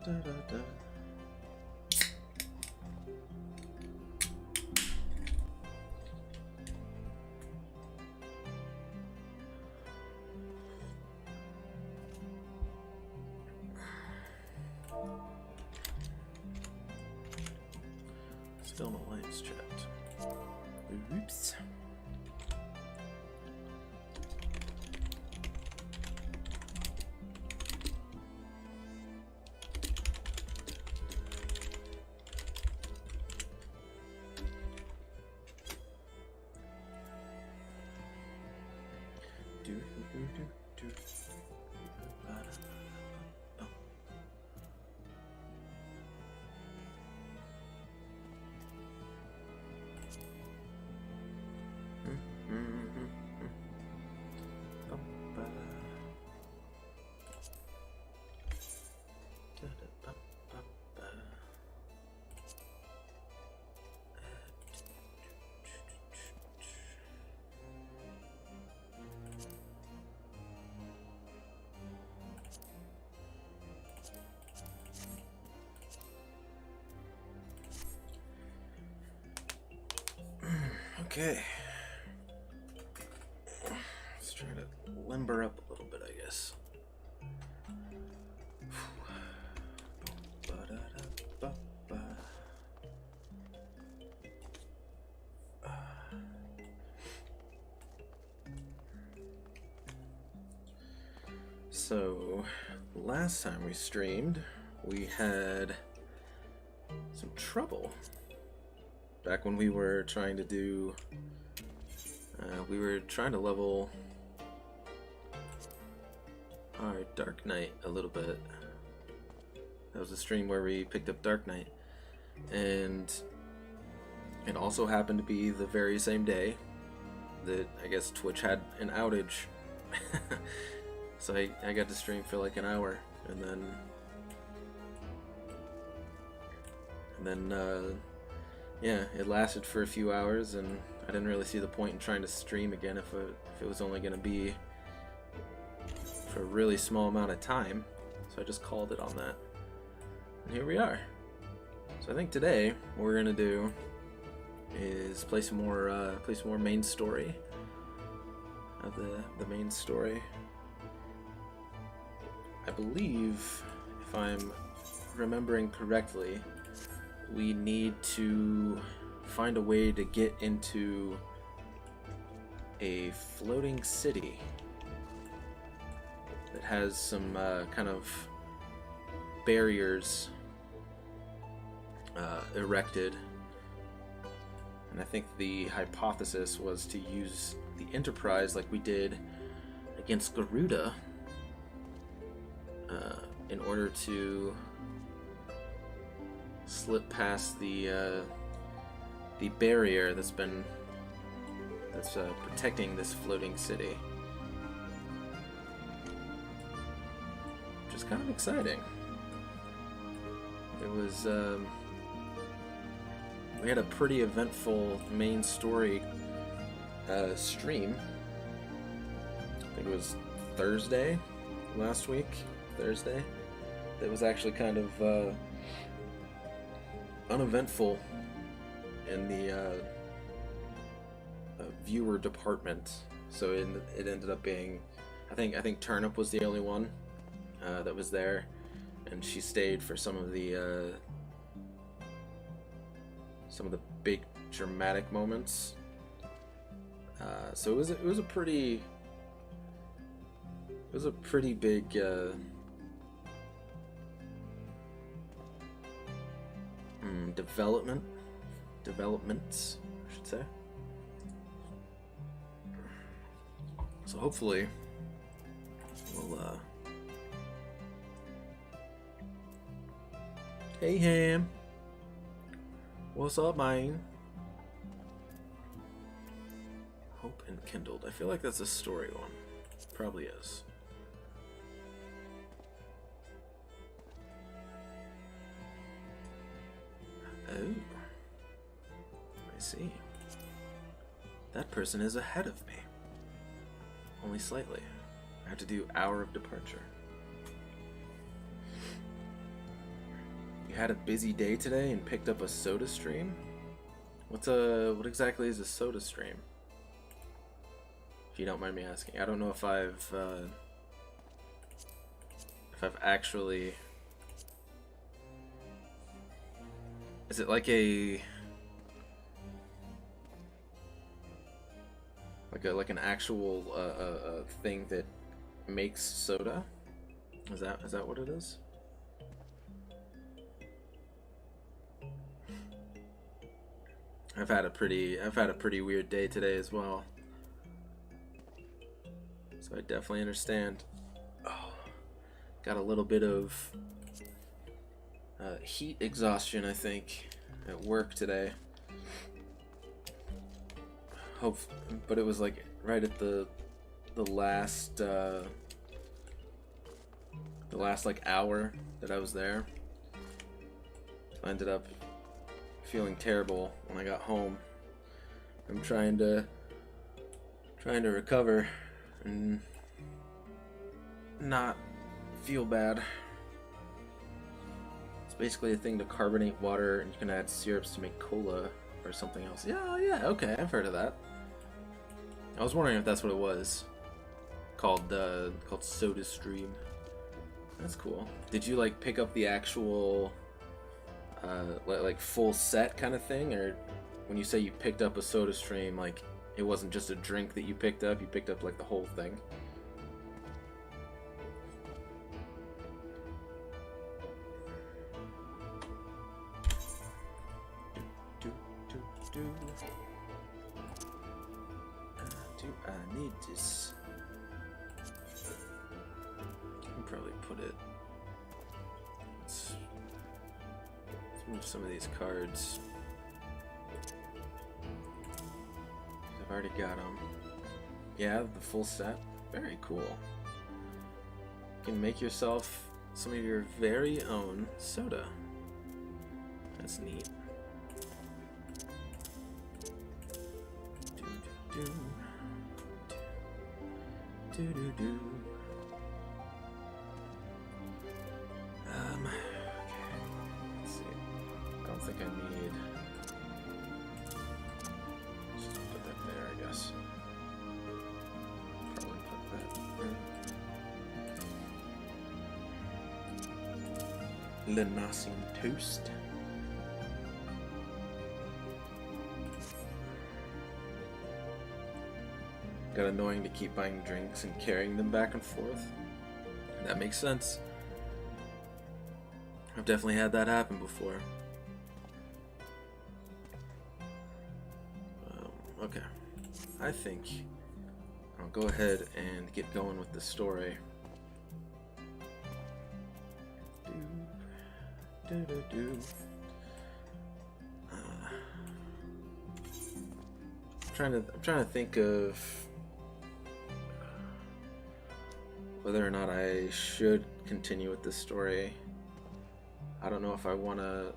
Da, da, da. Still no lights checked. Oops. Do, do, do, do. Okay. Let's try to limber up a little bit, I guess. So, last time we streamed, we had some trouble. Back when we were trying to do, we were trying to level our Dark Knight a little bit. That was a stream where we picked up Dark Knight, and it also happened to be the very same day that I guess Twitch had an outage. So I got to stream for like an hour, and then yeah, it lasted for a few hours, and I didn't really see the point in trying to stream again if it was only going to be for a really small amount of time. So I just called it on that, and here we are. So I think today what we're going to do is play some more main story of the main story. I believe, if I'm remembering correctly, we need to find a way to get into a floating city that has some kind of barriers erected. And I think the hypothesis was to use the Enterprise like we did against Garuda in order to slip past the barrier that's protecting this floating city, which is kind of exciting. It was we had a pretty eventful main story stream. I think it was Thursday last week. Thursday. It was actually kind of uneventful in the viewer department. So it ended up being, I think Turnip was the only one that was there, and she stayed for some of the big dramatic moments. So it was a pretty big developments, I should say. So hopefully we'll hey Ham, what's up, man? Hope Enkindled. I feel like that's a story one. Probably is. Oh, I see. That person is ahead of me. Only slightly. I have to do hour of departure. You had a busy day today and picked up a soda stream? What exactly is a soda stream? If you don't mind me asking. I don't know if I've actually... Is it like a... Like an actual thing that makes soda? Is that what it is? I've had a pretty weird day today as well. So I definitely understand. Oh, got a little bit of heat exhaustion, I think, at work today. But it was like right at the last like hour that I was there. I ended up feeling terrible when I got home. I'm trying to recover and not feel bad. It's basically a thing to carbonate water, and you can add syrups to make cola or something else. Yeah, okay, I've heard of that. I was wondering if that's what it was. Called Soda Stream. That's cool. Did you like pick up the actual like full set kind of thing, or when you say you picked up a Soda Stream, like it wasn't just a drink that you picked up like the whole thing? Do I need this? I can probably put it. Let's move some of these cards. I've already got them. Yeah, the full set. Very cool. You can make yourself some of your very own soda. That's neat. Okay. Let's see. I don't think I need. Let's just put that there, I guess. Probably put that there. Linacine toast. Got annoying to keep buying drinks and carrying them back and forth. That makes sense. I've definitely had that happen before. Okay. I think I'll go ahead and get going with the story. I'm trying to think of whether or not I should continue with this story. I don't know if I want to,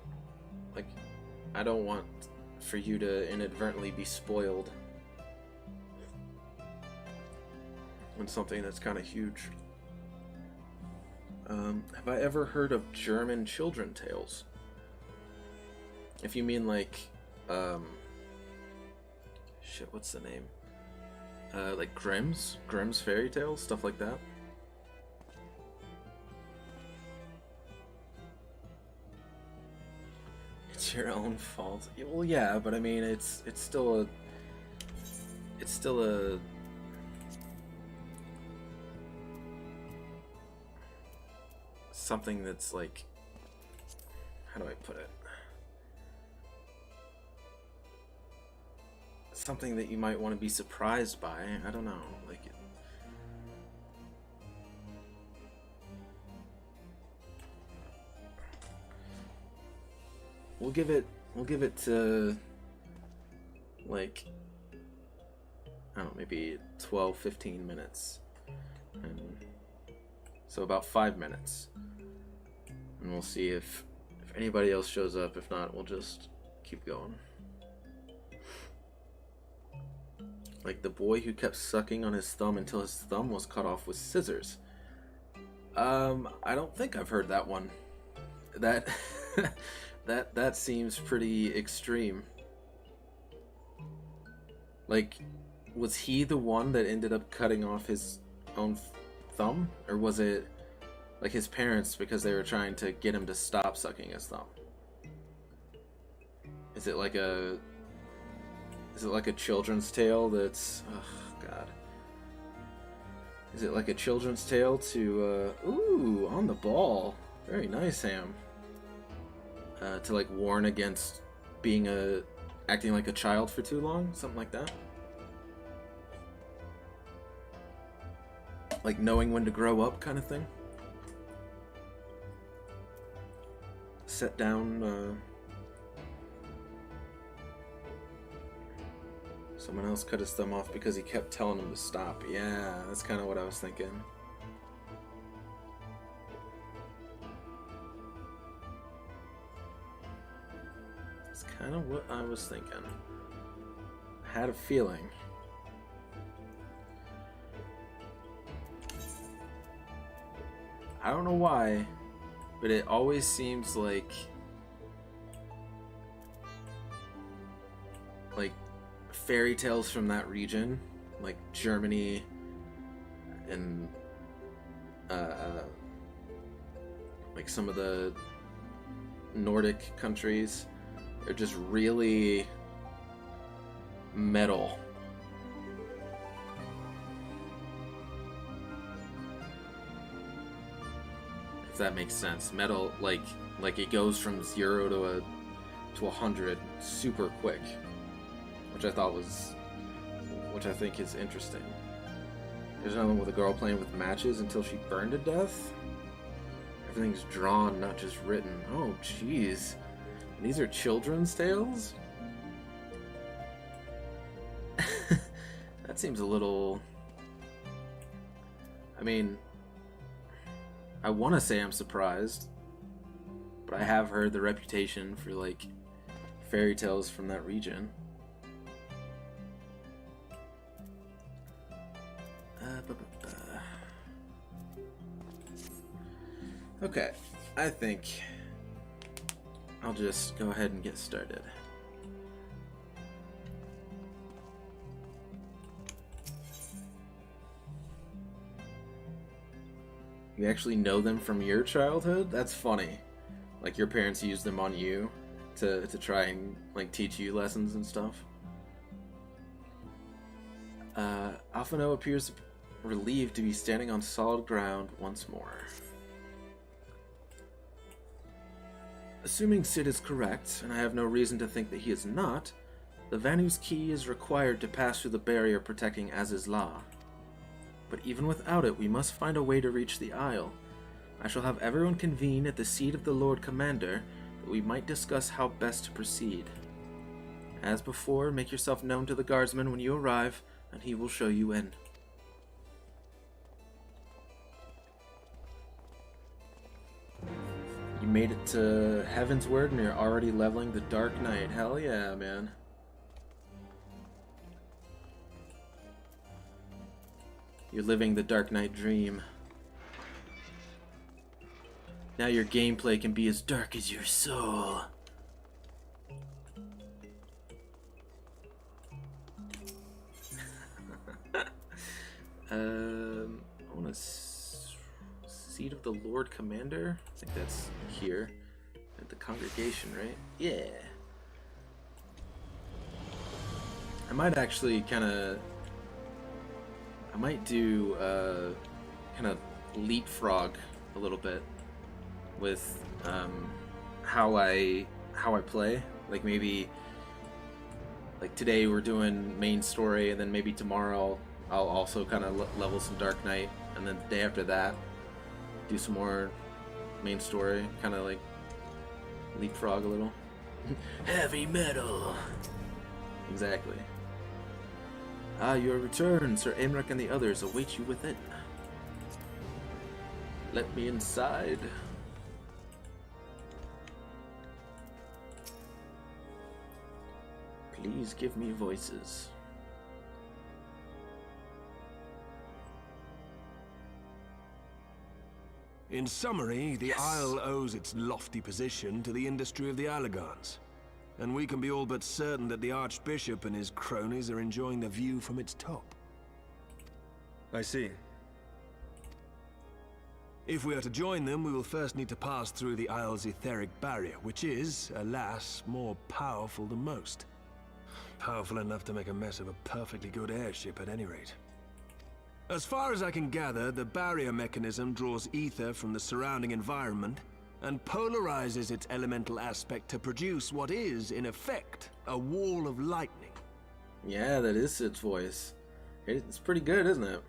like, I don't want for you to inadvertently be spoiled on something that's kind of huge. Have I ever heard of German children tales? If you mean like, shit, what's the name? Like Grimm's fairy tales, stuff like that. It's your own fault. Well, yeah, but I mean, it's still a something that's like, how do I put it? Something that you might want to be surprised by. I don't know, like it. We'll give it to like, I don't know, maybe 12-15 minutes, and so about 5 minutes, and we'll see if anybody else shows up. If not, we'll just keep going. Like the boy who kept sucking on his thumb until his thumb was cut off with scissors. I don't think I've heard that one. That That seems pretty extreme. Like, was he the one that ended up cutting off his own thumb? Or was it, like, his parents because they were trying to get him to stop sucking his thumb? Is it like a... Is it like a children's tale that's... Oh, God. Is it like a children's tale to, ooh, on the ball. Very nice, Ham. To, like, warn against being acting like a child for too long? Something like that? Like knowing when to grow up kind of thing? Set down, someone else cut his thumb off because he kept telling him to stop. Yeah, that's kind of what I was thinking. That's kind of what I was thinking. I had a feeling. I don't know why, but it always seems like fairy tales from that region, like Germany and like some of the Nordic countries, are just really metal. If that makes sense. Metal, like it goes from 0 to 100 super quick. Which I think is interesting. There's another one with a girl playing with matches until she burned to death. Everything's drawn, not just written. Oh, jeez. These are children's tales? That seems a little... I mean, I want to say I'm surprised, but I have heard the reputation for, like, fairy tales from that region. Okay, I think I'll just go ahead and get started. You actually know them from your childhood? That's funny. Like your parents used them on you to try and like teach you lessons and stuff. Alphino appears relieved to be standing on solid ground once more. Assuming Sid is correct, and I have no reason to think that he is not, the Vanu's key is required to pass through the barrier protecting Azizla. But even without it, we must find a way to reach the Isle. I shall have everyone convene at the seat of the Lord Commander, that we might discuss how best to proceed. As before, make yourself known to the guardsman when you arrive, and he will show you in. You made it to Heavensward and you're already leveling the Dark Knight. Hell yeah, man. You're living the Dark Knight dream. Now your gameplay can be as dark as your soul. I want to seat of the Lord Commander. I think that's here at the congregation, right? Yeah. I might actually I might do kind of leapfrog a little bit with how I play. Like maybe like today we're doing main story, and then maybe tomorrow I'll also kind of level some Dark Knight, and then the day after that do some more main story, kind of like leapfrog a little. Heavy metal. Exactly. Ah, your return. Sir Aimric and the others await you within. Let me inside. Please give me voices. In summary, the Isle owes its lofty position to the industry of the Allegans. And we can be all but certain that the Archbishop and his cronies are enjoying the view from its top. I see. If we are to join them, we will first need to pass through the Isle's etheric barrier, which is, alas, more powerful than most. Powerful enough to make a mess of a perfectly good airship at any rate. As far as I can gather, the barrier mechanism draws ether from the surrounding environment and polarizes its elemental aspect to produce what is, in effect, a wall of lightning. Yeah, that is Sid's voice. It's pretty good, isn't it?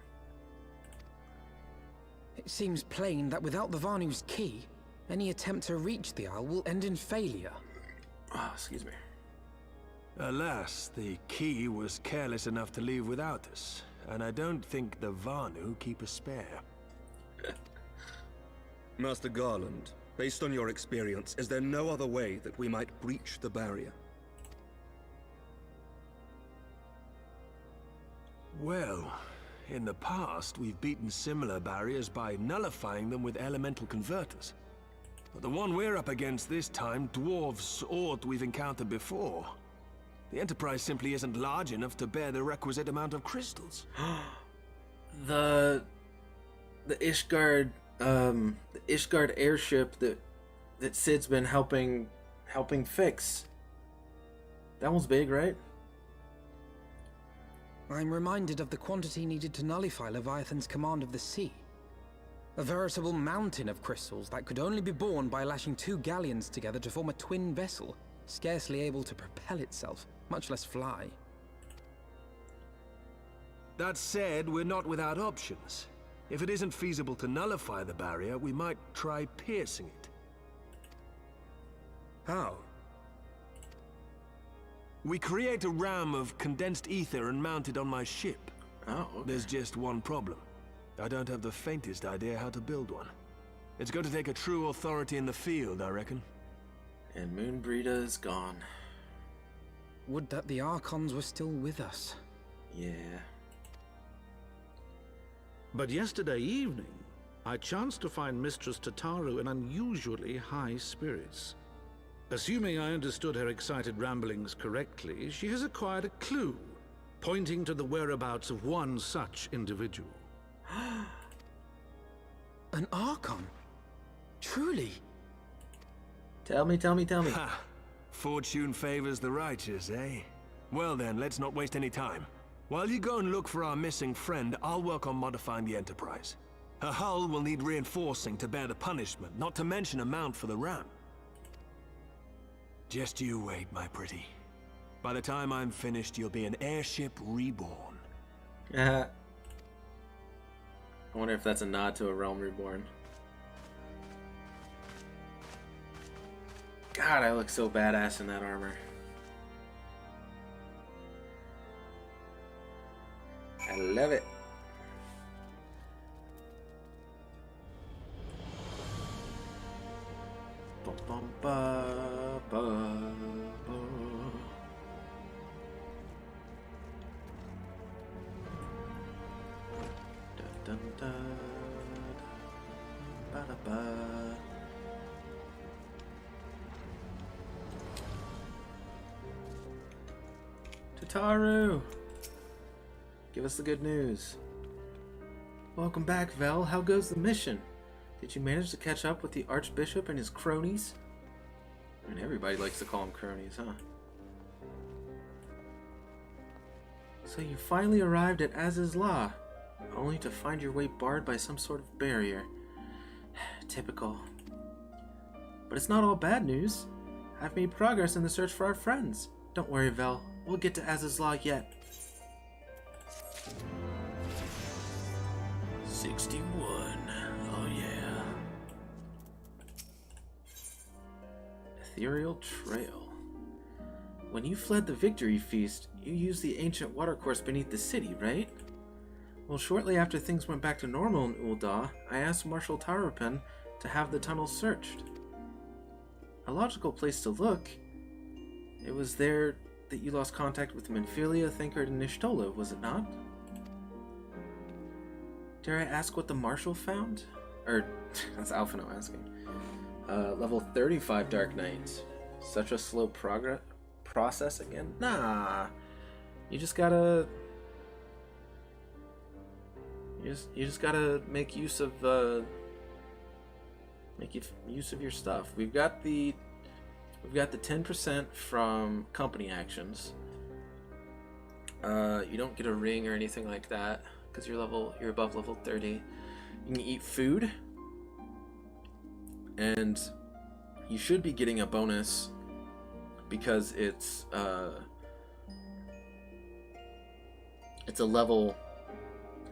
It seems plain that without the Vanu's key, any attempt to reach the Isle will end in failure. Oh, excuse me. Alas, the key was careless enough to leave without us, and I don't think the Vanu keep a spare. Master Garland, based on your experience, is there no other way that we might breach the barrier? Well, in the past, we've beaten similar barriers by nullifying them with elemental converters. But the one we're up against this time dwarfs aught we've encountered before. The Enterprise simply isn't large enough to bear the requisite amount of crystals. The Ishgard airship that Sid's been helping fix. That one's big, right? I'm reminded of the quantity needed to nullify Leviathan's command of the sea. A veritable mountain of crystals that could only be borne by lashing two galleons together to form a twin vessel, scarcely able to propel itself, much less fly. That said, we're not without options. If it isn't feasible to nullify the barrier, we might try piercing it. How? We create a ram of condensed ether and mount it on my ship. Oh, okay. There's just one problem. I don't have the faintest idea how to build one. It's going to take a true authority in the field, I reckon. And Moonbreeda is gone. Would that the Archons were still with us. Yeah. But yesterday evening, I chanced to find Mistress Tataru in unusually high spirits. Assuming I understood her excited ramblings correctly, she has acquired a clue, pointing to the whereabouts of one such individual. An Archon? Truly? Tell me. Ha! Fortune favors the righteous, eh? Well then, let's not waste any time. While you go and look for our missing friend, I'll work on modifying the Enterprise. Her hull will need reinforcing to bear the punishment, not to mention a mount for the ram. Just you wait, my pretty. By the time I'm finished, you'll be an airship reborn. I wonder if that's a nod to a Realm Reborn. God, I look so badass in that armor. I love it. Bum, bum, ba, ba, ba. Dun, dun, dun, ba, da, ba. Tataru! Give us the good news. Welcome back, Vel. How goes the mission? Did you manage to catch up with the Archbishop and his cronies? I mean, everybody likes to call them cronies, huh? So you finally arrived at Az's Law, only to find your way barred by some sort of barrier. Typical. But it's not all bad news. I've made progress in the search for our friends. Don't worry, Vel. We'll get to Az's Law yet. 61. Oh yeah. Ethereal Trail. When you fled the Victory Feast, you used the ancient watercourse beneath the city, right? Well, shortly after things went back to normal in Ul'dah, I asked Marshal Tarapin to have the tunnels searched. A logical place to look. It was there that you lost contact with Minfilia, Thinkard, and Nishtola, was it not? Dare I ask what the Marshal found? or that's Alphino asking. Level 35 Dark Knight. Such a slow process again? Nah. You just gotta... You just gotta make use of use of your stuff. We've got the 10% from company actions. You don't get a ring or anything like that because you're above level 30. You can eat food, and you should be getting a bonus because it's a level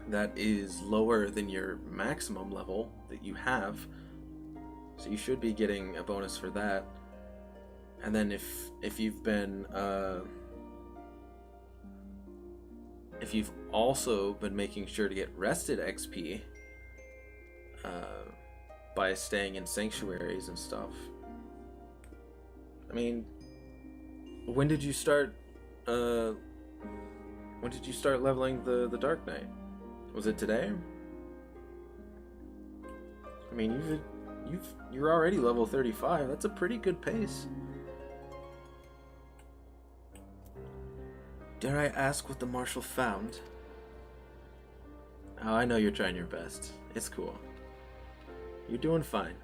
that is lower than your maximum level that you have, so you should be getting a bonus for that. And then if you've been if you've also been making sure to get rested XP by staying in sanctuaries and stuff. I mean, when did you start leveling the Dark Knight? Was it today? I mean, you're already level 35. That's a pretty good pace. Dare I ask what the Marshal found? Oh, I know you're trying your best. It's cool. You're doing fine.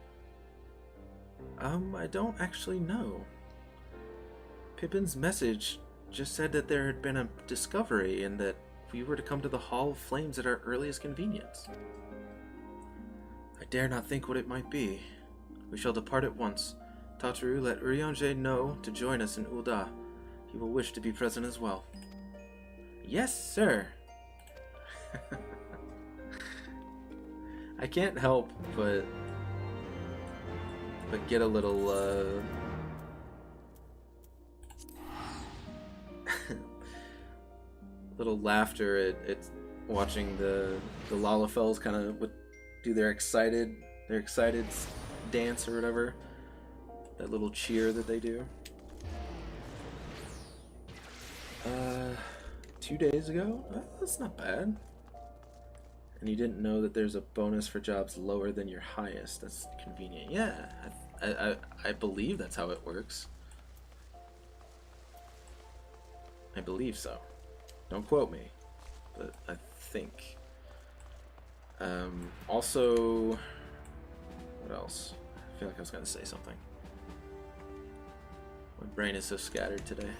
I don't actually know. Pippin's message just said that there had been a discovery and that we were to come to the Hall of Flames at our earliest convenience. I dare not think what it might be. We shall depart at once. Tataru, let Urianger know to join us in Ul'dah. He will wish to be present as well. Yes, sir. I can't help but get a little little laughter at watching the Lalafels kind of do their excited dance or whatever, that little cheer that they do. 2 days ago? That's not bad. And you didn't know that there's a bonus for jobs lower than your highest. That's convenient. Yeah, I believe that's how it works. I believe so. Don't quote me, but I think. Also, what else? I feel like I was going to say something. My brain is so scattered today.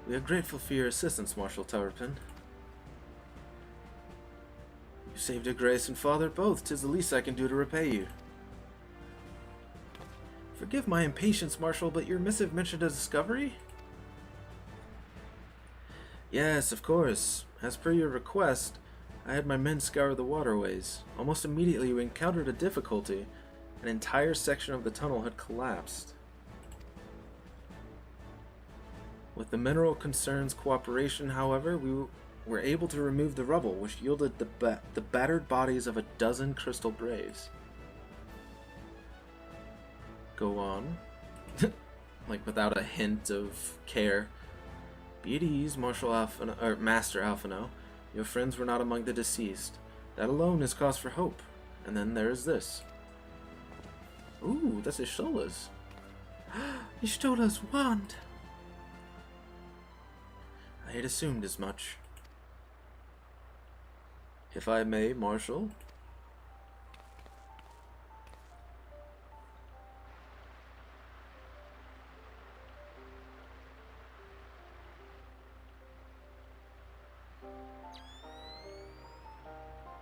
We are grateful for your assistance, Marshal Towerpin. You saved your grace and father both. 'Tis the least I can do to repay you. Forgive my impatience, Marshal, but your missive mentioned a discovery? Yes, of course. As per your request, I had my men scour the waterways. Almost immediately we encountered a difficulty. An entire section of the tunnel had collapsed. With the mineral concern's cooperation, however, we were able to remove the rubble, which yielded the battered bodies of a dozen crystal braves. Go on. Like without a hint of care. Be at ease, Master Alphino. Your friends were not among the deceased. That alone is cause for hope. And then there is this. Ooh, that's Ishtola's. Ishtola's wand! I had assumed as much. If I may, Marshal.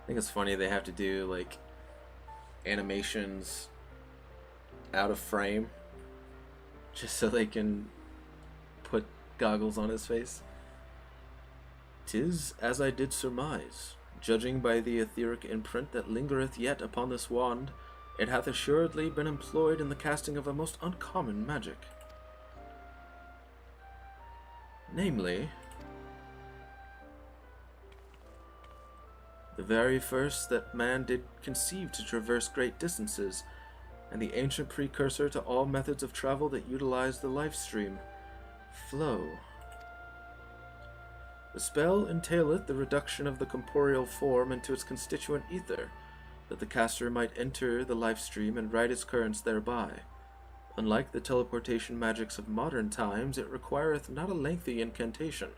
I think it's funny they have to do like animations out of frame just so they can put goggles on his face. 'Tis as I did surmise. Judging by the etheric imprint that lingereth yet upon this wand, it hath assuredly been employed in the casting of a most uncommon magic. Namely, the very first that man did conceive to traverse great distances, and the ancient precursor to all methods of travel that utilize the life stream, flow. The spell entaileth the reduction of the corporeal form into its constituent ether, that the caster might enter the life stream and ride its currents thereby. Unlike the teleportation magics of modern times, it requireth not a lengthy incantation.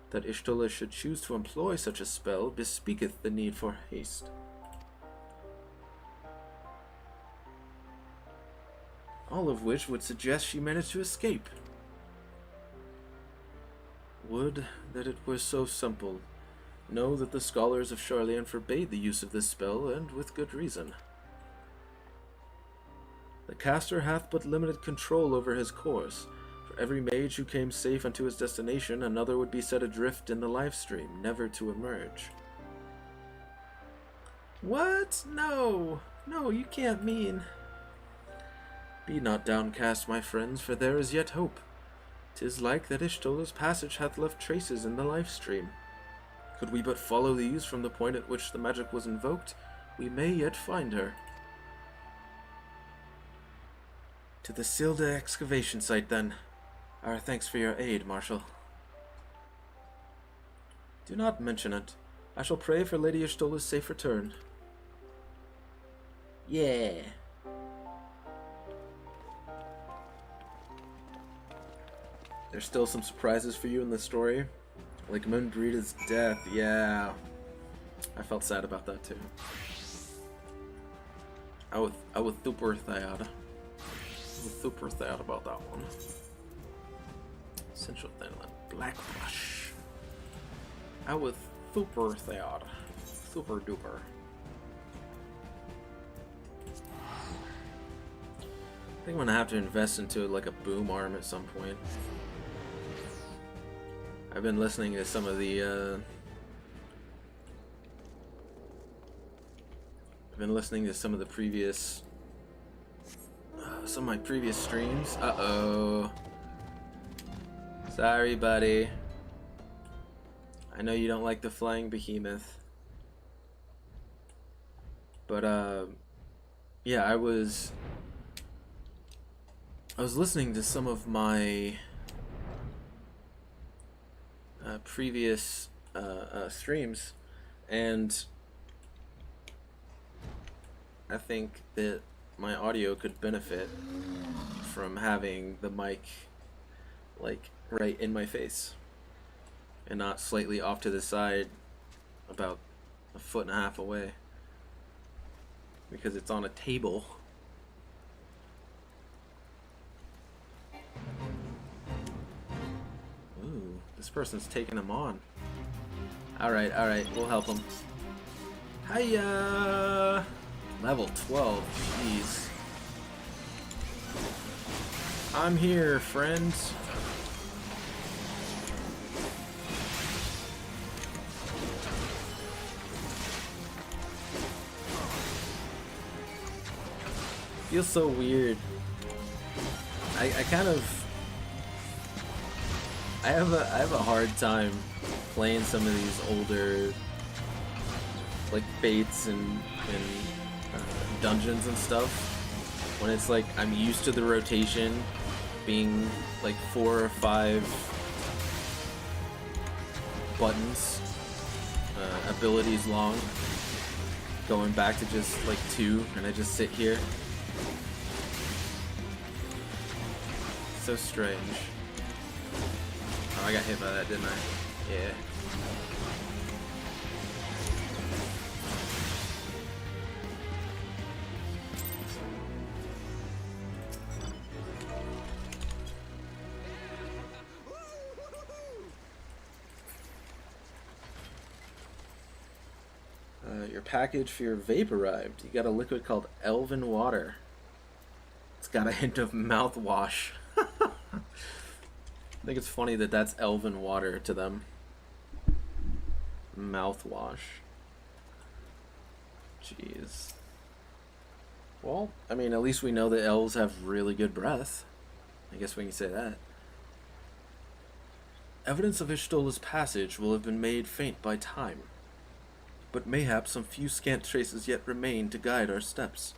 That Y'shtola should choose to employ such a spell bespeaketh the need for haste. All of which would suggest she managed to escape. Would that it were so simple. Know that the scholars of Sharlayan forbade the use of this spell, and with good reason. The caster hath but limited control over his course. For every mage who came safe unto his destination, another would be set adrift in the life stream, never to emerge. What? No! No, you can't mean... Be not downcast, my friends, for there is yet hope. 'Tis like that Y'shtola's passage hath left traces in the life stream. Could we but follow these from the point at which the magic was invoked, we may yet find her. To the Silda excavation site, then. Our thanks for your aid, Marshal. Do not mention it. I shall pray for Lady Y'shtola's safe return. Yeah. There's still some surprises for you in the story. Like Mundrida's death, yeah. I felt sad about that too. I was super sad. Super sad about that one. Central Thailand, Blackbrush. I was super sad. Super duper. I think I'm gonna have to invest into like a boom arm at some point. I've been listening to some of the previous some of my previous streams. Uh-oh. Sorry, buddy. I know you don't like the flying behemoth. But yeah, I was listening to some of my previous streams, and I think that my audio could benefit from having the mic like right in my face and not slightly off to the side about 1.5 feet away, because it's on a table. Ooh, this person's taking him on. Alright, we'll help him. Hiya! Level 12, jeez. I'm here, friends. Feels so weird. I have a hard time playing some of these older like fates and dungeons and stuff when it's like I'm used to the rotation being like 4 or 5 buttons, abilities long, going back to just like 2, and I just sit here. So strange. Oh, I got hit by that, didn't I? Yeah. Your package for your vape arrived. You got a liquid called Elven Water. It's got a hint of mouthwash. I think it's funny that that's Elven Water to them. Mouthwash. Jeez. Well, I mean, at least we know that elves have really good breath. I guess we can say that. Evidence of Y'shtola's passage will have been made faint by time, but mayhap some few scant traces yet remain to guide our steps.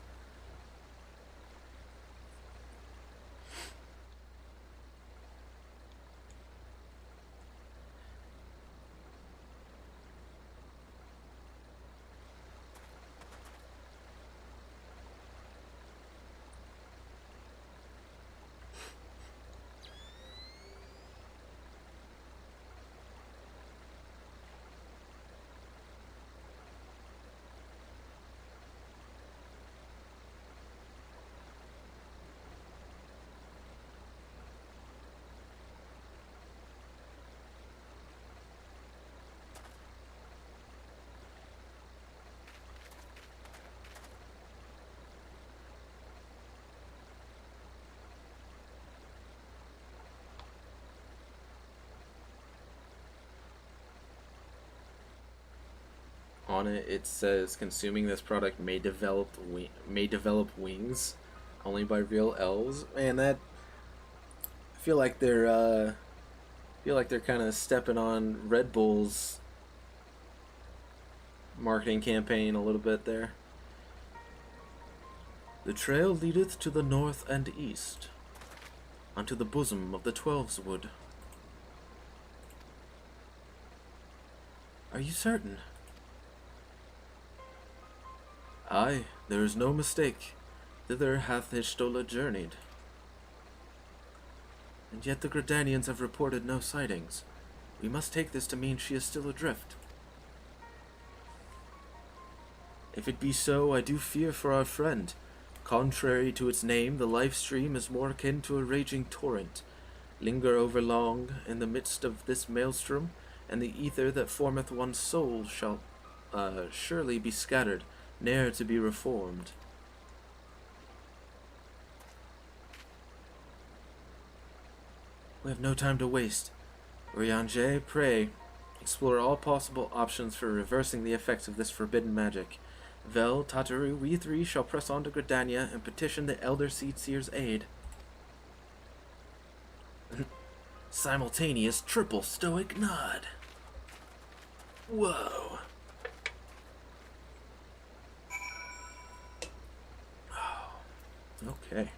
on it, it says consuming this product may develop wings only by real elves. Man, that I feel like they're kind of stepping on Red Bull's marketing campaign a little bit there. The trail leadeth to the north and east, unto the bosom of the Twelveswood. Are you certain? Aye, there is no mistake. Thither hath Y'shtola journeyed. And yet the Gridanians have reported no sightings. We must take this to mean she is still adrift. If it be so, I do fear for our friend. Contrary to its name, the life stream is more akin to a raging torrent. Linger over long in the midst of this maelstrom, and the ether that formeth one's soul shall surely be scattered, ne'er to be reformed. We have no time to waste. Urianger, pray, explore all possible options for reversing the effects of this forbidden magic. Vel, Tataru, we three shall press on to Gridania and petition the Elder Seedseer's aid. Simultaneous triple stoic nod. Whoa. Oh, okay.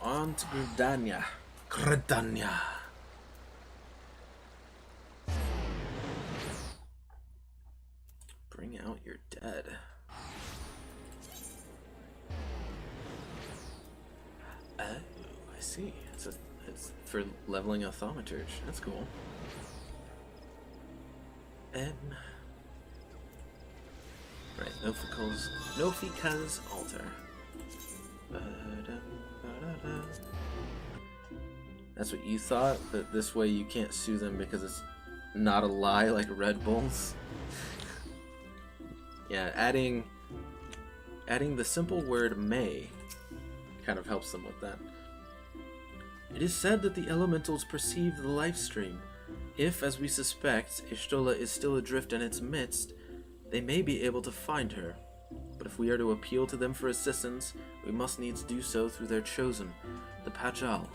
On to Gridania. Gridania. Bring out your dead. Oh, I see. It's for leveling a thaumaturge. That's cool. And right, Nofika's altar. That's what you thought, but this way you can't sue them because it's not a lie like Red Bull's. Yeah, adding the simple word may kind of helps them with that. It is said that the elementals perceive the life stream. If, as we suspect, Y'shtola is still adrift in its midst, they may be able to find her. But if we are to appeal to them for assistance, we must needs do so through their chosen, the Pajal.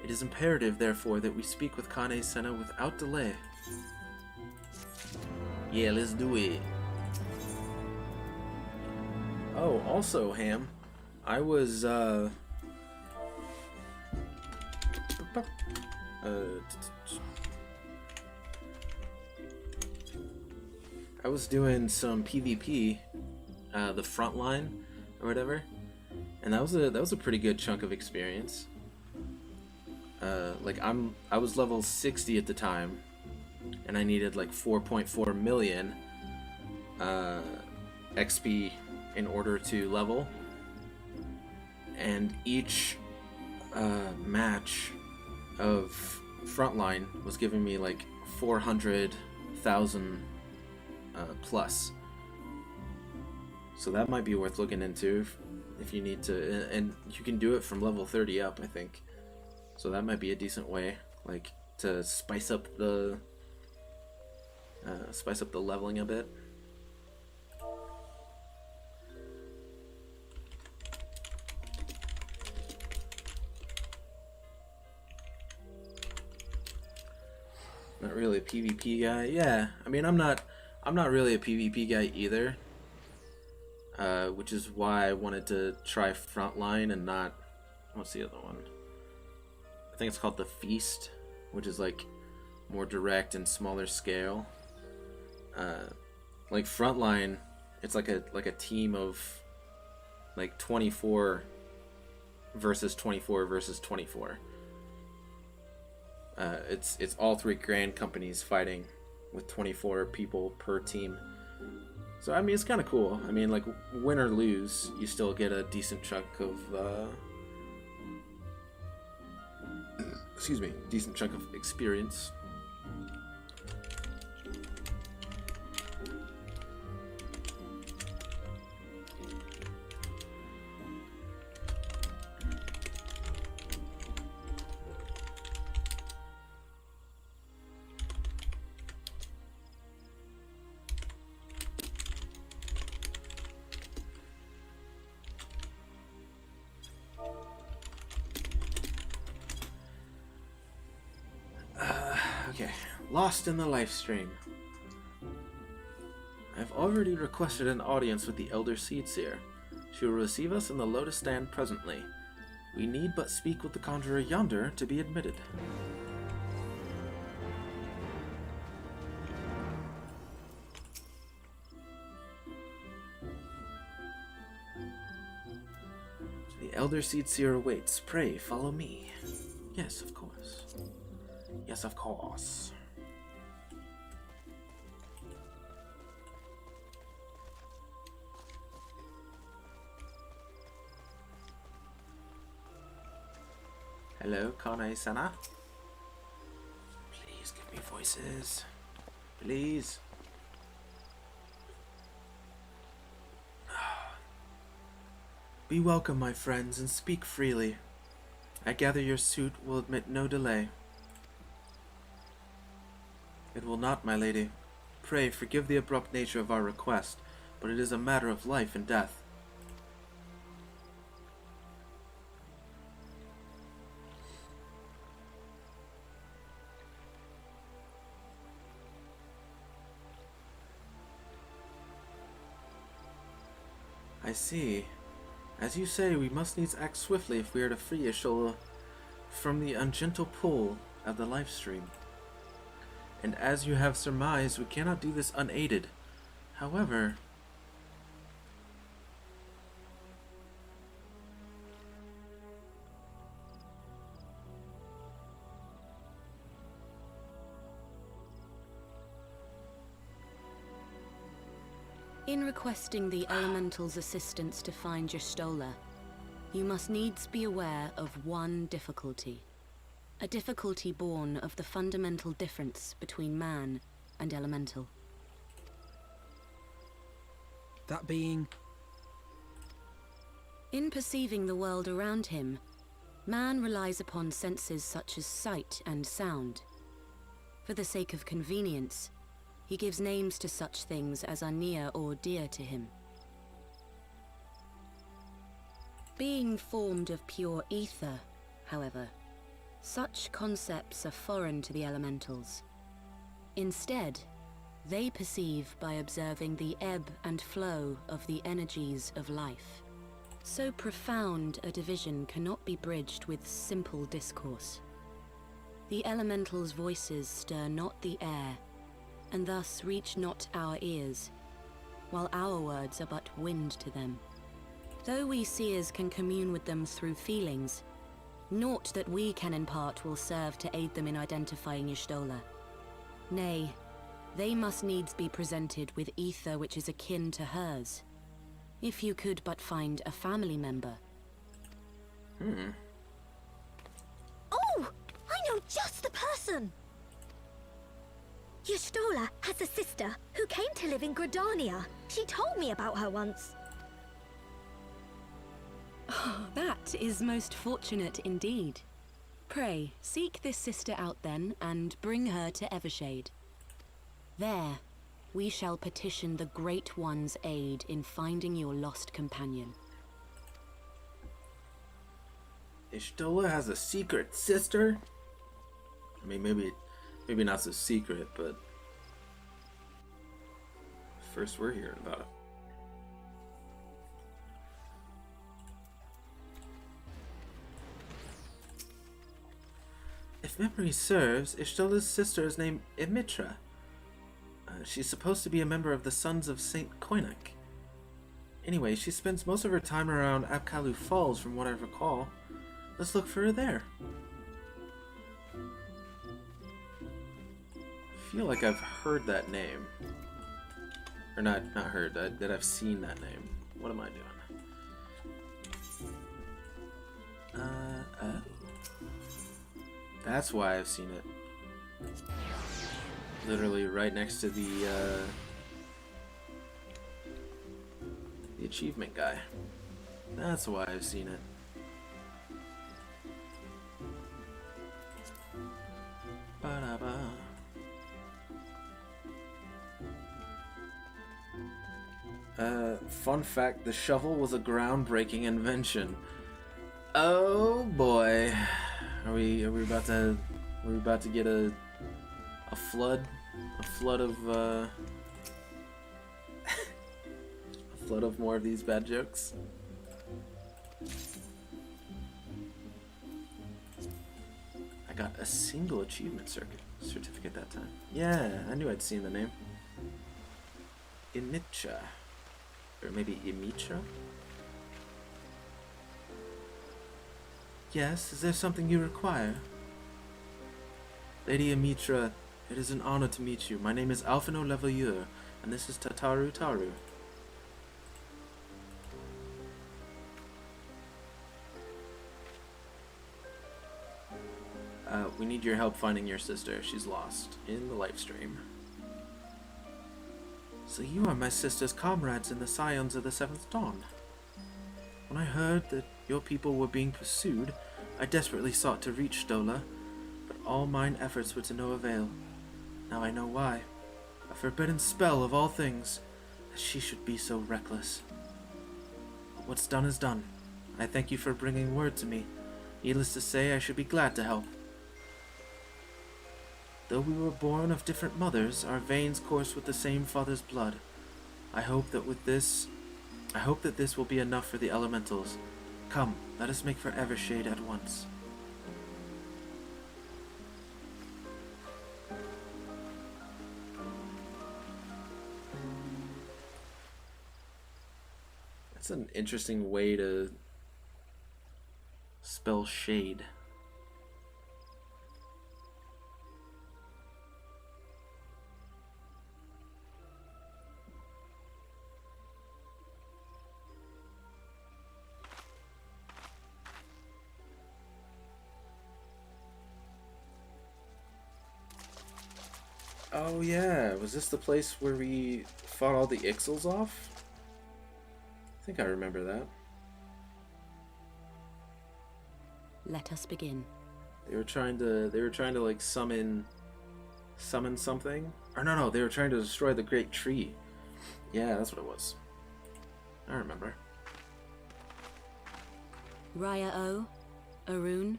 It is imperative, therefore, that we speak with Kane Senna without delay. Yeah, let's do it. Oh, also, Ham, I was, I was doing some PvP, the front line or whatever, and that was a pretty good chunk of experience. Like I was level 60 at the time, and I needed like 4.4 million XP in order to level, and each match of frontline was giving me like 400,000 plus. So that might be worth looking into if you need to, and you can do it from level 30 up, I think. So that might be a decent way, like, to spice up the leveling a bit. Not really a PvP guy. Yeah, I mean, I'm not really a PvP guy either. Which is why I wanted to try Frontline and not, what's the other one? I think it's called the Feast, which is like more direct and smaller scale. Like Frontline, it's like a team of like 24 versus 24 versus 24. It's all three grand companies fighting with 24 people per team. So I mean, it's kind of cool. I mean, like, win or lose, you still get a decent chunk of decent chunk of experience. Okay, lost in the life stream. I've already requested an audience with the Elder Seedseer. She will receive us in the Lotus Stand presently. We need but speak with the Conjurer yonder to be admitted. The Elder Seedseer awaits. Pray, follow me. Yes, of course. Yes, of course. Hello, Kanae-sana. Please give me voices. Please. Be welcome, my friends, and speak freely. I gather your suit will admit no delay. It will not, my lady. Pray forgive the abrupt nature of our request, but it is a matter of life and death. I see. As you say, we must needs act swiftly if we are to free Y'shtola from the ungentle pull of the life stream. And as you have surmised, we cannot do this unaided. However, in requesting the Elemental's assistance to find Y'shtola, you must needs be aware of one difficulty. A difficulty born of the fundamental difference between man and Elemental. That being? In perceiving the world around him, man relies upon senses such as sight and sound. For the sake of convenience, he gives names to such things as are near or dear to him. Being formed of pure ether, however, such concepts are foreign to the Elementals. Instead, they perceive by observing the ebb and flow of the energies of life. So profound a division cannot be bridged with simple discourse. The Elementals' voices stir not the air, and thus reach not our ears, while our words are but wind to them. Though we seers can commune with them through feelings, naught that we can impart will serve to aid them in identifying Y'shtola. Nay, they must needs be presented with ether which is akin to hers. If you could but find a family member. Oh! I know just the person! Y'shtola has a sister who came to live in Gridania. She told me about her once. Oh, that is most fortunate indeed. Pray, seek this sister out then, and bring her to Evershade. There, we shall petition the Great One's aid in finding your lost companion. Y'shtola has a secret sister? I mean, maybe not so secret, but first we're hearing about it. If memory serves, Y'shtola's sister is named Imitra. She's supposed to be a member of the Sons of Saint Koinak. Anyway, she spends most of her time around Apkalu Falls from what I recall. Let's look for her there. I feel like I've heard that name. Or not heard, that I've seen that name. What am I doing? Oh. That's why I've seen it. Literally right next to the achievement guy. That's why I've seen it. Ba-da-ba. Fun fact, the shovel was a groundbreaking invention. Oh boy. Are we about to get a a flood of a flood of more of these bad jokes. I got a single achievement certificate that time. Yeah, I knew I'd seen the name. Imitra. Or maybe Imitra? Yes, is there something you require? Lady Imitra, it is an honor to meet you. My name is Alphino Lavalleur, and this is Tataru Taru. We need your help finding your sister. She's lost in the live stream. So you are my sister's comrades in the Scions of the Seventh Dawn. When I heard that your people were being pursued, I desperately sought to reach Stola, but all mine efforts were to no avail. Now I know why. A forbidden spell of all things, that she should be so reckless. But what's done is done. I thank you for bringing word to me. Needless to say, I should be glad to help. Though we were born of different mothers, our veins course with the same father's blood. I hope that this will be enough for the elementals. Come, let us make for Evershade at once. That's an interesting way to spell shade. Oh yeah, was this the place where we fought all the Ixals off? I think I remember that. Let us begin. They were trying to like summon something. Or no, they were trying to destroy the great tree. Yeah, that's what it was. I remember. Raya O, Arun,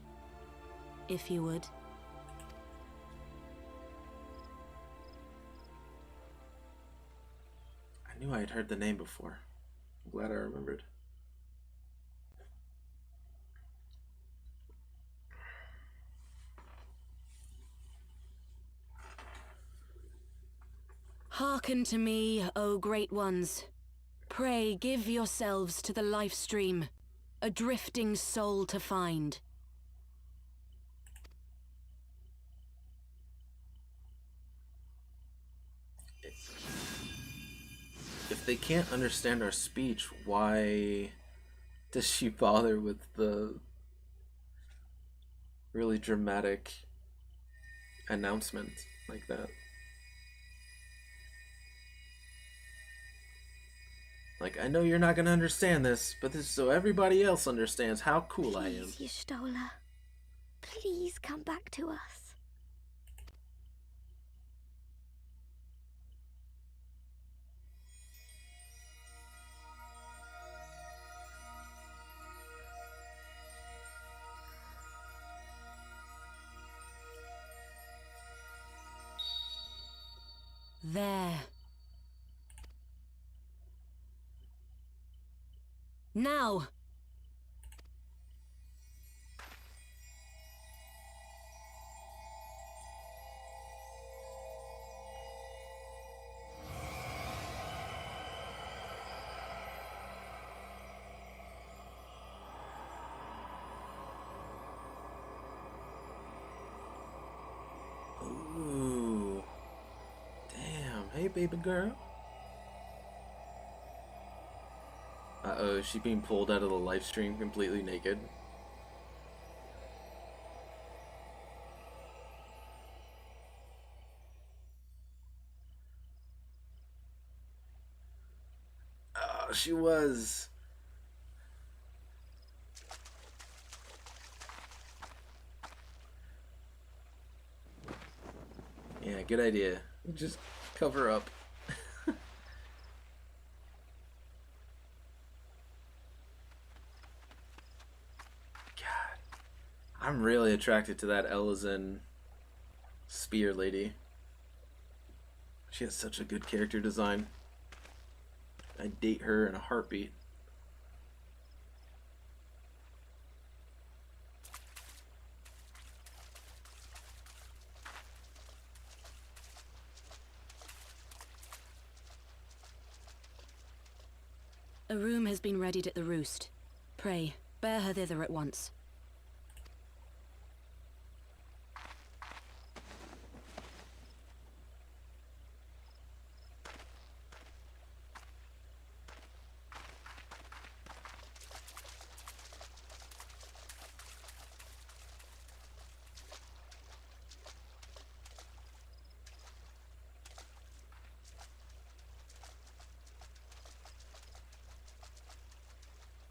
if you would. I knew I had heard the name before. I'm glad I remembered. Hearken to me, O great ones. Pray give yourselves to the life stream, a drifting soul to find. If they can't understand our speech, why does she bother with the really dramatic announcement like that? Like, I know you're not gonna understand this, but this is so everybody else understands how cool I am. Please, Y'shtola. Please come back to us. There. Now! Ooh. Damn. Hey, baby girl. Uh-oh, is she being pulled out of the live stream completely naked? Oh, she was. Yeah, good idea. Just cover up. I'm really attracted to that Elizin spear lady. She has such a good character design. I'd date her in a heartbeat. A room has been readied at the roost. Pray, bear her thither at once.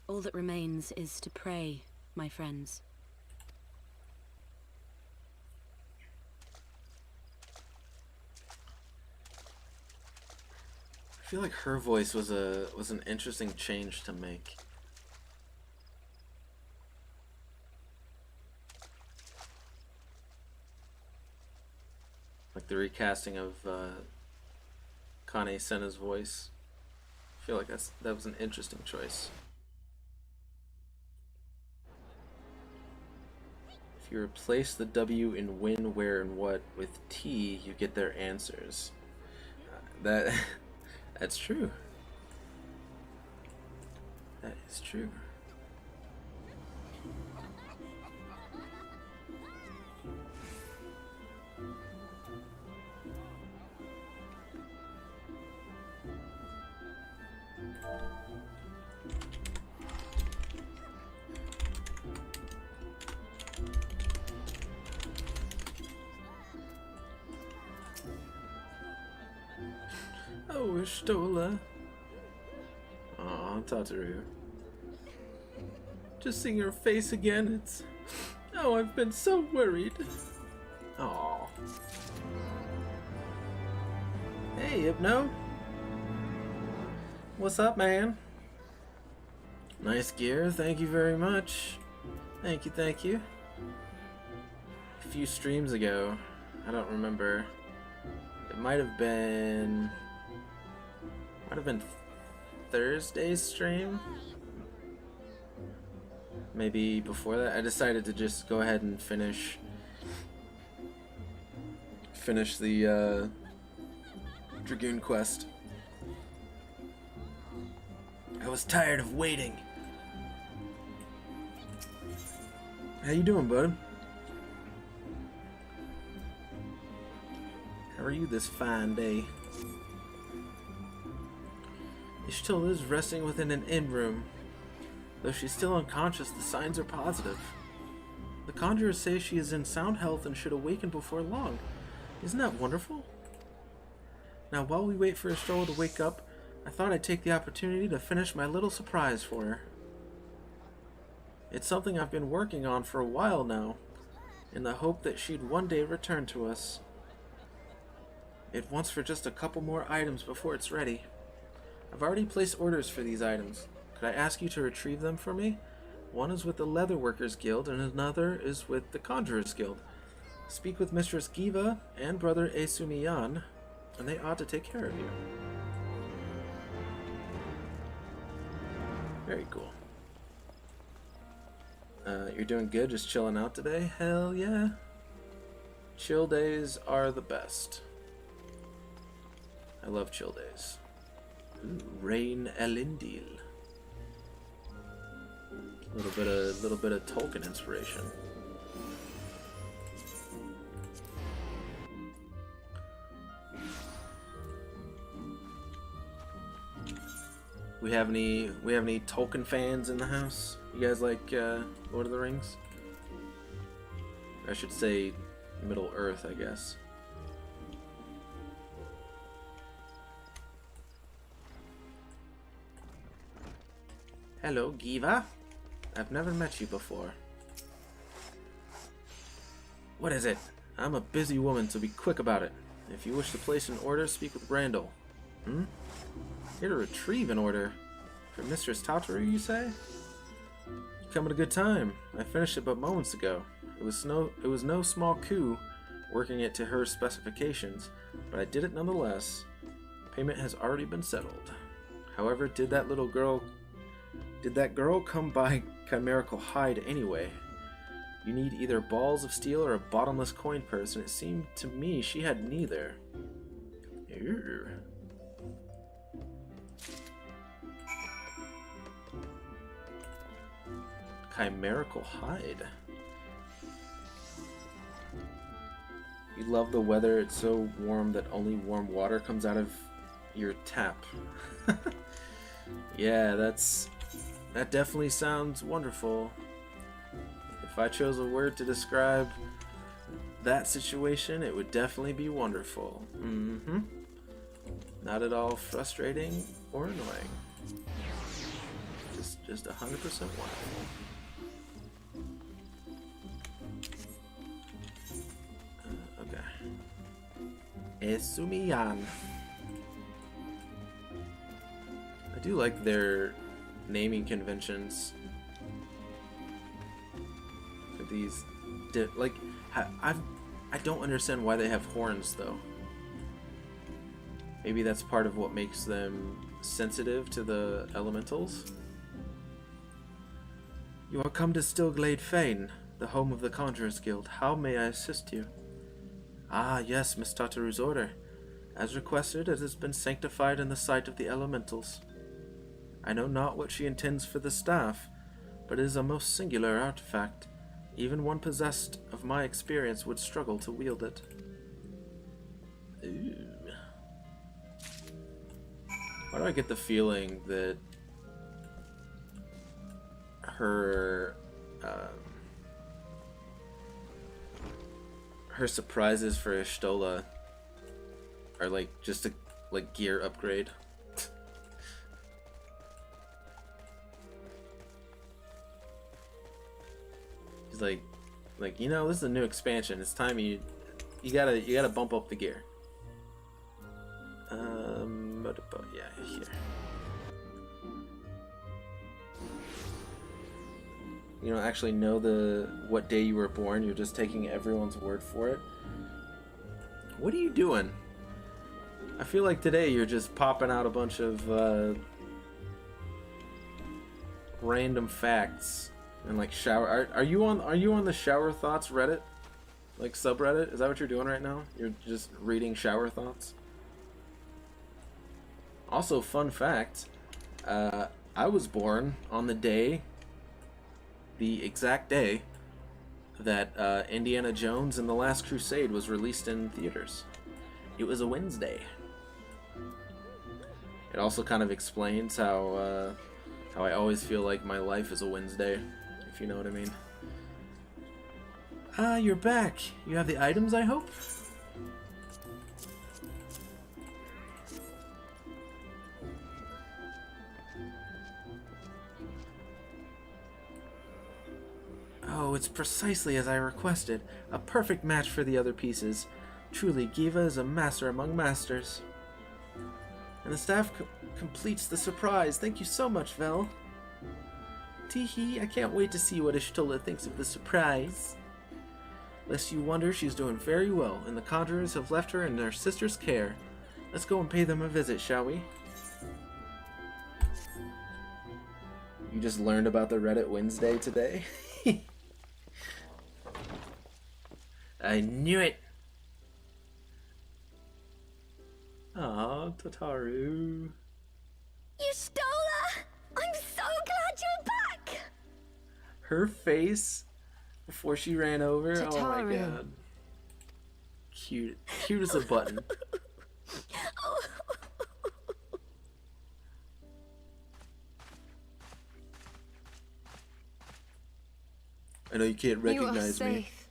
All that remains is to pray, my friends. I feel like her voice was an interesting change to make. Like the recasting of Kane Senna's voice. I feel like that was an interesting choice. If you replace the W in when, where, and what with T, you get their answers. That's true. That is true. Oh, Stola. Aw, Tataru. Just seeing your face again, it's... Oh, I've been so worried. Aw. Hey, Hypno. What's up, man? Nice gear, thank you very much. Thank you, thank you. A few streams ago, I don't remember. It might have been Thursday's stream. Maybe before that, I decided to just go ahead and finish the Dragoon quest. I was tired of waiting. How you doing, bud? How are you this fine day? Ishtil is resting within an inn room. Though she's still unconscious, the signs are positive. The conjurers say she is in sound health and should awaken before long. Isn't that wonderful? Now, while we wait for Ishtil to wake up, I thought I'd take the opportunity to finish my little surprise for her. It's something I've been working on for a while now, in the hope that she'd one day return to us. It wants for just a couple more items before it's ready. I've already placed orders for these items. Could I ask you to retrieve them for me? One is with the Leatherworkers Guild, and another is with the Conjurers Guild. Speak with Mistress Giva and Brother Esumiyan, and they ought to take care of you. Very cool. You're doing good, just chilling out today? Hell yeah. Chill days are the best. I love chill days. Ooh, Rain Elendil. A little bit of Tolkien inspiration. We have any Tolkien fans in the house? You guys like Lord of the Rings? I should say Middle Earth, I guess. Hello, Giva. I've never met you before. What is it? I'm a busy woman, so be quick about it. If you wish to place an order, speak with Brandel. Here to retrieve an order. For Mistress Tataru, you say? You come at a good time. I finished it but moments ago. It was no small coup working it to her specifications, but I did it nonetheless. Payment has already been settled. However, did that girl come by chimerical hide anyway? You need either balls of steel or a bottomless coin purse, and it seemed to me she had neither. Ew. Chimerical hide. You love the weather, it's so warm that only warm water comes out of your tap. Yeah, that definitely sounds wonderful. If I chose a word to describe that situation, it would definitely be wonderful. Mm-hmm. Not at all frustrating or annoying. Just 100% wonderful. Okay. Esumiyan. I do like their naming conventions. For these, like, I don't understand why they have horns though. Maybe that's part of what makes them sensitive to the elementals. You are come to Stillglade Fane, the home of the Conjurers Guild. How may I assist you? Ah, yes, Miss Tataru's order. As requested, it has been sanctified in the sight of the elementals. I know not what she intends for the staff, but it is a most singular artifact. Even one possessed of my experience would struggle to wield it. Ooh. Why do I get the feeling that her surprises for Ishtola are like just a gear upgrade? He's like, you know, this is a new expansion. It's time you gotta bump up the gear. Yeah, here. You don't actually know what day you were born. You're just taking everyone's word for it. What are you doing? I feel like today you're just popping out a bunch of random facts and like shower. Are you on the Shower Thoughts Reddit, like subreddit? Is that what you're doing right now? You're just reading shower thoughts. Also, fun fact, I was born on the exact day that Indiana Jones and the Last Crusade was released in theaters. It was a Wednesday. It also kind of explains how I always feel like my life is a Wednesday, if you know what I mean. Ah, you're back. You have the items, I hope? Oh, it's precisely as I requested. A perfect match for the other pieces. Truly, Giva is a master among masters. And the staff completes the surprise. Thank you so much, Vel. Teehee, I can't wait to see what Ishtola thinks of the surprise. Lest you wonder, she's doing very well, and the Conjurers have left her in their sister's care. Let's go and pay them a visit, shall we? You just learned about the Reddit Wednesday today? I knew it! Aw, Tataru. Ishtola! I'm so glad you're back! Her face before she ran over. Tataru. Oh my god. Cute. Cute as a button. I know you can't recognize you are me. safe.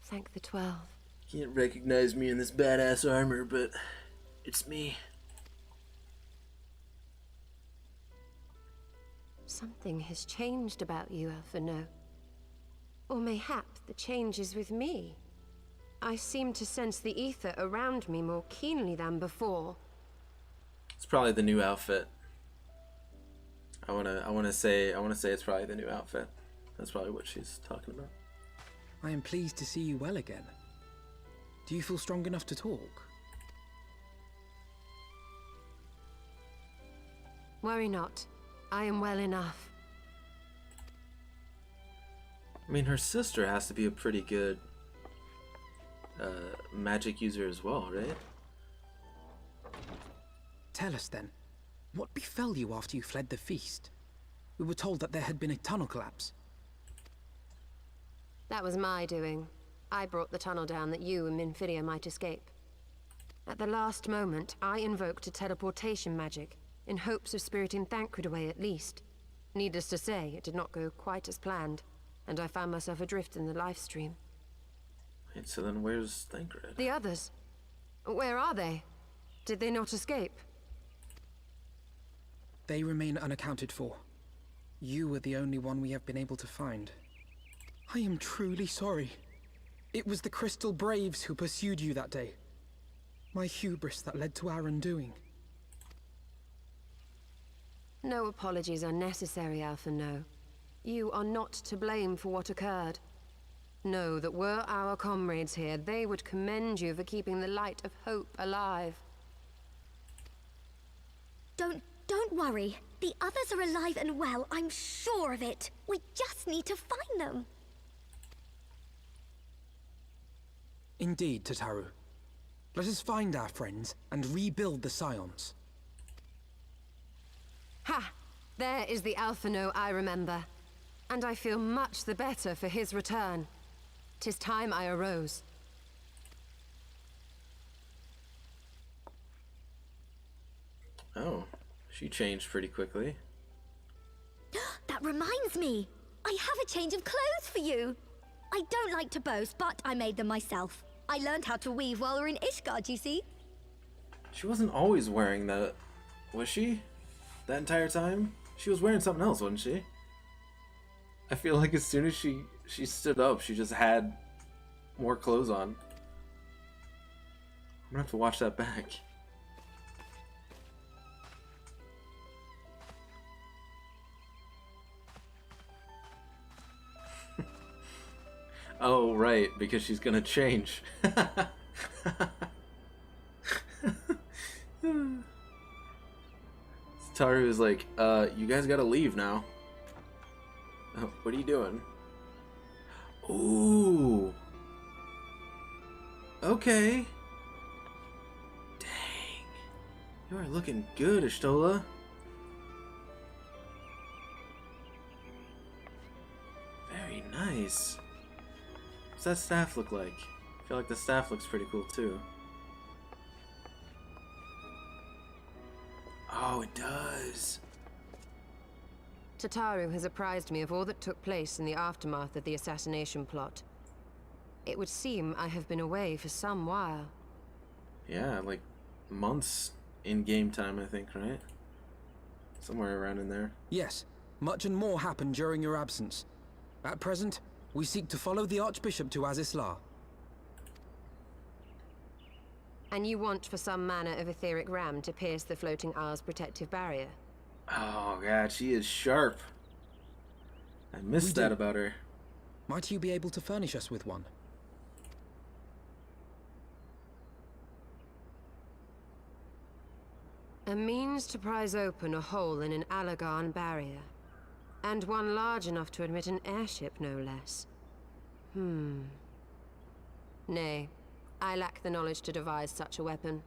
Thank the 12. You can't recognize me in this badass armor, but it's me. Something has changed about you, Alphino. Or mayhap the change is with me. I seem to sense the ether around me more keenly than before. It's probably the new outfit. I wanna say it's probably the new outfit. That's probably what she's talking about. I am pleased to see you well again. Do you feel strong enough to talk? Worry not. I am well enough. I mean, her sister has to be a pretty good magic user as well, right? Tell us then, what befell you after you fled the feast? We were told that there had been a tunnel collapse. That was my doing. I brought the tunnel down that you and Minfidia might escape. At the last moment, I invoked a teleportation magic, in hopes of spiriting Thancred away at least. Needless to say, it did not go quite as planned, and I found myself adrift in the life stream. Wait, so then where's Thancred? The others? Where are they? Did they not escape? They remain unaccounted for. You are the only one we have been able to find. I am truly sorry. It was the Crystal Braves who pursued you that day. My hubris that led to our undoing. No apologies are necessary, Alpha No. You are not to blame for what occurred. Know that were our comrades here, they would commend you for keeping the light of hope alive. Don't worry. The others are alive and well, I'm sure of it. We just need to find them. Indeed, Tataru. Let us find our friends and rebuild the Scions. Ha! There is the Alpha No I remember. And I feel much the better for his return. 'Tis time I arose. Oh, she changed pretty quickly. That reminds me. I have a change of clothes for you. I don't like to boast, but I made them myself. I learned how to weave while we were in Ishgard, you see. She wasn't always wearing that, was she? That entire time? She was wearing something else, wasn't she? I feel like as soon as she stood up, she just had more clothes on. I'm gonna have to watch that back. Oh, right, because she's gonna change. Taru is like, you guys gotta leave now. Oh, what are you doing? Ooh. Okay. Dang. You are looking good, Ishtola. Very nice. What's that staff look like? I feel like the staff looks pretty cool too. Oh, it does. Tataru has apprised me of all that took place in the aftermath of the assassination plot. It would seem I have been away for some while. Yeah, like months in game time, I think, right? Somewhere around in there. Yes, much and more happened during your absence. At present, we seek to follow the Archbishop to Azisla. And you want for some manner of etheric ram to pierce the floating isle's protective barrier? Oh god, she is sharp. I missed that about her. Might you be able to furnish us with one? A means to prise open a hole in an Allagan barrier. And one large enough to admit an airship, no less. Nay, I lack the knowledge to devise such a weapon.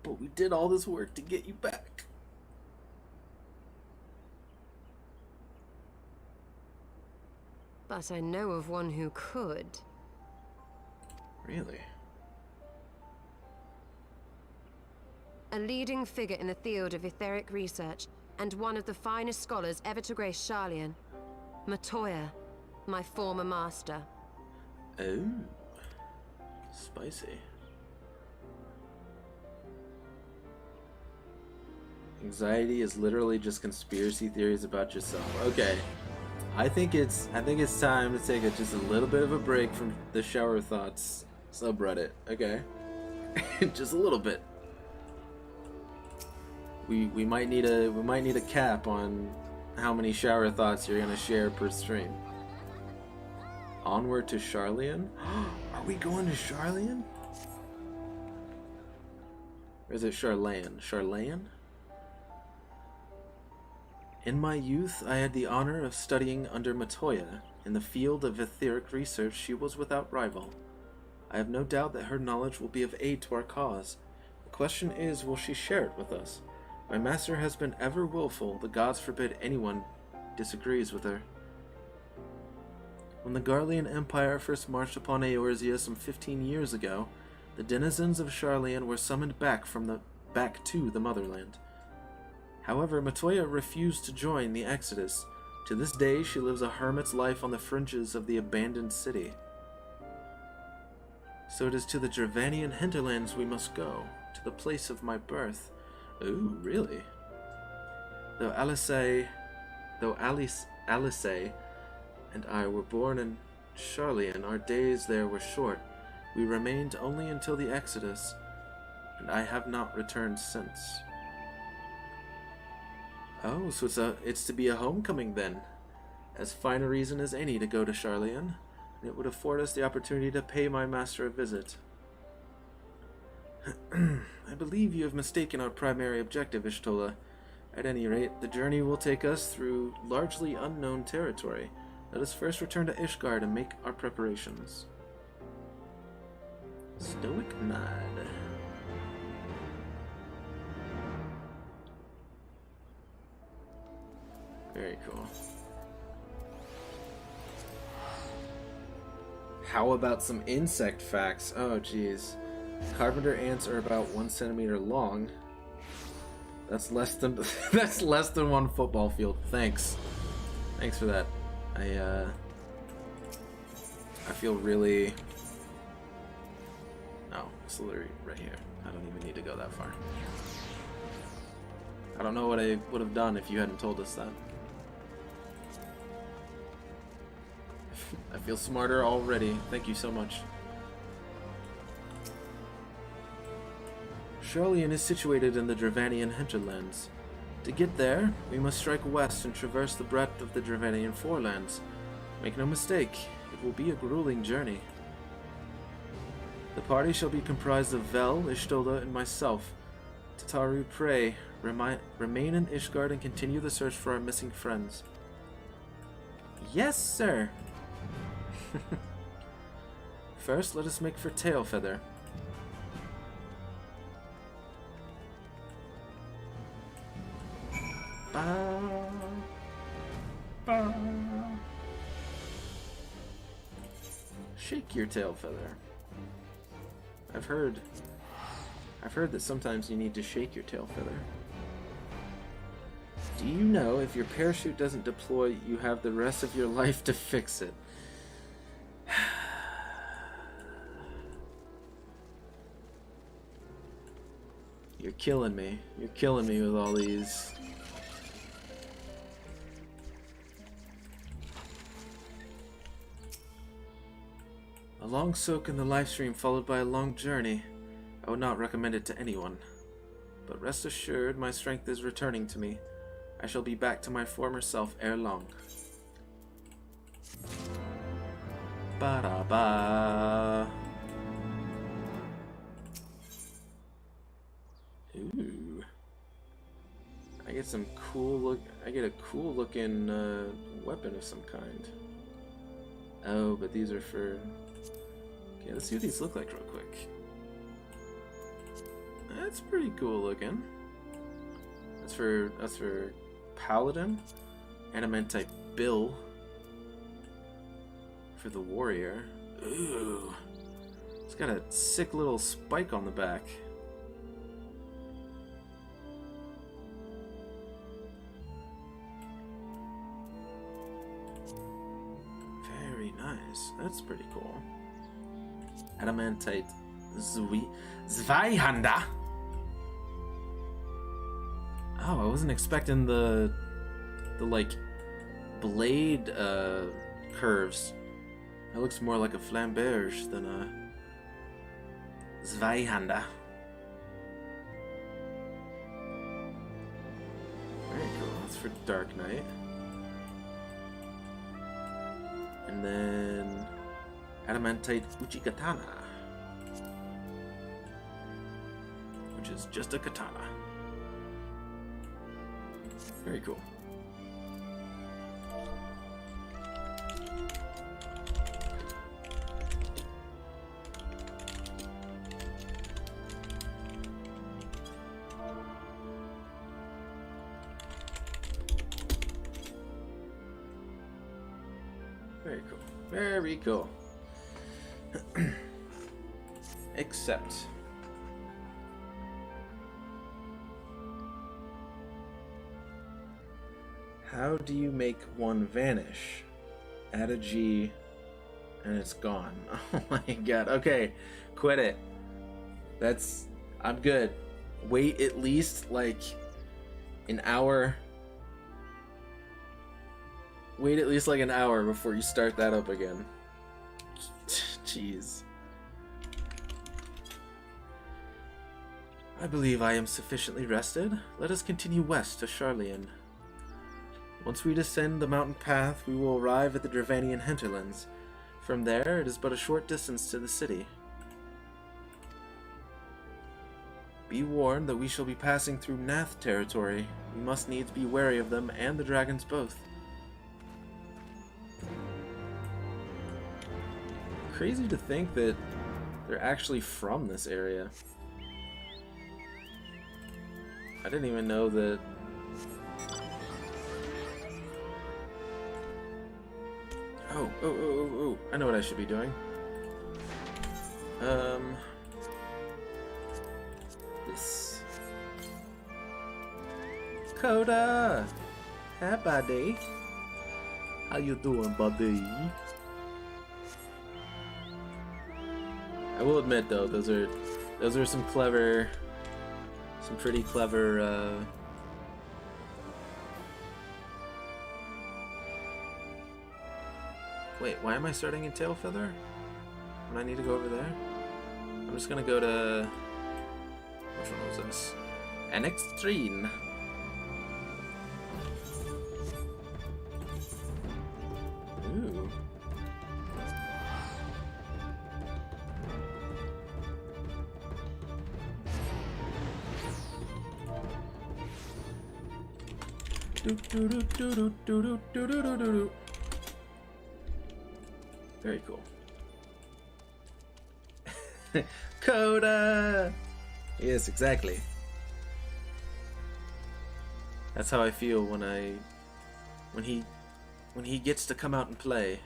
But we did all this work to get you back. But I know of one who could. Really? A leading figure in the field of etheric research, and one of the finest scholars ever to grace Sharlayan. Matoya, my former master. Oh. Spicy. Anxiety is literally just conspiracy theories about yourself. Okay. I think it's time to take just a little bit of a break from the shower thoughts subreddit. Okay. Just a little bit. We might need a cap on how many shower thoughts you're gonna share per stream. Onward to Sharlayan? Are we going to Sharlayan? Or is it Sharlayan? Sharlayan? In my youth, I had the honor of studying under Matoya. In the field of etheric research, she was without rival. I have no doubt that her knowledge will be of aid to our cause. The question is, will she share it with us? My master has been ever willful. The gods forbid anyone disagrees with her. When the Garlean Empire first marched upon Eorzea some 15 years ago, the denizens of Sharlayan were summoned back to the motherland. However, Matoya refused to join the exodus. To this day, she lives a hermit's life on the fringes of the abandoned city. So it is to the Dravanian hinterlands we must go, to the place of my birth. Ooh, really? Though Alice and I were born in Sharlayan, our days there were short. We remained only until the Exodus, and I have not returned since. Oh, so it's to be a homecoming then. As fine a reason as any to go to Sharlayan, and it would afford us the opportunity to pay my master a visit. I believe you have mistaken our primary objective, Ishtola. At any rate, the journey will take us through largely unknown territory. Let us first return to Ishgard and make our preparations. Stoic nod. Very cool. How about some insect facts? Oh, geez. Carpenter ants are about 1 centimeter long. That's less than that's less than one football field. Thanks for that. I feel really. Oh, it's literally right here. I don't even need to go that far. I don't know what I would have done if you hadn't told us that. I feel smarter already. Thank you so much. Sharlayan is situated in the Dravanian hinterlands. To get there, we must strike west and traverse the breadth of the Dravanian forelands. Make no mistake, it will be a grueling journey. The party shall be comprised of Vel, Ishtola, and myself. Tataru, pray, remain in Ishgard and continue the search for our missing friends. Yes, sir! First, let us make for Tailfeather. Shake your tail feather. I've heard that sometimes you need to shake your tail feather. Do you know if your parachute doesn't deploy, you have the rest of your life to fix it? You're killing me. You're killing me with all these. A long soak in the live stream followed by a long journey. I would not recommend it to anyone. But rest assured, my strength is returning to me. I shall be back to my former self ere long. Ba-da-ba. Ooh. I get some cool look. I get a cool looking weapon of some kind. Oh, but these are for. Okay, let's see what these look like real quick. That's pretty cool looking. That's for Paladin. Adamantite Bill. For the warrior. Ooh. It's got a sick little spike on the back. Very nice. That's pretty cool. Adamantite Zweihanda. Oh, I wasn't expecting the like blade curves. That looks more like a flamberge than a Zweihanda. Very cool. That's for Dark Knight. And then Adamantite Uchikatana, which is just a katana. Very cool. Very cool. Very cool. Except how do you make one vanish? Add a G and it's gone. Oh my god. Okay, quit it. I'm good. Wait at least like an hour. Wait at least like an hour before you start that up again. Jeez. I believe I am sufficiently rested. Let us continue west to Charlian. Once we descend the mountain path, we will arrive at the Dravanian hinterlands. From there, it is but a short distance to the city. Be warned that we shall be passing through Nath territory. We must needs be wary of them and the dragons both. Crazy to think that they're actually from this area. I didn't even know that. Oh, I know what I should be doing. This. Coda! Hi, buddy. How you doing, buddy? I will admit, though, those are some pretty clever. Wait, why am I starting in Tailfeather? When I need to go over there? I'm just gonna go to. Which one was this? Anextrine. Ooh. Very cool. Coda! Yes, exactly. That's how I feel when he gets to come out and play.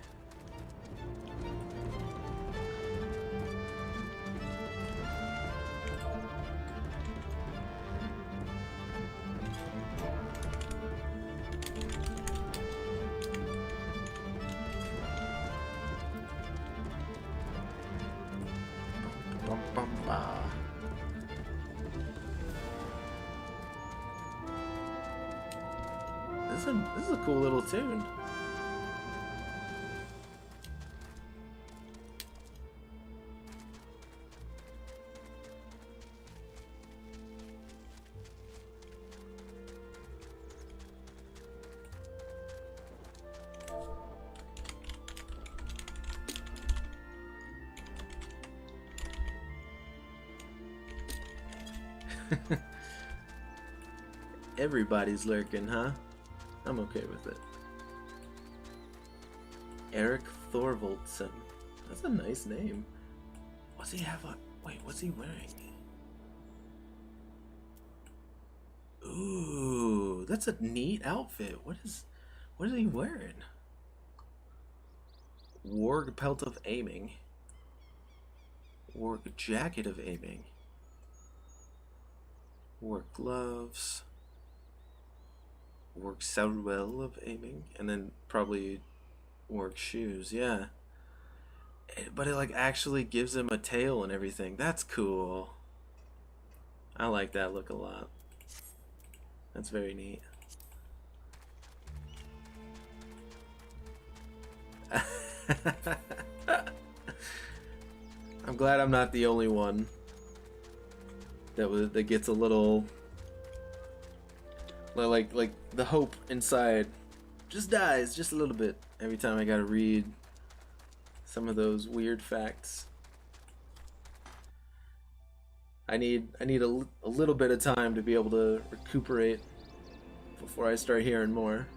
This is a cool little tune. Everybody's lurking, huh? I'm okay with it. Eric Thorvaldson. That's a nice name. What's he have on? Wait, what's he wearing? Ooh, that's a neat outfit. What is he wearing? Warg pelt of aiming. Warg jacket of aiming. Warg gloves. Warg saddlewell of aiming, and then probably Warg shoes. Yeah, but it like actually gives him a tail and everything. That's cool. I like that look a lot. That's very neat. I'm glad I'm not the only one that gets a little like the hope inside just dies just a little bit every time I gotta read some of those weird facts. I need a little bit of time to be able to recuperate before I start hearing more.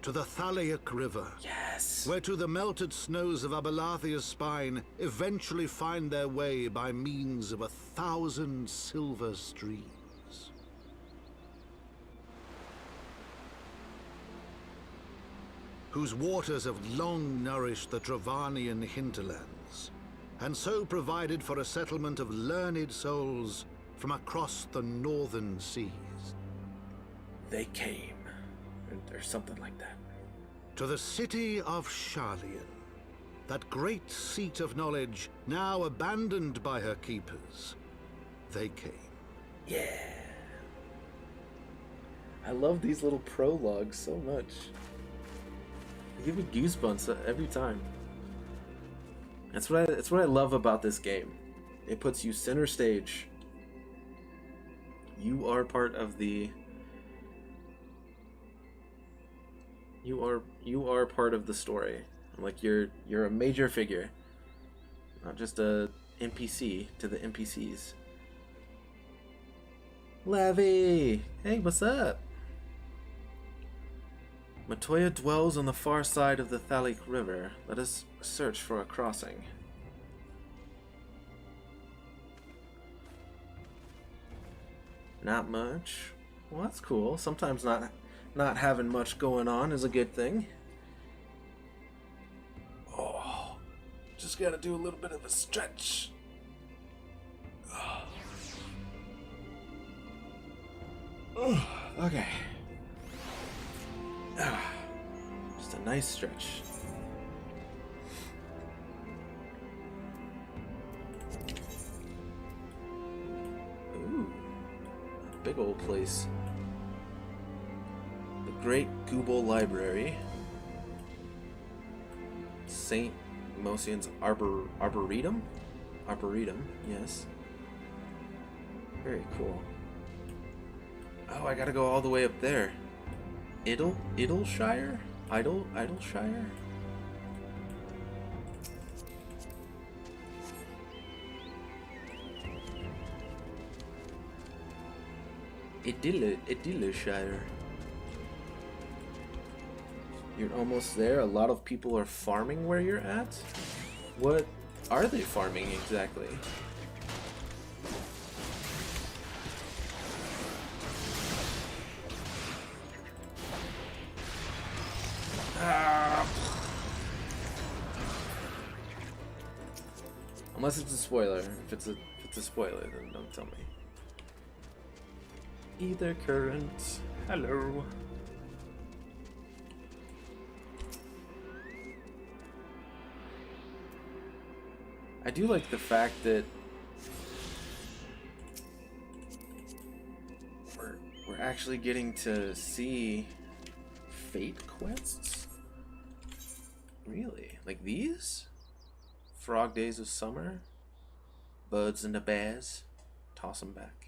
To the Thaliak River. Yes. Where to the melted snows of Abelathia's spine eventually find their way by means of 1,000 silver streams. Whose waters have long nourished the Dravanian hinterlands, and so provided for a settlement of learned souls from across the northern seas. They came, or something like that. To the city of Sharlayan, that great seat of knowledge now abandoned by her keepers, they came. Yeah. I love these little prologues so much. They give me goosebumps every time. That's what I love about this game. It puts you center stage. You are part of the. You are part of the story. Like you're a major figure, not just a NPC to the NPCs. Levy, hey, what's up? Matoya dwells on the far side of the Thaliak River. Let us search for a crossing. Not much. Well, that's cool. Sometimes not having much going on is a good thing. Oh, just gotta do a little bit of a stretch. Oh, okay. Just a nice stretch. Ooh, a big old place. The Great Gubal Library. St. Mosian's Arboretum? Arboretum, yes. Very cool. Oh, I gotta go all the way up there. Idleshire? Idleshire? Idleshire. You're almost there. A lot of people are farming where you're at. What are they farming exactly? Unless it's a spoiler. If it's a spoiler, then don't tell me. Either current. Hello. I do like the fact that we're actually getting to see fate quests. Really? Like these? Frog Days of Summer? Buds and the Bears? Toss them back.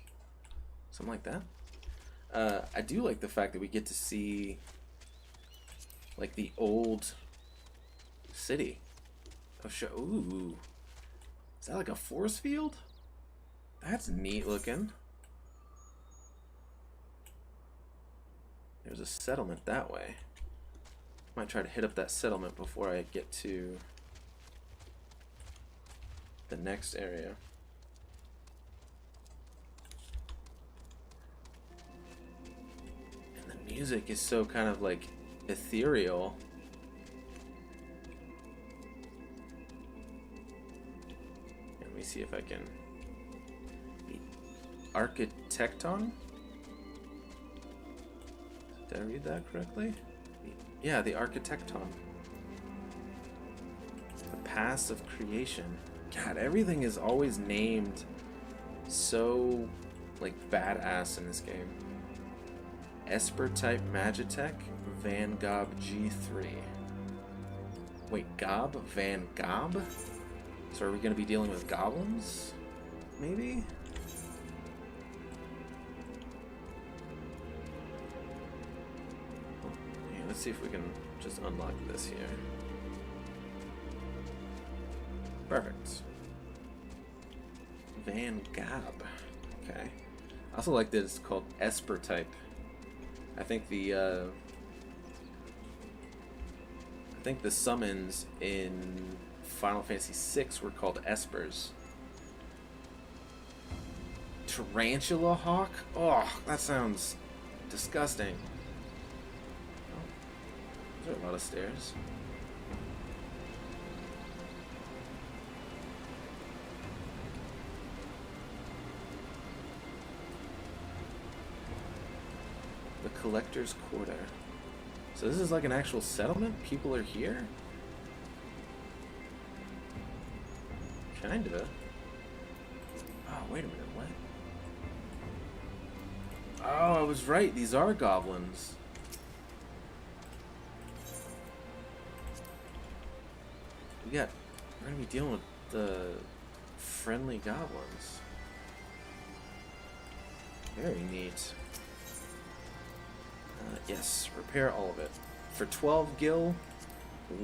Something like that. I do like the fact that we get to see like the old city of Ooh. Is that like a force field? That's neat looking. There's a settlement that way. Might try to hit up that settlement before I get to the next area. And the music is so kind of like ethereal. Let me see if I can. Architecton? Did I read that correctly? Yeah, the Architecton. The Pass of Creation. God, everything is always named so, like, badass in this game. Esper type Magitech, Van Gob G3. Wait, Gob? Van Gob? So are we going to be dealing with goblins? Maybe? let's see if we can just unlock this here. Perfect. Van Gab. Okay. I also like that it's called Esper type. I think the summons in Final Fantasy VI were called Espers. Tarantula Hawk? Oh, that sounds disgusting. Oh, there are a lot of stairs. The Collector's Quarter. So this is like an actual settlement? People are here? Kinda. Oh, wait a minute, what? Oh, I was right, these are goblins. We're gonna be dealing with the friendly goblins. Very neat. Yes, repair all of it. For 12 gil,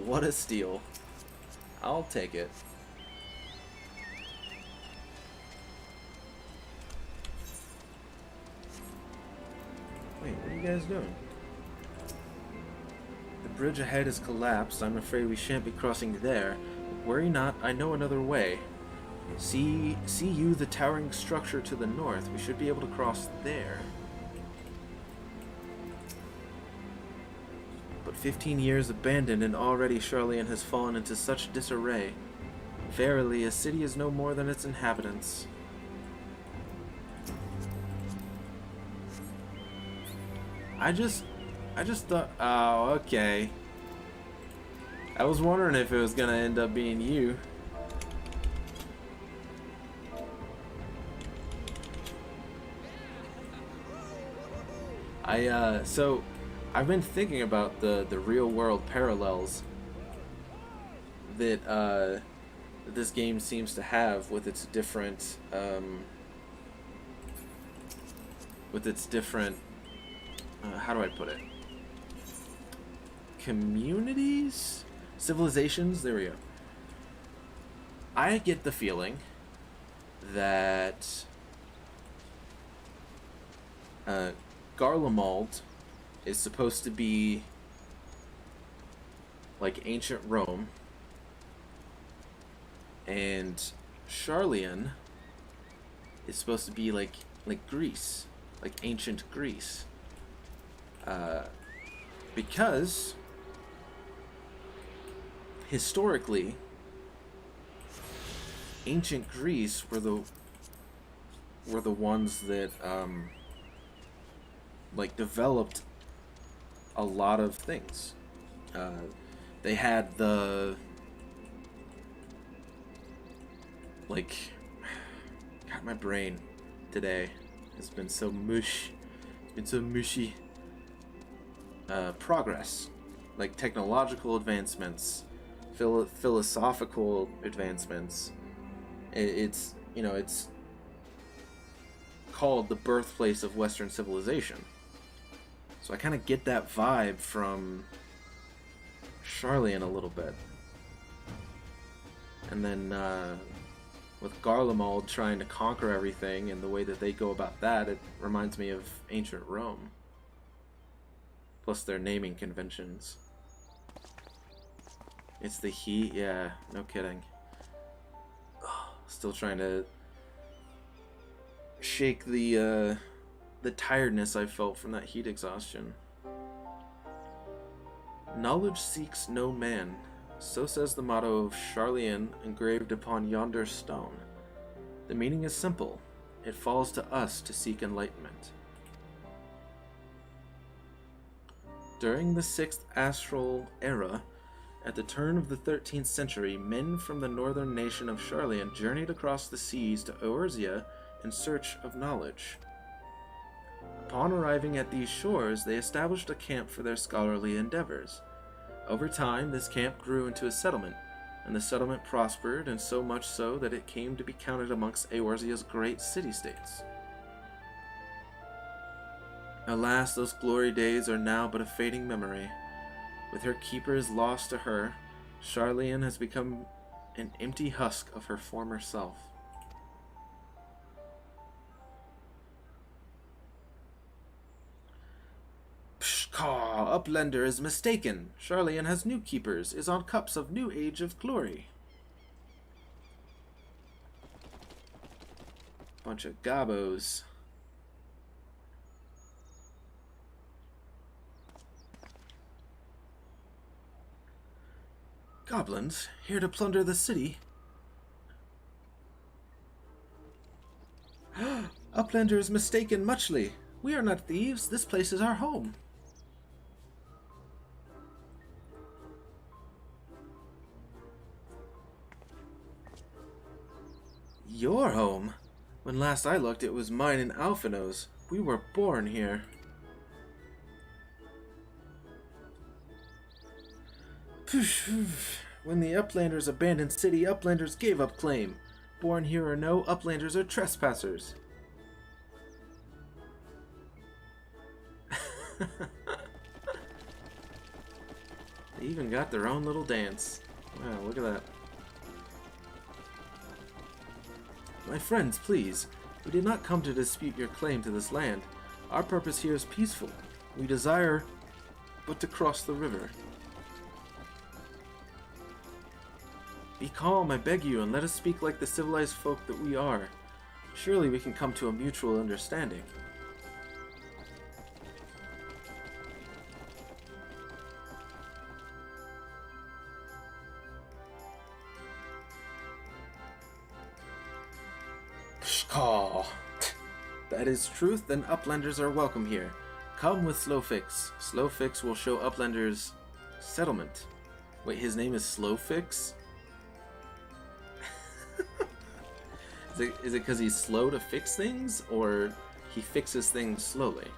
what a steal. I'll take it. Wait, what are you guys doing? The bridge ahead has collapsed. I'm afraid we shan't be crossing there. Worry not, I know another way. See you the towering structure to the north. We should be able to cross there. But 15 years abandoned, and already Charlian has fallen into such disarray. Verily, a city is no more than its inhabitants. I just thought, oh, okay. I was wondering if it was gonna end up being you. So I've been thinking about the real world parallels that this game seems to have with its different how do I put it? Communities? Civilizations? There we go. I get the feeling that Garlemald is supposed to be like ancient Rome, and Charlian is supposed to be like Greece, like ancient Greece. Because historically, ancient Greece were the ones that like developed a lot of things. They had the God, my brain today has been so mush. It's been so mushy. Progress, like technological advancements, philosophical advancements. It's called the birthplace of Western civilization. So I kind of get that vibe from Charlian a little bit. And then with Garlemald trying to conquer everything and the way that they go about that, it reminds me of ancient Rome. Plus their naming conventions. It's the heat, yeah, no kidding. Still trying to shake the tiredness I felt from that heat exhaustion. Knowledge seeks no man, so says the motto of Charlian engraved upon yonder stone. The meaning is simple. It falls to us to seek enlightenment. During the 6th Astral Era, at the turn of the 13th century, men from the northern nation of Charlian journeyed across the seas to Eorzea in search of knowledge. Upon arriving at these shores, they established a camp for their scholarly endeavors. Over time, this camp grew into a settlement, and the settlement prospered, and so much so that it came to be counted amongst Eorzea's great city-states. Alas, those glory days are now but a fading memory. With her keepers lost to her, Charlian has become an empty husk of her former self. Pshkaw, Uplender is mistaken. Charlian has new keepers, is on cups of new age of glory. Bunch of gobos. Goblins, here to plunder the city. Uplander is mistaken muchly. We are not thieves. This place is our home. Your home? When last I looked, it was mine and Alphino's. We were born here. When the Uplanders abandoned city, Uplanders gave up claim. Born here or no, Uplanders are trespassers. They even got their own little dance. Wow, look at that. My friends, please. We did not come to dispute your claim to this land. Our purpose here is peaceful. We desire but to cross the river. Be calm, I beg you, and let us speak like the civilized folk that we are. Surely we can come to a mutual understanding. Pshkaw. That is truth, then Uplanders are welcome here. Come with Slowfix. Slowfix will show Uplanders settlement. Wait, his name is Slowfix? Is it because he's slow to fix things, or he fixes things slowly?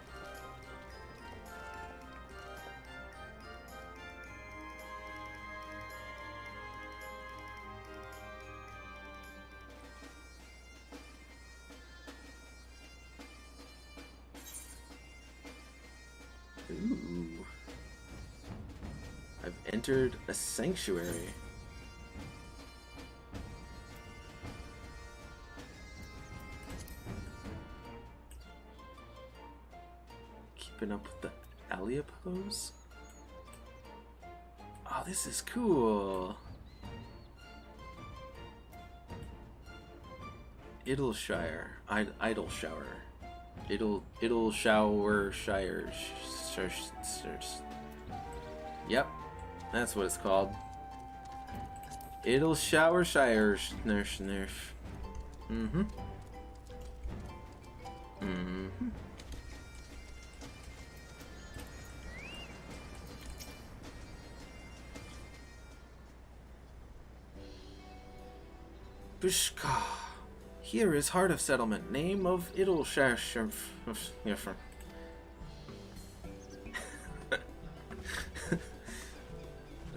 Ooh. I've entered a sanctuary. Keeping up with the Alia pose? Oh, this is cool. Idleshire. Idleshower. Idleshowershire. Yep, that's what it's called. Idleshowershire. Mm-hmm. Mm-hmm. Bishka. Here is Heart of Settlement, name of Idleshire.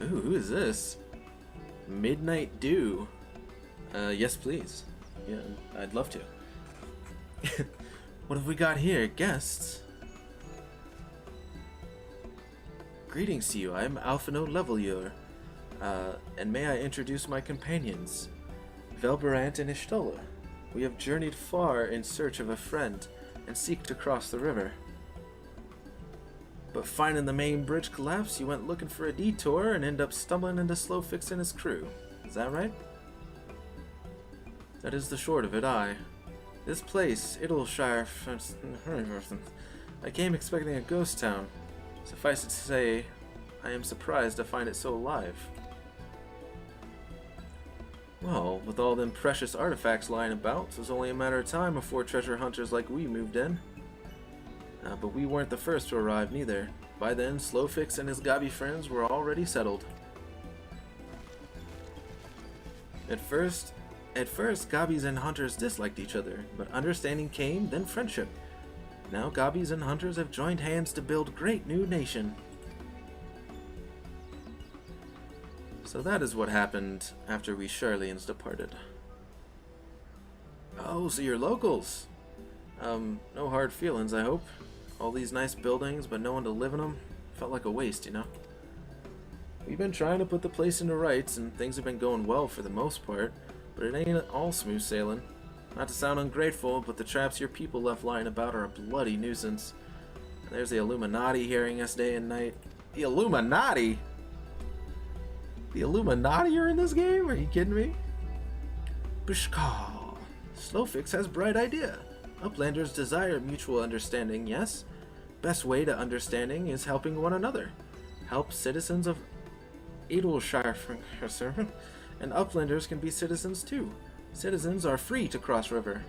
Ooh, who is this? Midnight Dew. Yes, please. Yeah, I'd love to. What have we got here? Guests? Greetings to you. I am Alphino Levelier. And may I introduce my companions? Velberant and Ishtola. We have journeyed far in search of a friend and seek to cross the river. But finding the main bridge collapse, you went looking for a detour and end up stumbling into Slowfix and his crew. Is that right? That is the short of it, aye. This place, Idleshire, I came expecting a ghost town. Suffice it to say, I am surprised to find it so alive. Well, with all them precious artifacts lying about, it was only a matter of time before treasure hunters like we moved in. But we weren't the first to arrive, neither. By then, Slowfix and his Gabi friends were already settled. At first, Gabis and hunters disliked each other, but understanding came, then friendship. Now Gabis and hunters have joined hands to build great new nation. So that is what happened after we Charlians departed. Oh, so you're locals. No hard feelings, I hope. All these nice buildings, but no one to live in them. Felt like a waste, you know? We've been trying to put the place into rights, and things have been going well for the most part, but it ain't all smooth sailing. Not to sound ungrateful, but the traps your people left lying about are a bloody nuisance. There's the Illuminati harrying us day and night. The Illuminati? The Illuminati are in this game? Are you kidding me? Bushka. Slowfix has bright idea. Uplanders desire mutual understanding, yes? Best way to understanding is helping one another. Help citizens of Edelshire, and Uplanders can be citizens too. Citizens are free to cross river.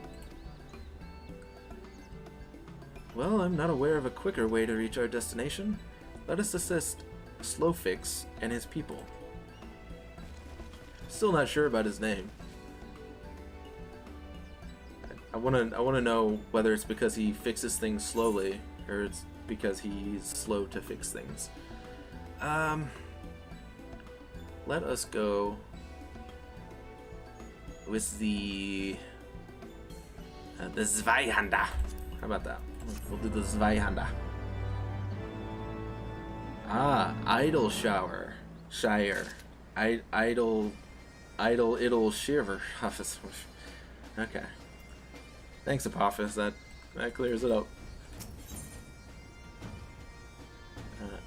Well, I'm not aware of a quicker way to reach our destination. Let us assist Slowfix and his people. Still not sure about his name. I wanna know whether it's because he fixes things slowly or it's because he's slow to fix things. Let us go with the Zweihanda. How about that? We'll do the Zweihanda. Ah, Idle Shower. Shire. Idle Idle Shiver. Okay. Thanks, Apophis. That clears it up.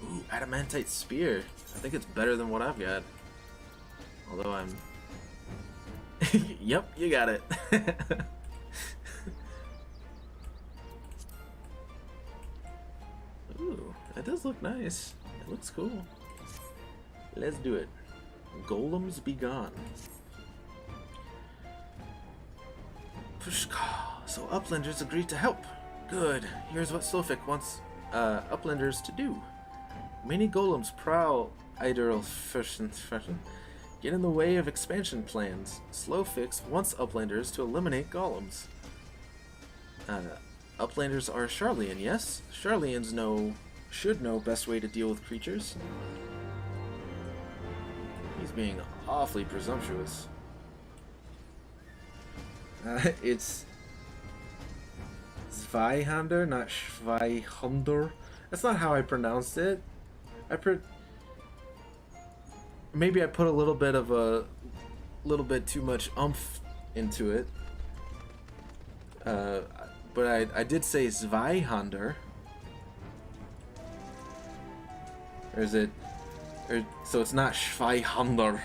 Ooh, Adamantite Spear. I think it's better than what I've got. Although I'm... Yep, you got it. Ooh, that does look nice. It looks cool. Let's do it. Golems be gone. So Uplanders agreed to help. Good. Here's what Slowfix wants Uplanders to do. Many golems prowl idle fashion, get in the way of expansion plans. Slowfix wants Uplanders to eliminate golems. Uplanders are Sharlayan, yes? Sharlayans should know best way to deal with creatures. He's being awfully presumptuous. It's Zweihander, not Schweihander. That's not how I pronounced it. Maybe I put a little bit too much umph into it. But I did say Zweihander. Or is it? So it's not Schweihander.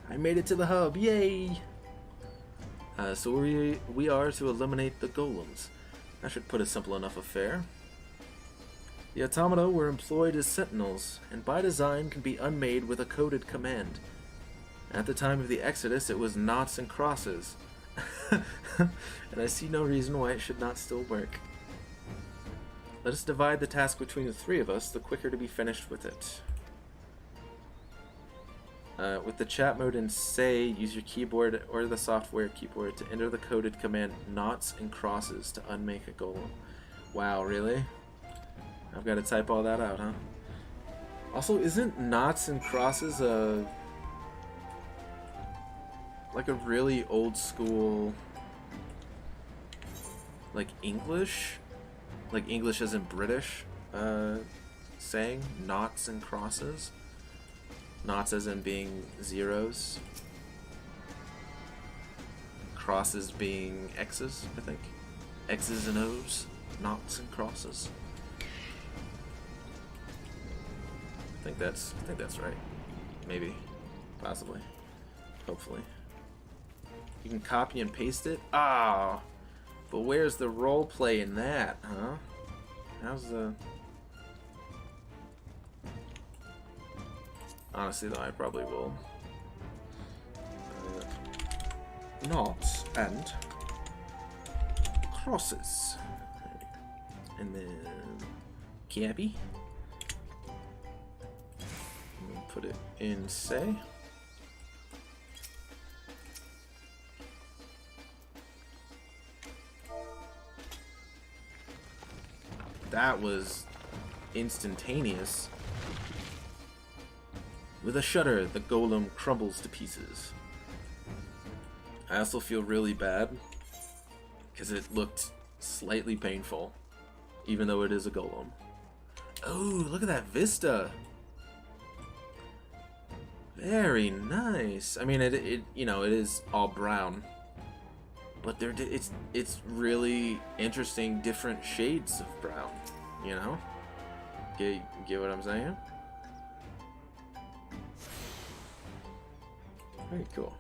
I made it to the hub, yay! So we are to eliminate the golems. That should put a simple enough affair. The automata were employed as sentinels, and by design can be unmade with a coded command. At the time of the Exodus, it was knots and crosses. And I see no reason why it should not still work. Let us divide the task between the three of us, the quicker to be finished with it. With the chat mode in say, use your keyboard or the software keyboard to enter the coded command knots and crosses to unmake a golem. Wow, really? I've got to type all that out, huh? Also, isn't knots and crosses like a really old school, like English as in British, saying? Knots and crosses? Knots as in being zeros. Crosses being X's, I think. X's and O's. Knots and crosses. I think that's right. Maybe. Possibly. Hopefully. You can copy and paste it? Ah! But where's the role play in that, huh? How's the... Honestly, though, I probably will. Knots and crosses. And then Cappy. Put it in say. That was instantaneous. With a shudder, the golem crumbles to pieces. I also feel really bad because it looked slightly painful, even though it is a golem. Oh, look at that vista. Very nice. I mean, it you know, it is all brown, but it's really interesting, different shades of brown. You know, get what I'm saying? Very cool.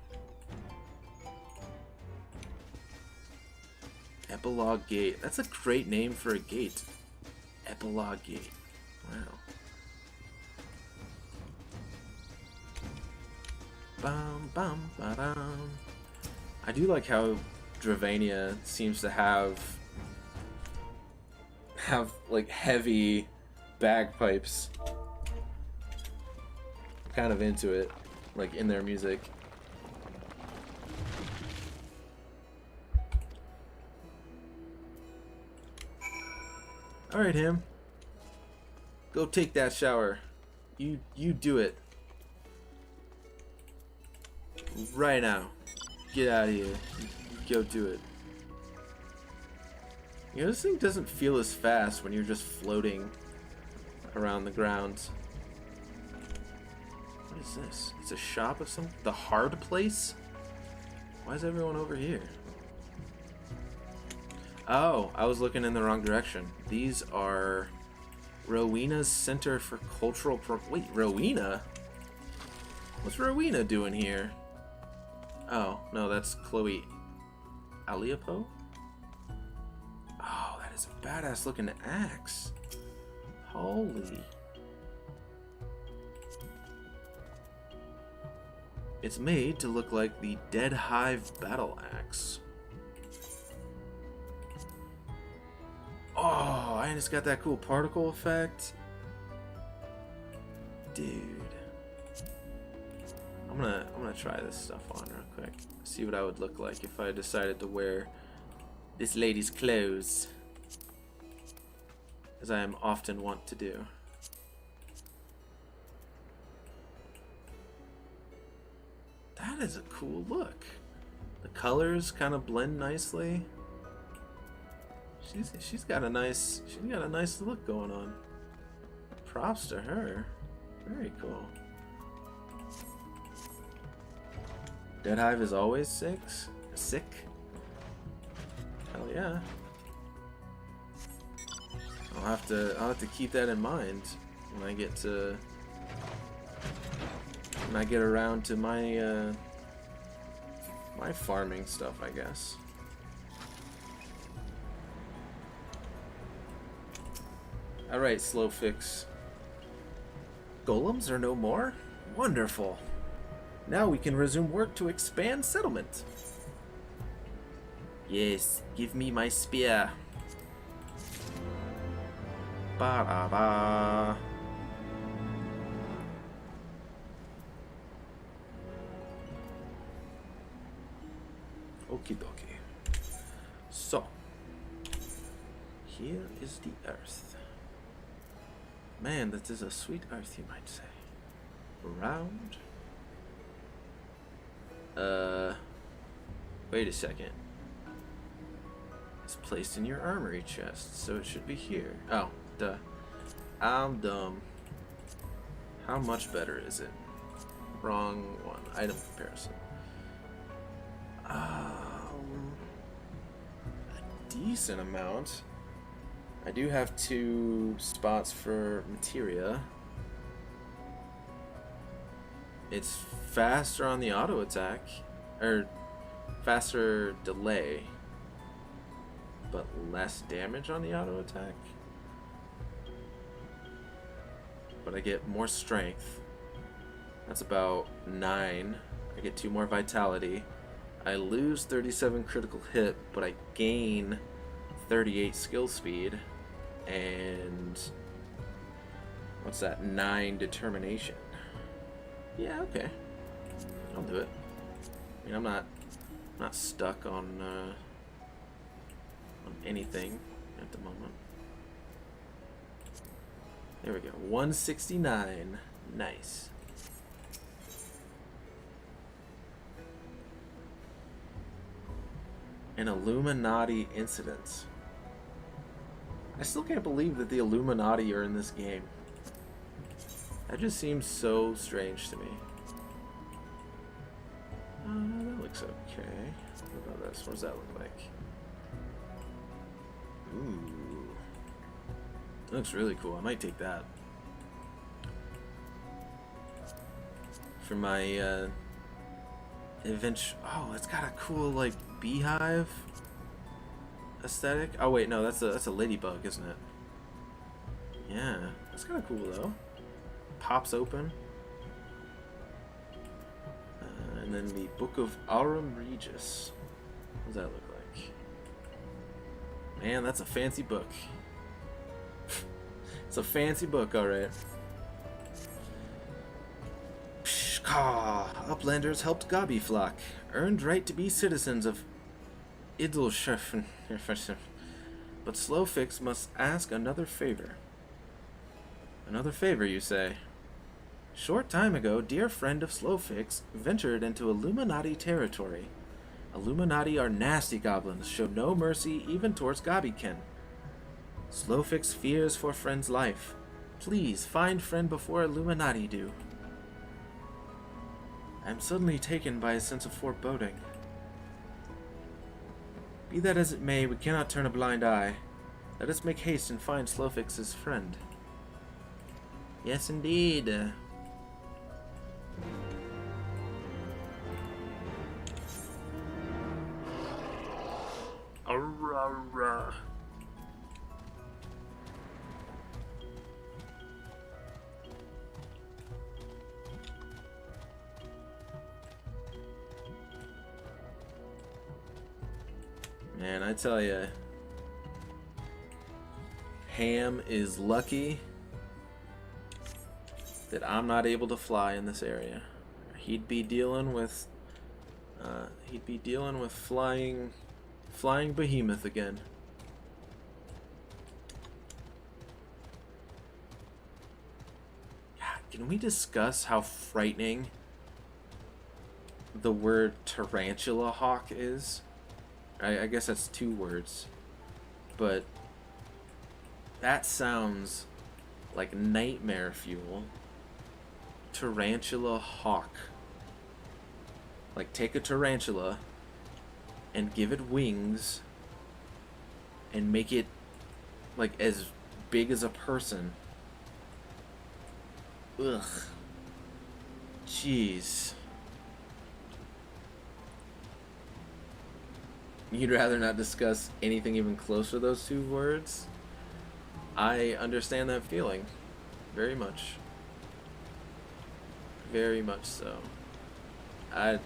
Epilogue Gate. That's a great name for a gate. Epilogue Gate. Wow. Bum, bum, ba-dum. I do like how Dravania seems to have like heavy bagpipes. I'm kind of into it, like in their music. All right, him. Go take that shower. You do it. Right now. Get out of here. Go do it. You know, this thing doesn't feel as fast when you're just floating around the ground. What is this? It's a shop of some... The hard place? Why is everyone over here? Oh, I was looking in the wrong direction. These are Rowena's Center for Cultural Wait, Rowena? What's Rowena doing here? Oh, no, that's Chloe Aliapo? Oh, that is a badass looking axe. Holy. It's made to look like the Dead Hive battle axe. Oh, and it's got that cool particle effect. Dude. I'm gonna try this stuff on real quick. See what I would look like if I decided to wear this lady's clothes, as I am often wont to do. That is a cool look. The colors kind of blend nicely. She's got a nice look going on. Props to her. Very cool. Dead Hive is always sick. Hell yeah. I'll have to keep that in mind when I get around to my my farming stuff, I guess. Alright, Slow Fix. Golems are no more? Wonderful. Now we can resume work to expand settlement. Yes, give me my spear. Ba-da-ba. Okie dokie. So, here is the earth. Man, that is a sweet earth, you might say. Round. Wait a second. It's placed in your armory chest, so it should be here. Oh, duh. I'm dumb. How much better is it? Wrong one. Item comparison. A decent amount. I do have 2 spots for materia. It's faster on the auto attack, or faster delay, but less damage on the auto attack. But I get more strength. That's about 9. I get 2 more vitality. I lose 37 critical hit, but I gain 38 skill speed. And what's that? 9 determination. Yeah, okay. I'll do it. I mean, I'm not stuck on anything at the moment. There we go. 169. Nice. An Illuminati incident. I still can't believe that the Illuminati are in this game. That just seems so strange to me. That looks okay. What about this? What does that look like? Ooh. That looks really cool. I might take that. For my, oh, it's got a cool, like, beehive aesthetic. Oh, wait, no, that's a ladybug, isn't it? Yeah, that's kind of cool, though. Pops open. And then the Book of Aurum Regis. What does that look like? Man, that's a fancy book. It's a fancy book, alright. Uplanders helped Gabi flock, earned right to be citizens of Idleshefen. But Slowfix must ask another favor. Another favor, you say? Short time ago, dear friend of Slowfix ventured into Illuminati territory. Illuminati are nasty goblins, show no mercy even towards Gabiken. Slowfix fears for friend's life. Please find friend before Illuminati do. I am suddenly taken by a sense of foreboding. Be that as it may, we cannot turn a blind eye. Let us make haste and find Slowfix's friend. Yes, indeed. Arrah. Man, I tell ya, Ham is lucky that I'm not able to fly in this area. He'd be dealing with flying behemoth again. Yeah, can we discuss how frightening the word tarantula hawk is? I guess that's 2 words, but that sounds like nightmare fuel. Tarantula hawk. Like, take a tarantula and give it wings and make it like as big as a person. Ugh. Jeez. You'd rather not discuss anything even close to those 2 words? I understand that feeling. Very much. Very much so. I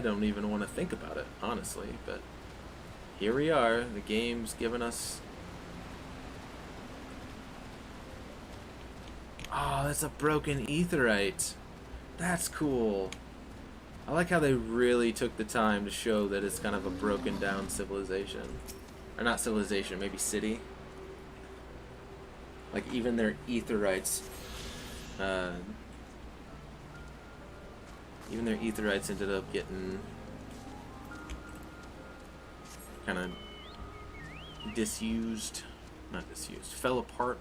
don't even want to think about it, honestly, but here we are. The game's given us... Oh, that's a broken aetheryte. That's cool. I like how they really took the time to show that it's kind of a broken down civilization. Or not civilization, maybe city. Like, even their aetherytes, ended up getting kind of disused. Not disused, fell apart.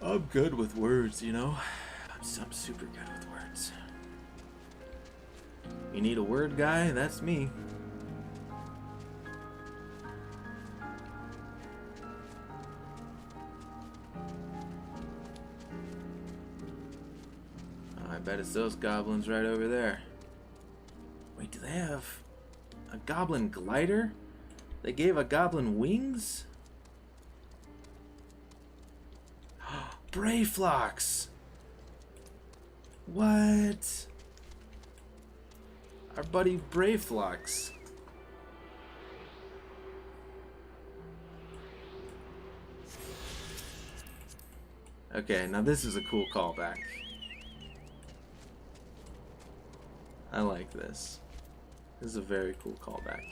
I'm good with words, you know? I'm super good with words. You need a word guy? That's me. I bet it's those goblins right over there. Wait, do they have a goblin glider? They gave a goblin wings? Brayflocks! What? Our buddy Brayflocks. Okay, now this is a cool callback. I like this. This is a very cool callback.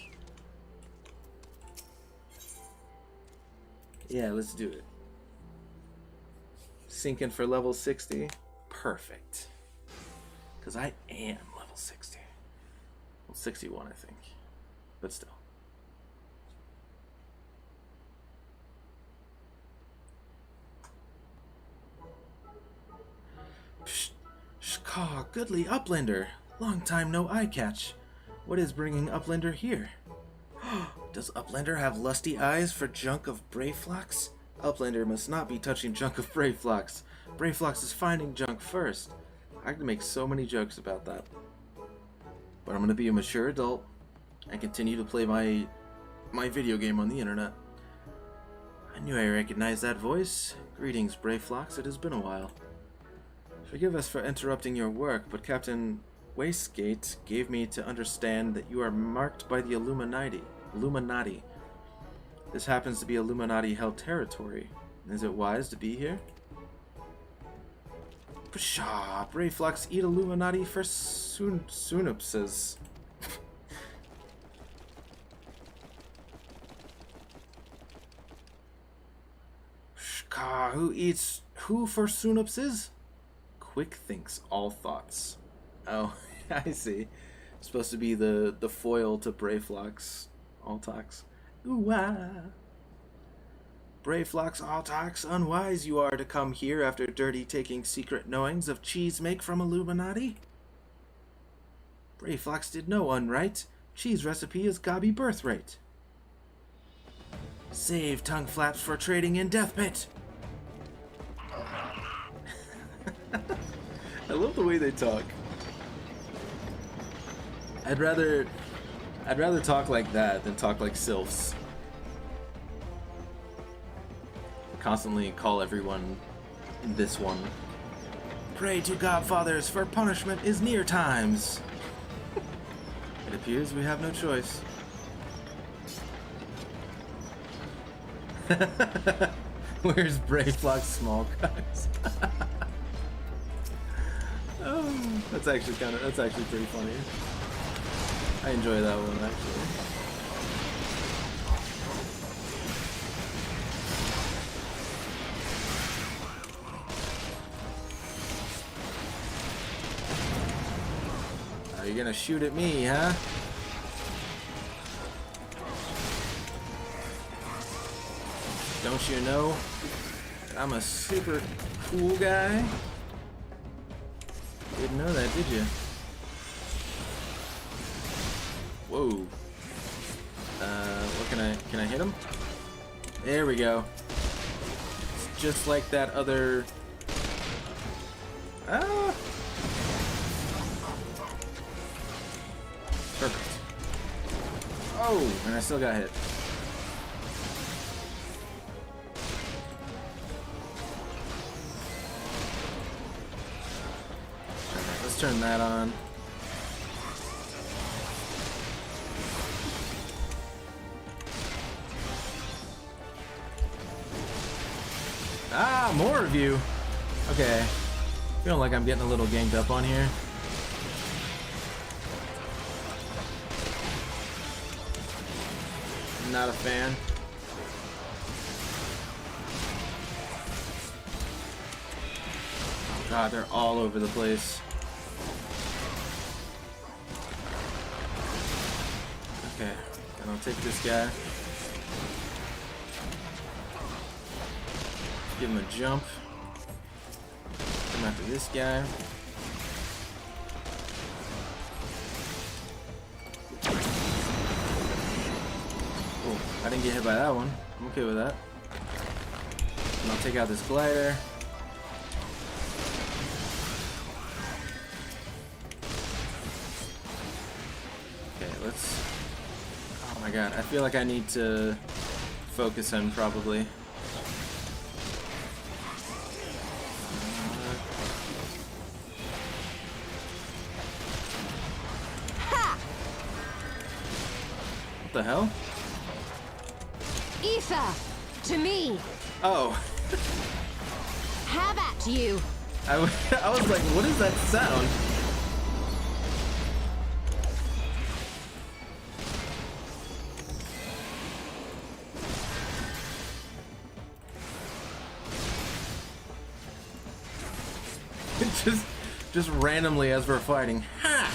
Yeah, let's do it. Sinking for level 60. Perfect. Because I am level 60. Well, 61, I think. But still. Caw, goodly Uplander. Long time no eye catch. What is bringing Uplander here? Does Uplander have lusty eyes for junk of Brayflox? Uplander must not be touching junk of Brayflox. Brayflox is finding junk first. I could make so many jokes about that. But I'm gonna be a mature adult and continue to play my video game on the internet. I knew I recognized that voice. Greetings, Brayflox. It has been a while. Forgive us for interrupting your work, but Captain Wastegate gave me to understand that you are marked by the Illuminati. This happens to be Illuminati-held territory. Is it wise to be here? Pshaw! Brayflox eat Illuminati for synopsis. Shka, who eats who for synopsis? Quick thinks, all thoughts. Oh, I see. Supposed to be the foil to Brayflox Altox. Ooh ah. Brayflox Altox, unwise you are to come here after dirty taking secret knowings of cheese make from Illuminati. Brayflox did no unright. Cheese recipe is gobby birthright. Save tongue flaps for trading in Death Pit. I love the way they talk. I'd rather talk like that than talk like sylphs. Constantly call everyone this one. Pray to Godfathers, for punishment is near times. It appears we have no choice. Where's Brayflox small cocks? Oh, that's actually pretty funny. I enjoy that one actually. Oh, you're gonna shoot at me, huh? Don't you know I'm a super cool guy? Didn't know that, did you? Whoa. What can I hit him? There we go. It's just like that other... Ah! Perfect. Oh, and I still got hit. Let's turn that on. Ah, more of you. Okay. Feeling like I'm getting a little ganged up on here. Not a fan. God, they're all over the place. Okay, and I'll take this guy. Give him a jump. Come after this guy. Oh, I didn't get hit by that one. I'm okay with that. And I'll take out this glider. Okay, let's... Oh my god, I feel like I need to focus him probably. What the hell? Ether! To me! Oh. Have at you! I was like, what is that sound? just randomly as we're fighting. Ha!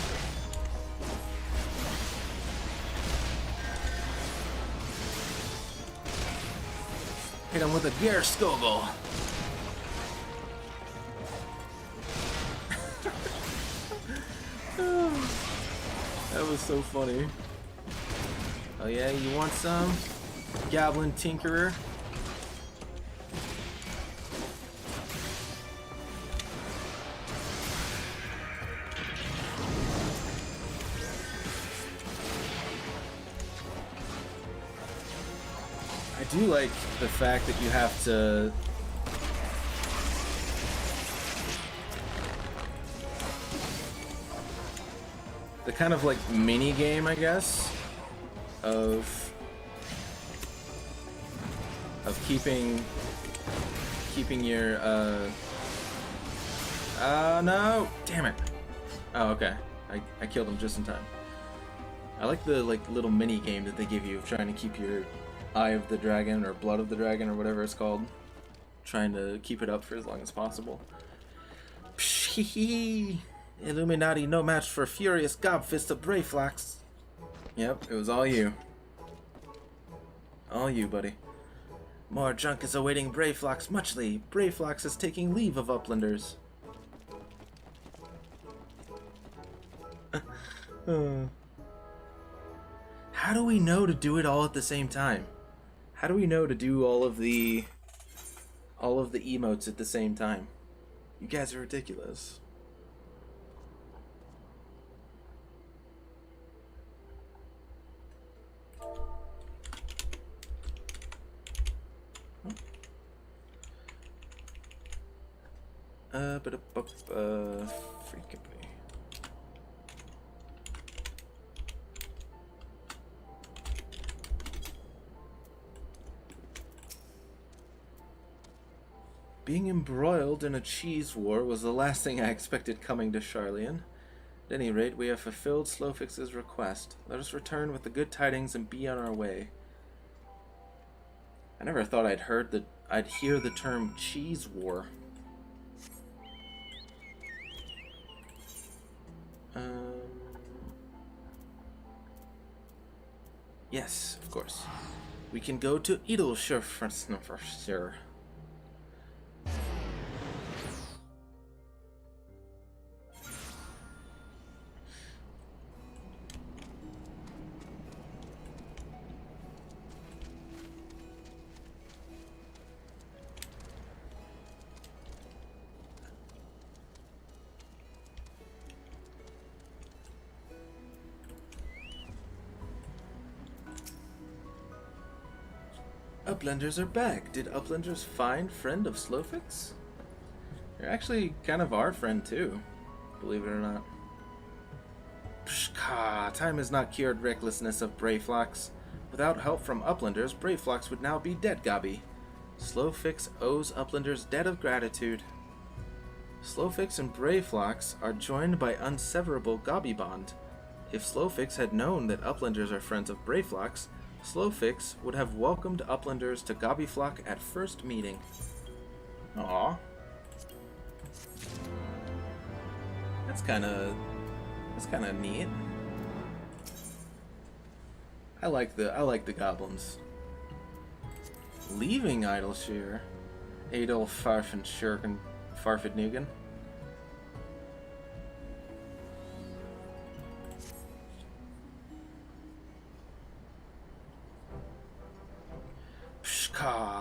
Hit him with a gear skoggle. That was so funny. Oh yeah, you want some? Goblin Tinkerer? I do like the fact that you have to the kind of like mini game, I guess, of keeping your no, damn it. Oh, okay. I killed him just in time. I like the little mini game that they give you of trying to keep your Eye of the Dragon or Blood of the Dragon or whatever it's called. Trying to keep it up for as long as possible. Pshhee! Illuminati no match for furious gobfist of Brayflax. Yep, it was all you. All you, buddy. More junk is awaiting Brayflax muchly. Brayflax is taking leave of Uplanders. How do we know to do it all at the same time? How do we know to do all of the emotes at the same time? You guys are ridiculous. Freaking me. Being embroiled in a cheese war was the last thing I expected coming to Charlian. At any rate, we have fulfilled Slowfix's request. Let us return with the good tidings and be on our way. I never thought I'd hear the term cheese war. Yes, of course. We can go to Edelschurfensnuffer. Uplanders are back. Did Uplanders find friend of Slowfix? You're actually kind of our friend too, believe it or not. Pshka, time has not cured recklessness of Brayflax. Without help from Uplanders, Brayflax would now be dead, Gobby. Slowfix owes Uplanders debt of gratitude. Slowfix and Brayflax are joined by unseverable Gobby bond. If Slowfix had known that Uplanders are friends of Brayflax, Slowfix would have welcomed Uplanders to Gobbyflock at first meeting. Aww. That's kinda neat. I like the goblins. Leaving Idleshire. Adel Farfenschurken Farfednugen.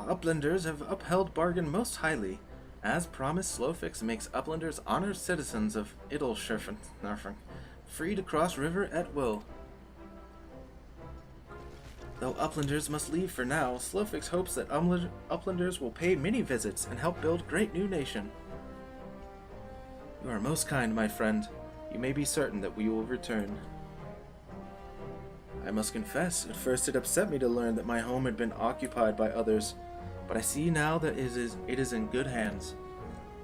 Uplanders have upheld bargain most highly. As promised, Slowfix makes Uplanders honored citizens of Idleshurfen, free to cross river at will. Though Uplanders must leave for now, Slowfix hopes that Uplanders will pay many visits and help build great new nation. You are most kind, my friend. You may be certain that we will return. I must confess, at first it upset me to learn that my home had been occupied by others, but I see now that it is in good hands.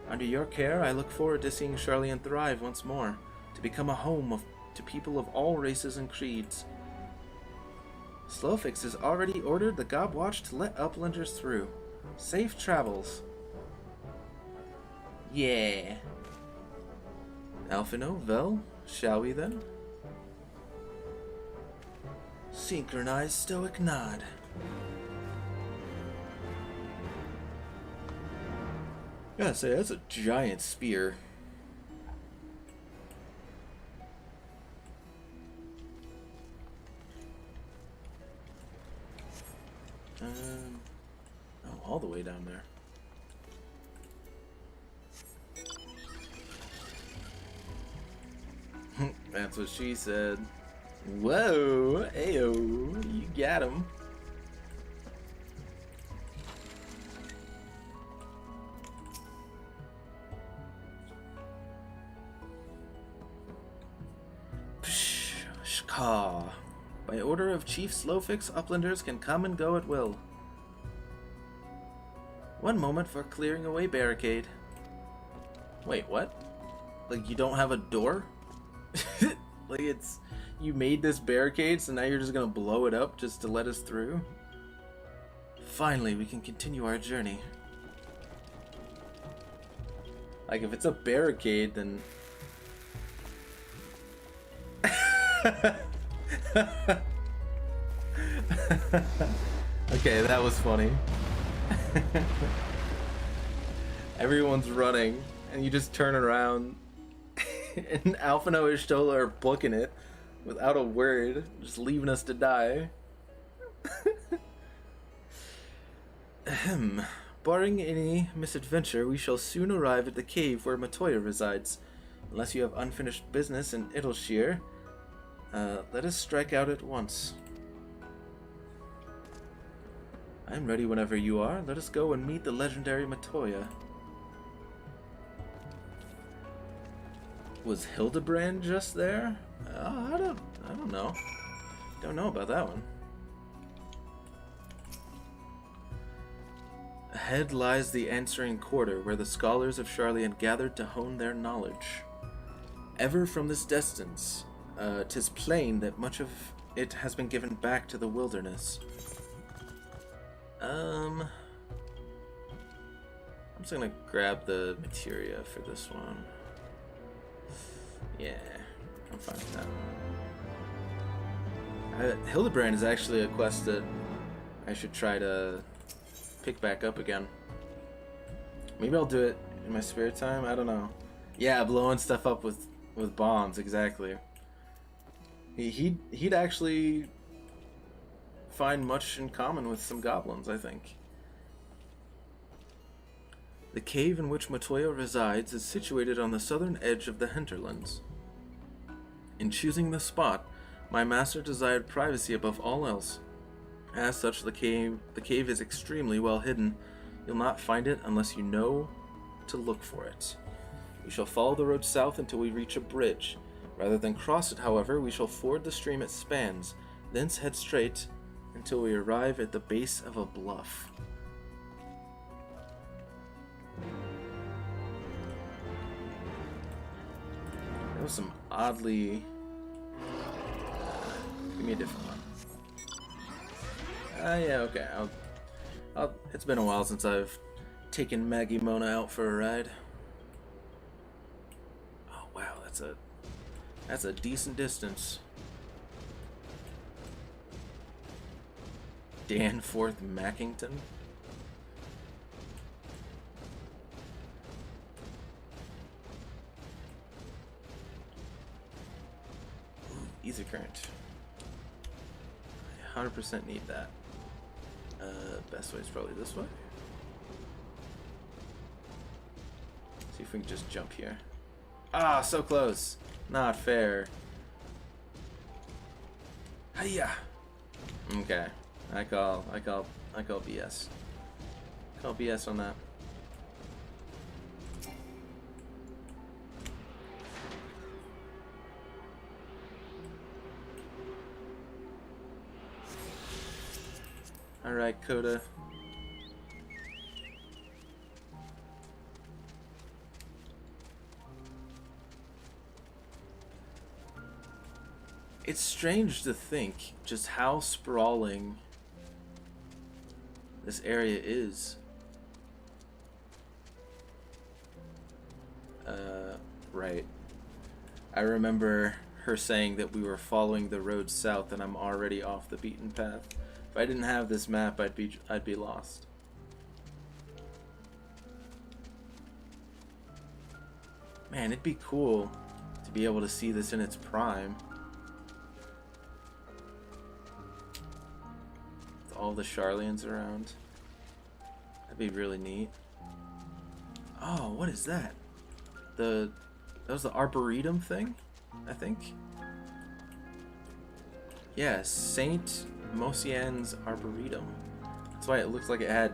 Under your care, I look forward to seeing Charlian thrive once more, to become a home to people of all races and creeds. Slowfix has already ordered the Gobwatch to let Uplanders through. Safe travels. Yeah. Alphino, Vel, shall we then? Synchronized stoic nod. Gotta say, that's a giant spear. all the way down there. That's what she said. Whoa, ayo, you got him. Shka. By order of Chief Slowfix, uplanders can come and go at will. One moment for clearing away barricade. Wait, what? Like, you don't have a door? Like, it's... You made this barricade, so now you're just gonna blow it up just to let us through? Finally, we can continue our journey. Like, if it's a barricade, then... Okay, that was funny. Everyone's running, and you just turn around, and Alphino and Stola are booking it without a word, just leaving us to die. Ahem. Barring any misadventure, we shall soon arrive at the cave where Matoya resides. Unless you have unfinished business in Idleshire, let us strike out at once. I am ready whenever you are. Let us go and meet the legendary Matoya. Was Hildebrand just there? I don't know. Don't know about that one. Ahead lies the answering quarter, where the scholars of Sharlayan gathered to hone their knowledge. Ever from this distance, 'tis plain that much of it has been given back to the wilderness. I'm just gonna grab the materia for this one. Yeah, I'm fine with that. Hildebrand is actually a quest that I should try to pick back up again. Maybe I'll do it in my spare time, I don't know. Yeah, blowing stuff up with bombs, exactly. He'd actually find much in common with some goblins, I think. The cave in which Matoya resides is situated on the southern edge of the hinterlands. In choosing the spot, my master desired privacy above all else. As such, the cave is extremely well hidden. You'll not find it unless you know to look for it. We shall follow the road south until we reach a bridge. Rather than cross it, however, we shall ford the stream it spans, thence head straight until we arrive at the base of a bluff. That was some oddly... Give me a different one. Yeah, okay. It's been a while since I've taken Maggie Mona out for a ride. Oh wow, that's a decent distance. Danforth Mackington. Ooh, Ether current. I 100% need that. Best way is probably this way. See if we can just jump here. Ah, so close. Not fair. Hiya. Okay. I call BS. Call BS on that. Alright, Coda. It's strange to think just how sprawling this area is. Right. I remember her saying that we were following the road south and I'm already off the beaten path. If I didn't have this map, I'd be lost. Man, it'd be cool to be able to see this in its prime. With all the Sharlayans around. That'd be really neat. Oh, what is that? That was the Arboretum thing, I think. Yeah, Saint Mosian's Arboretum. That's why it looks like it had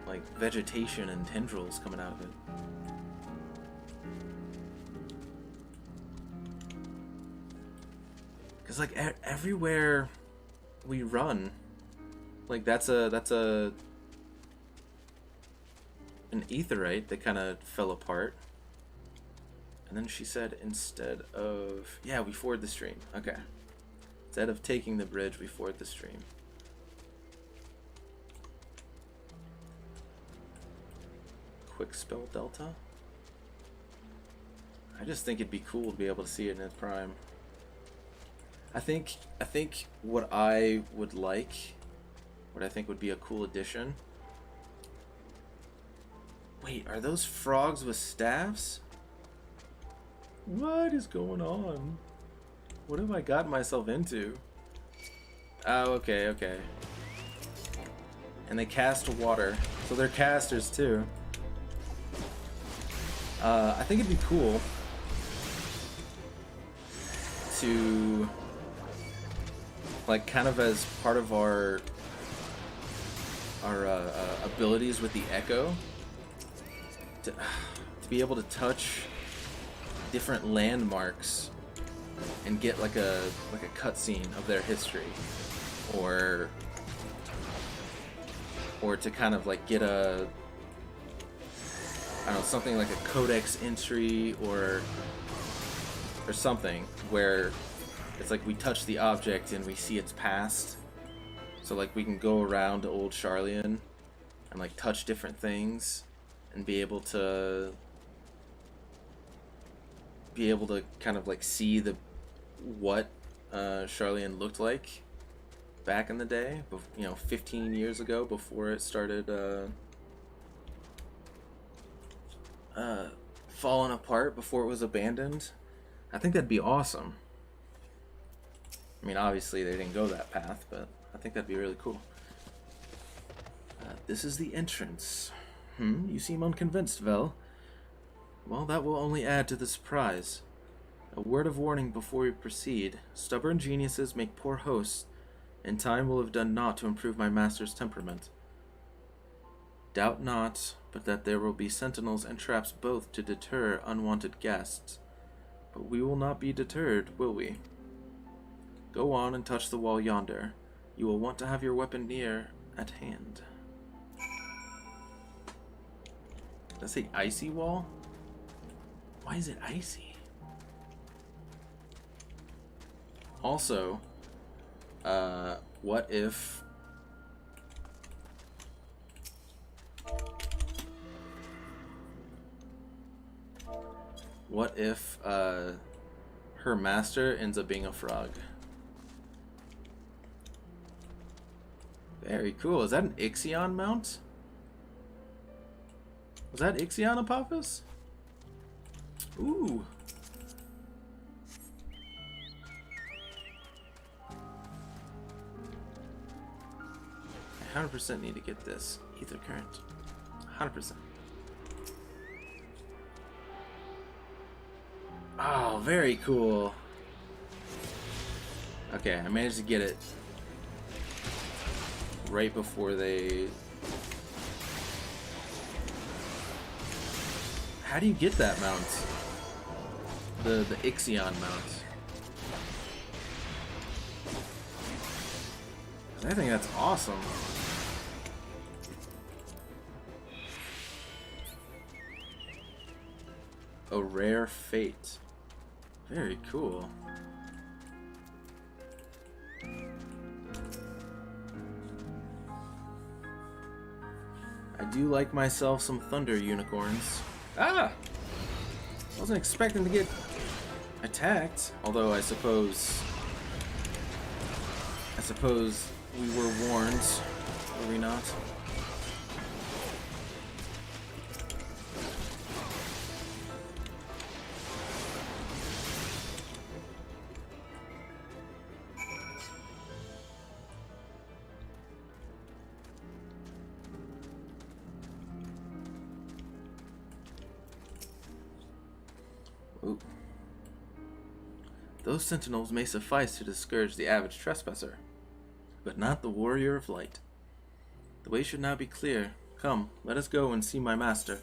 like vegetation and tendrils coming out of it. Cause like everywhere we run, like that's an aetheryte that kind of fell apart. And then she said instead of, yeah, we ford the stream. Okay. Instead of taking the bridge, we ford the stream. Quick spell delta. I just think it'd be cool to be able to see it in its prime. I think what I would like, what I think would be a cool addition. Wait, are those frogs with staffs? What is going on? What have I gotten myself into? Oh, okay, okay. And they cast water, so they're casters too. I think it'd be cool to, like, kind of as part of our abilities with the Echo, to be able to touch different landmarks and get like a cutscene of their history, or to kind of like get a, I don't know, something like a codex entry or something where it's like we touch the object and we see its past. So like we can go around to Old Sharlayan and like touch different things and be able to kind of like see what Sharlayan looked like back in the day, 15 years ago, before it started falling apart, before it was abandoned. I think that'd be awesome. I mean, obviously they didn't go that path, but I think that'd be really cool. This is the entrance. You seem unconvinced, Vel. Well, that will only add to the surprise. A word of warning before we proceed. Stubborn geniuses make poor hosts, and time will have done naught to improve my master's temperament. Doubt not, but that there will be sentinels and traps both to deter unwanted guests. But we will not be deterred, will we? Go on and touch the wall yonder. You will want to have your weapon near at hand. Did I say icy wall? Why is it icy? Also, what if... What if, her master ends up being a frog? Very cool. Is that an Ixion mount? Was that Ixion Apophis? Ooh. I 100% need to get this ether current. 100%. Oh, very cool. Okay, I managed to get it right before they... How do you get that mount? The Ixion mount. I think that's awesome. A rare fate. Very cool. I do like myself some thunder unicorns. Ah! Wasn't expecting to get attacked, although I suppose we were warned, were we not? Ooh. Those sentinels may suffice to discourage the average trespasser, but not the warrior of light. The way should now be clear. Come, let us go and see my master.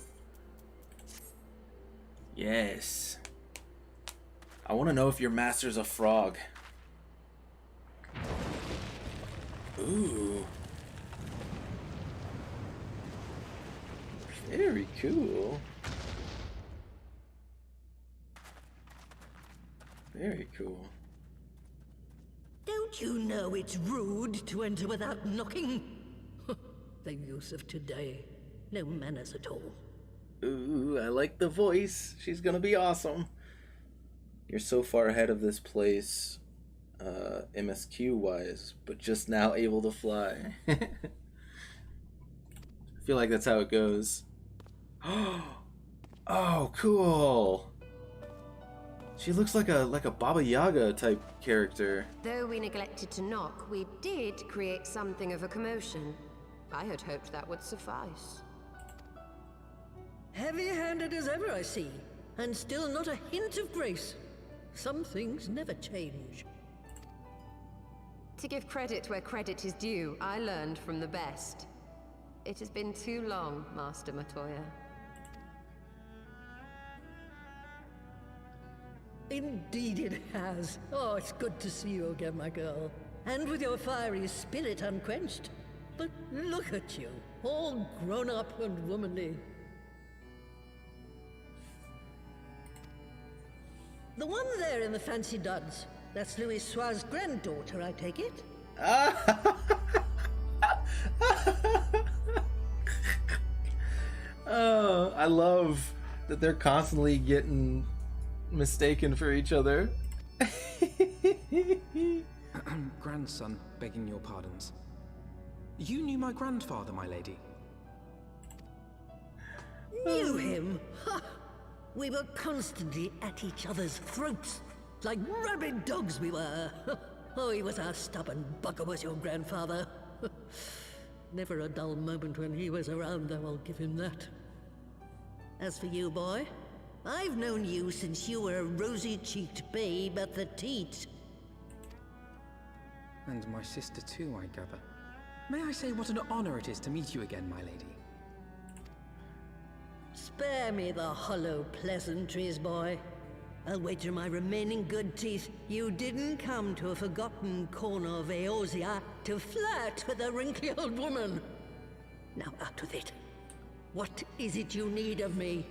Yes. I want to know if your master's a frog. Ooh. Very cool. Very cool. Don't you know it's rude to enter without knocking? The youth of today. No manners at all. Ooh, I like the voice. She's gonna be awesome. You're so far ahead of this place, MSQ-wise, but just now able to fly. I feel like that's how it goes. Oh, cool. She looks like a Baba Yaga type character. Though we neglected to knock, we did create something of a commotion. I had hoped that would suffice. Heavy-handed as ever, I see. And still not a hint of grace. Some things never change. To give credit where credit is due, I learned from the best. It has been too long, Master Matoya. Indeed it has. Oh, it's good to see you again, my girl. And with your fiery spirit unquenched. But look at you, all grown up and womanly. The one there in the fancy duds, that's Louis Soir's granddaughter, I take it? Oh, I love that they're constantly getting mistaken for each other. Grandson, begging your pardons. You knew my grandfather, my lady. Knew him? Ha! We were constantly at each other's throats. Like rabid dogs we were. Oh, he was a stubborn bugger, was your grandfather. Never a dull moment when he was around, though, I'll give him that. As for you, boy, I've known you since you were a rosy-cheeked babe at the teat. And my sister too, I gather. May I say what an honor it is to meet you again, my lady? Spare me the hollow pleasantries, boy. I'll wager my remaining good teeth you didn't come to a forgotten corner of Eorzea to flirt with a wrinkly old woman. Now out with it. What is it you need of me?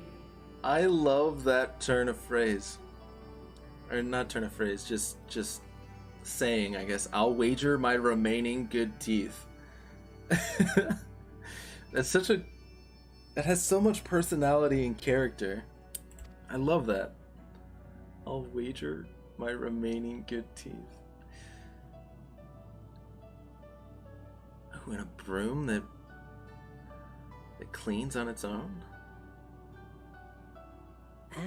I love that turn of phrase. Or not turn of phrase, just saying, I guess. I'll wager my remaining good teeth. That has so much personality and character. I love that. I'll wager my remaining good teeth. Oh, and a broom that cleans on its own?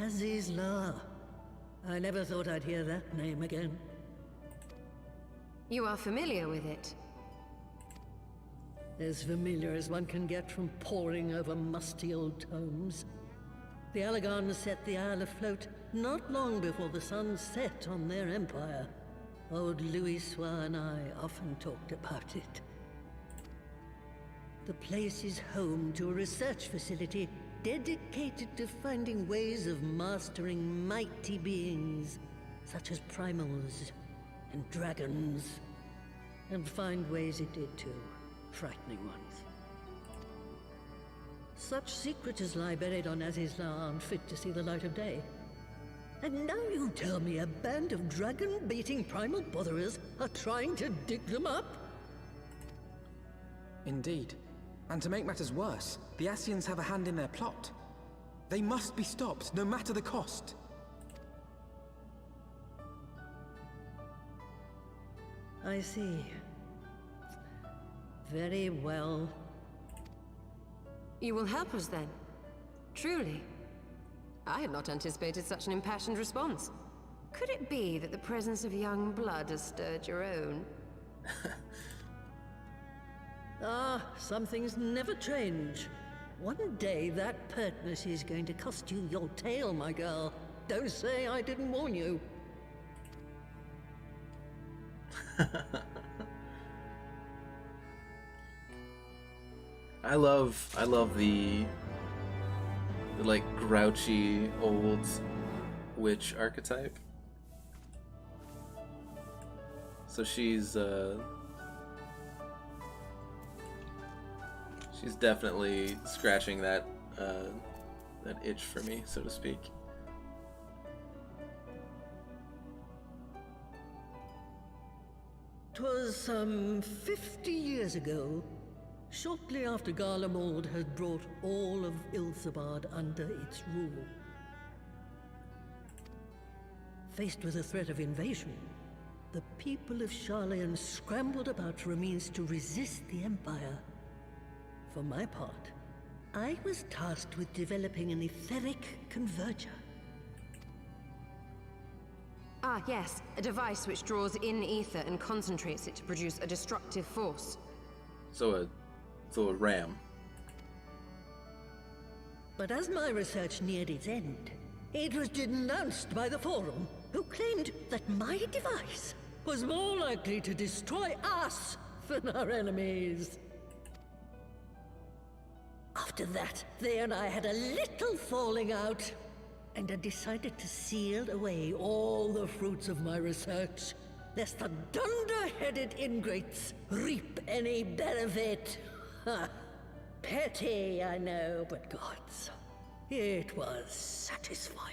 Aziz's Law. I never thought I'd hear that name again. You are familiar with it? As familiar as one can get from poring over musty old tomes. The Allagans set the Isle afloat not long before the sun set on their empire. Old Louis Soir and I often talked about it. The place is home to a research facility dedicated to finding ways of mastering mighty beings, such as primals and dragons. And find ways it did too. Frightening ones. Such secrets as lie buried on Aziz's Law aren't fit to see the light of day. And now you tell me a band of dragon-baiting primal botherers are trying to dig them up? Indeed. And to make matters worse, the Ascians have a hand in their plot. They must be stopped, no matter the cost. I see. Very well. You will help us then? Truly? I had not anticipated such an impassioned response. Could it be that the presence of young blood has stirred your own? Some things never change. One day that pertness is going to cost you your tail, my girl. Don't say I didn't warn you. I love the like grouchy old witch archetype. So she's definitely scratching that that itch for me, so to speak. 'Twas some 50 years ago, shortly after Garlemald had brought all of Ilsabard under its rule. Faced with the threat of invasion, the people of Sharlayan scrambled about for a means to resist the Empire. For my part, I was tasked with developing an etheric converger. Ah, yes, a device which draws in ether and concentrates it to produce a destructive force. So a ram. But as my research neared its end, it was denounced by the Forum, who claimed that my device was more likely to destroy us than our enemies. After that, they and I had a little falling out, and I decided to seal away all the fruits of my research, lest the dunder-headed ingrates reap any benefit. Ha! Petty, I know, but gods, it was satisfying.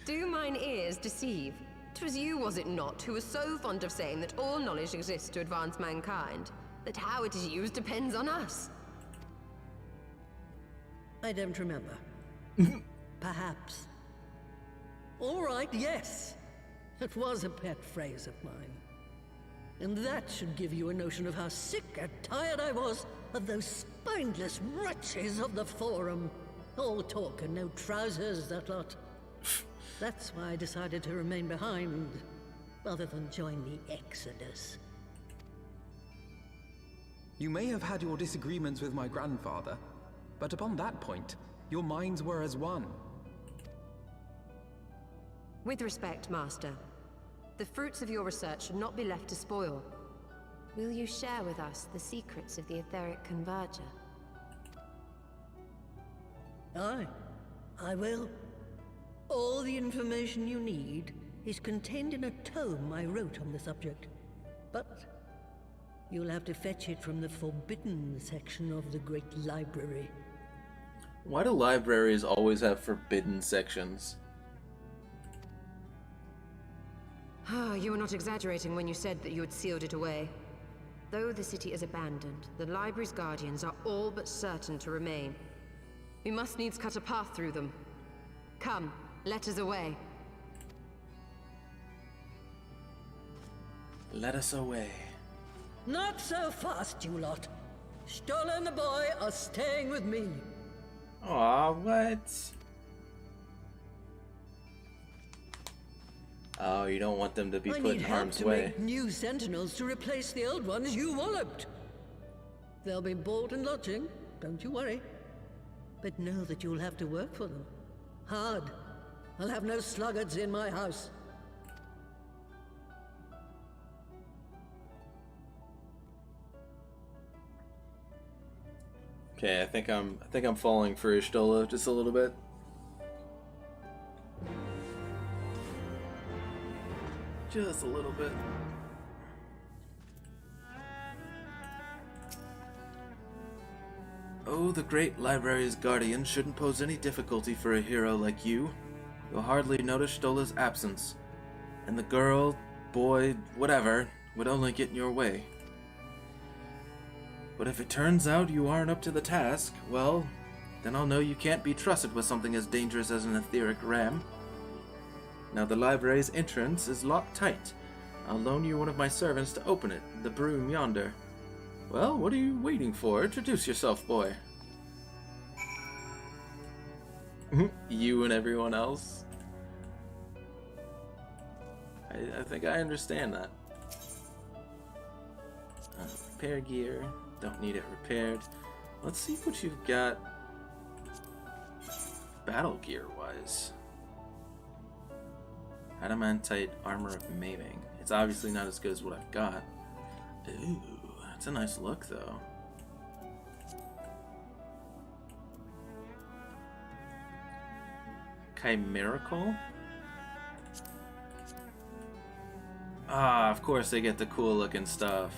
Do mine ears deceive? 'Twas you, was it not, who was so fond of saying that all knowledge exists to advance mankind, that how it is used depends on us? I don't remember. Perhaps. All right, yes. That was a pet phrase of mine. And that should give you a notion of how sick and tired I was of those spineless wretches of the Forum. All talk and no trousers, that lot. That's why I decided to remain behind, rather than join the Exodus. You may have had your disagreements with my grandfather, but upon that point, your minds were as one. With respect, Master, the fruits of your research should not be left to spoil. Will you share with us the secrets of the etheric converger? Aye, I will. All the information you need is contained in a tome I wrote on the subject. But you'll have to fetch it from the forbidden section of the Great Library. Why do libraries always have forbidden sections? You were not exaggerating when you said that you had sealed it away. Though the city is abandoned, the library's guardians are all but certain to remain. We must needs cut a path through them. Come, let us away. Let us away. Not so fast, you lot. Stola and the boy are staying with me. Aw, what? Oh, you don't want them to be I put need in help harm's to way. make new sentinels to replace the old ones you walloped. They'll be board and lodging, don't you worry. But know that you'll have to work for them. Hard. I'll have no sluggards in my house. Okay, I think I'm falling for Ishtola just a little bit. Just a little bit. Oh, the great library's guardian shouldn't pose any difficulty for a hero like you. You'll hardly notice Stola's absence, and the girl, boy, whatever, would only get in your way. But if it turns out you aren't up to the task, well, then I'll know you can't be trusted with something as dangerous as an etheric ram. Now the library's entrance is locked tight. I'll loan you one of my servants to open it, the broom yonder. Well, what are you waiting for? Introduce yourself, boy. You and everyone else? I think I understand that. Repair gear. Don't need it repaired. Let's see what you've got. battle gear wise? Adamantite armor of maiming. It's obviously not as good as what I've got. Ooh, that's a nice look though. Chimerical? Ah, of course they get the cool looking stuff.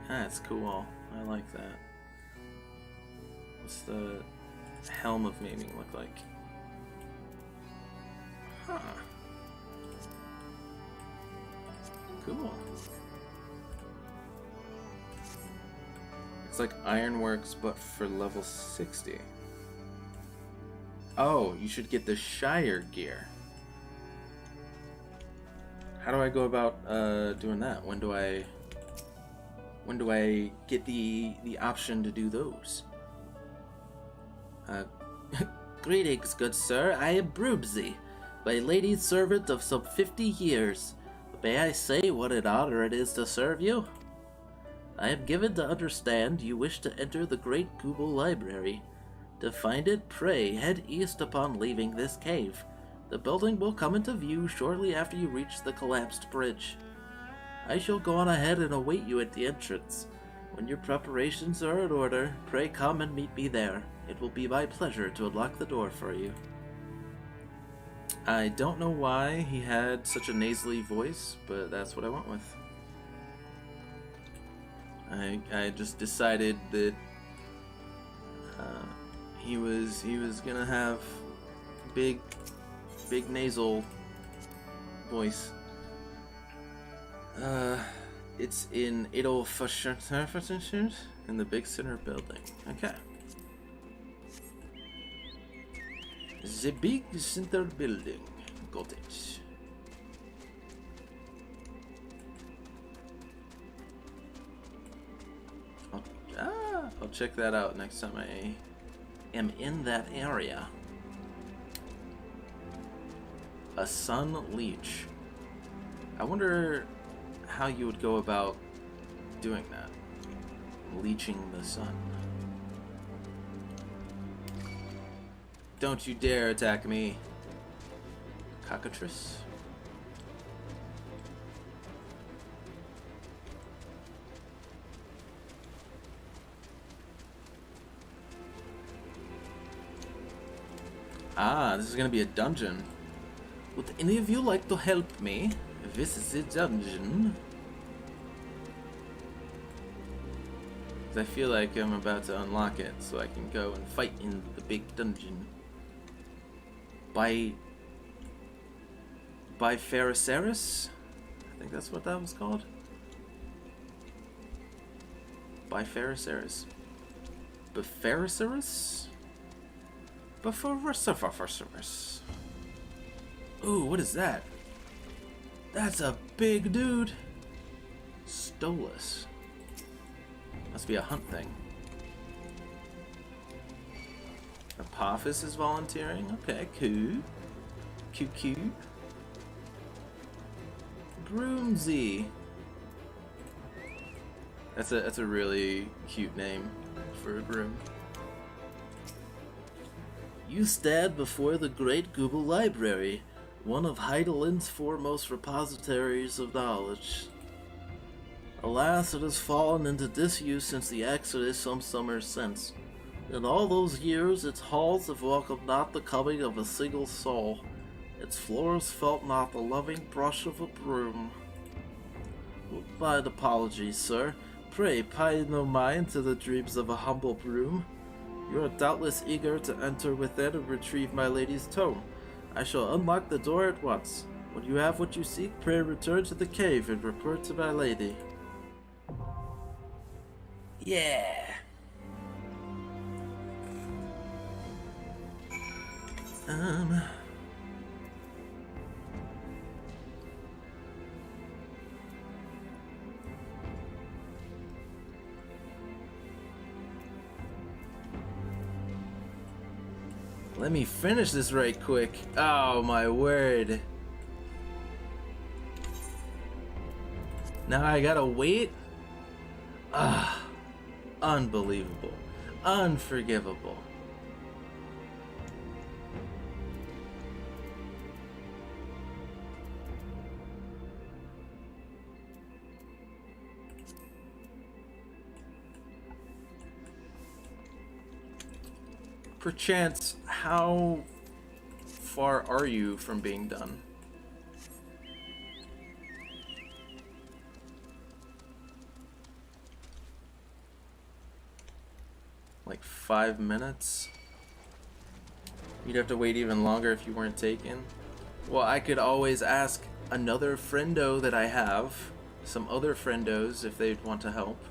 That's cool. I like that. What's the helm of maiming look like? Huh. Cool. It's like Ironworks, but for level 60. Oh, you should get the Shire gear. How do I go about doing that? When do I get the option to do those? Greetings, good sir. I am Broomsy, my lady's servant of some 50 years. May I say what an honor it is to serve you? I am given to understand you wish to enter the Great Google Library. To find it, pray head east upon leaving this cave. The building will come into view shortly after you reach the collapsed bridge. I shall go on ahead and await you at the entrance. When your preparations are in order, pray come and meet me there. It will be my pleasure to unlock the door for you. I don't know why he had such a nasally voice, but that's what I went with. I just decided that he was gonna have big nasal voice. It's in Ffxi in the big center building. Okay. The big center building. Got it. I'll check that out next time I am in that area. A sun leech. I wonder how you would go about doing that. Leeching the sun. Don't you dare attack me, cockatrice. Ah, this is gonna be a dungeon. Would any of you like to help me? This is a dungeon. I feel like I'm about to unlock it, so I can go and fight in the big dungeon. By Pharasaurus? I think that's what that was called. By Pharasaurus. Bepharosaurus? Bepharosaurus. Ooh, what is that? That's a big dude. Stolas. Must be a hunt thing. Apophis is volunteering. Okay, cool. Cute. Broomsy. That's a really cute name for a broom. You stand before the Great Google Library, one of Heidelin's foremost repositories of knowledge. Alas, it has fallen into disuse since the Exodus some summers since. In all those years, its halls have welcomed not the coming of a single soul. Its floors felt not the loving brush of a broom. My apologies, sir. Pray pay no mind to the dreams of a humble broom. You are doubtless eager to enter within and retrieve my lady's tome. I shall unlock the door at once. When you have what you seek, pray return to the cave and report to my lady. Yeah. Let me finish this right quick. Oh my word. Now I gotta wait? Unbelievable. Unforgivable. Perchance, how far are you from being done? Like 5 minutes? You'd have to wait even longer if you weren't taken. Well, I could always ask another friendo that I have, some other friendos if they'd want to help.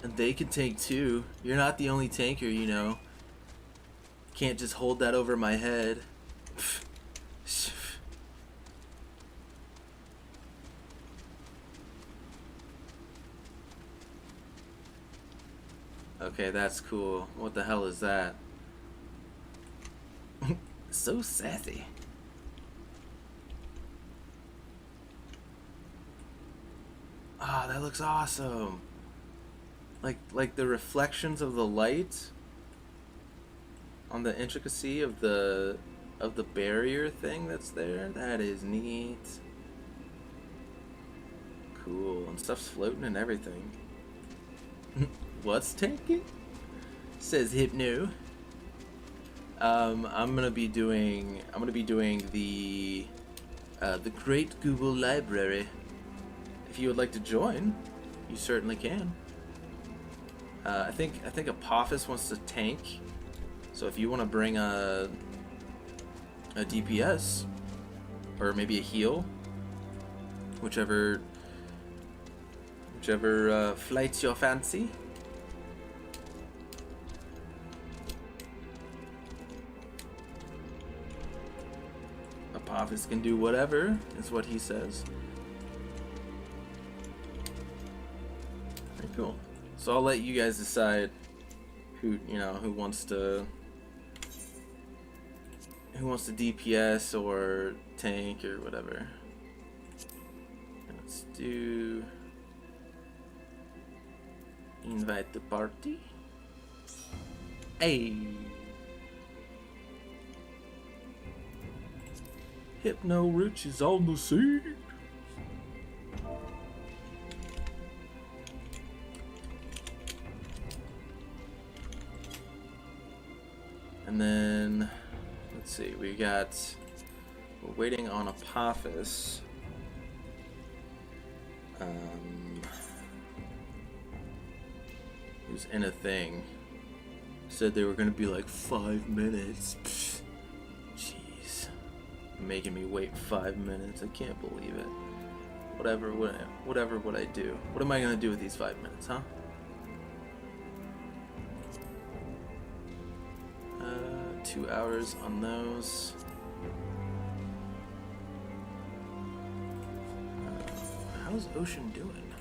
And they can tank too. You're not the only tanker, you know. Can't just hold that over my head. Okay, that's cool. What the hell is that? So sassy. Ah, that looks awesome. Like the reflections of the light on the intricacy of the barrier thing that's there. That is neat. Cool. And stuff's floating and everything. What's tanking? Says Hypno. I'm gonna be doing the Great Google Library. If you would like to join, you certainly can. I think Apophis wants to tank. So if you want to bring a DPS or maybe a heal, whichever flights your fancy. Apophis can do whatever, is what he says. Very cool. So I'll let you guys decide who wants to DPS or tank or whatever. Let's do invite the party. Hey. Hypno Rich is on the scene. And then, let's see, we're waiting on Apophis. Who's in a thing. Said they were gonna be like 5 minutes. Pfft. Jeez. Making me wait 5 minutes. I can't believe it. Whatever would I do? What am I gonna do with these 5 minutes, huh? 2 hours on those. How's Ocean doing?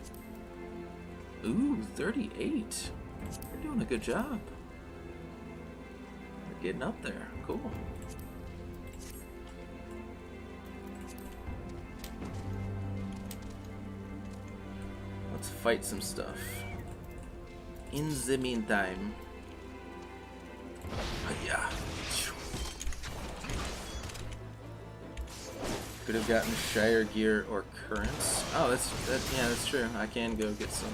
Ooh, 38. You're doing a good job. You're getting up there. Cool. Let's fight some stuff. In the meantime. Yeah. Could have gotten Shire Gear or Currents. Oh, that's true. I can go get some.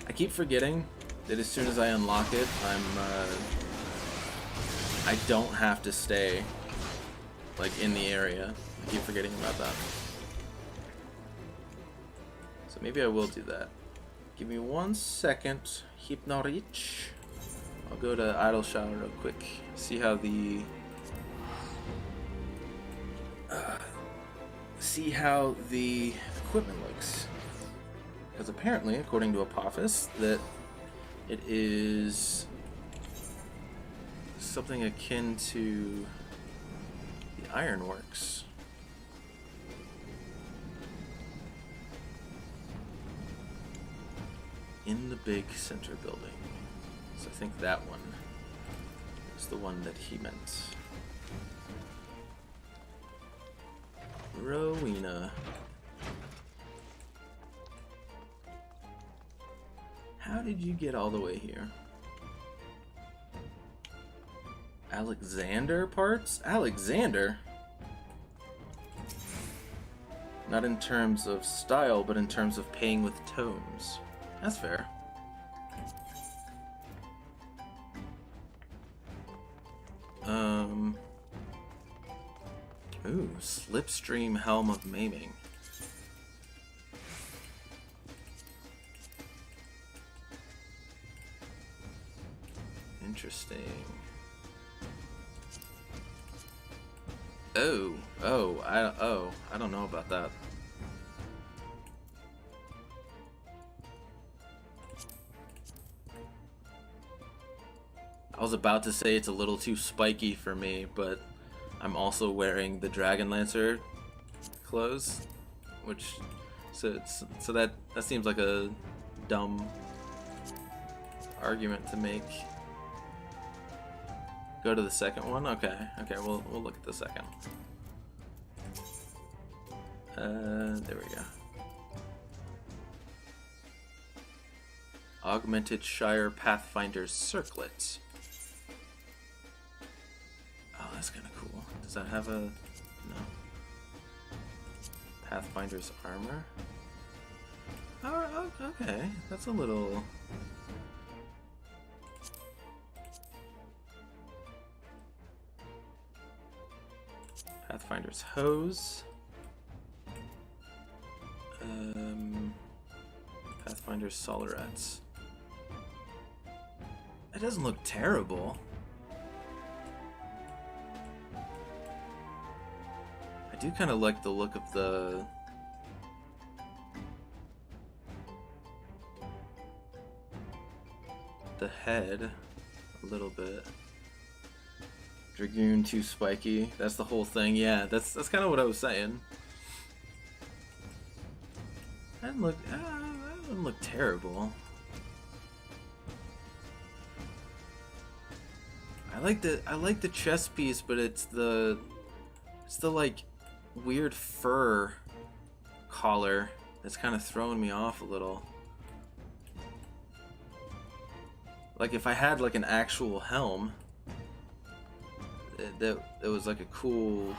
I keep forgetting that as soon as I unlock it, I don't have to stay like in the area. I keep forgetting about that. So maybe I will do that. Give me 1 second. Hypnorich. I'll go to Idle Shower real quick. See how the equipment looks. Because apparently, according to Apophis, that it is something akin to the Ironworks. In the big center building. So I think that one is the one that he meant. Rowena. How did you get all the way here? Alexander parts? Alexander? Not in terms of style, but in terms of paying with tomes. That's fair. Ooh, Slipstream Helm of Maiming. Interesting. I don't know about that. I was about to say it's a little too spiky for me, but I'm also wearing the Dragon Lancer clothes, which so that seems like a dumb argument to make. Go to the second one? Okay, we'll look at the second. There we go. Augmented Shire Pathfinder's Circlet. Oh, that's kind of cool. Does that have a... no. Pathfinder's Armor? Oh, okay. That's a little... Pathfinder's Hose. Pathfinder's Solarets. It doesn't look terrible. I do kind of like the look of the... head a little bit. Dragoon too spiky. That's the whole thing. Yeah, that's kind of what I was saying. That doesn't look terrible. I like the chest piece, but it's the like weird fur collar that's kind of throwing me off a little. Like if I had like an actual helm that was like a cool,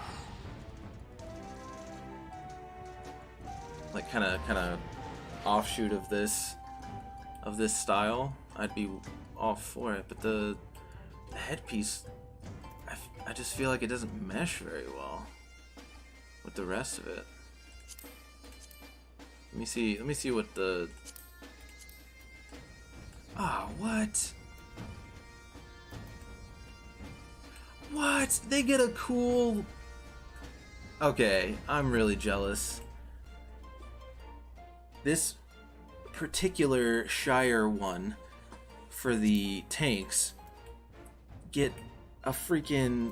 like kind of offshoot of this style, I'd be all for it. But the headpiece, I just feel like it doesn't mesh very well with the rest of it. Let me see what the... Ah, what? What? They get a cool... Okay, I'm really jealous. This particular Shire one for the tanks get a freaking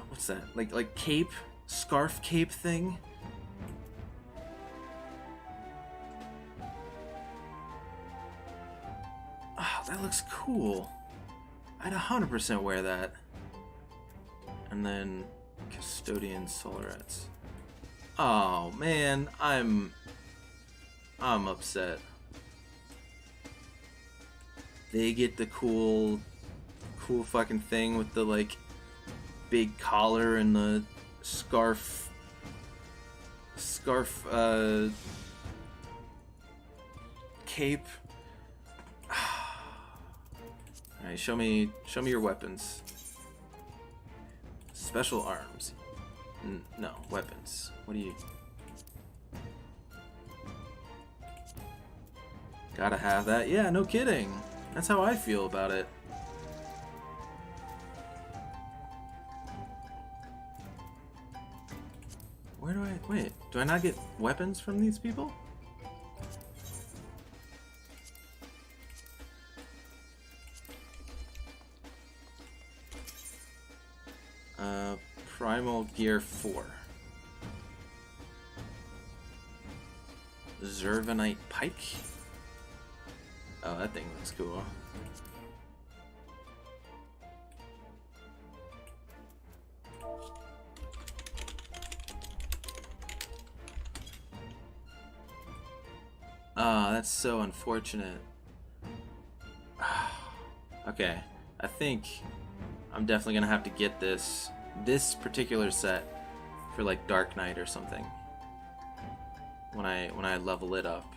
what's that? Like cape, scarf cape thing. Oh, that looks cool. I'd 100% wear that. And then Custodian Solarets. Oh man, I'm upset. They get the cool fucking thing with the like big collar and the scarf cape. Alright, show me your weapons. Special arms. No, weapons. What do you... Gotta have that. Yeah, no kidding. That's how I feel about it. Where do I... Wait, do I not get weapons from these people? Primal Gear 4. Zervanite Pike? Oh, that thing looks cool. Oh, that's so unfortunate. Okay, I think I'm definitely gonna have to get this particular set for like Dark Knight or something when I level it up.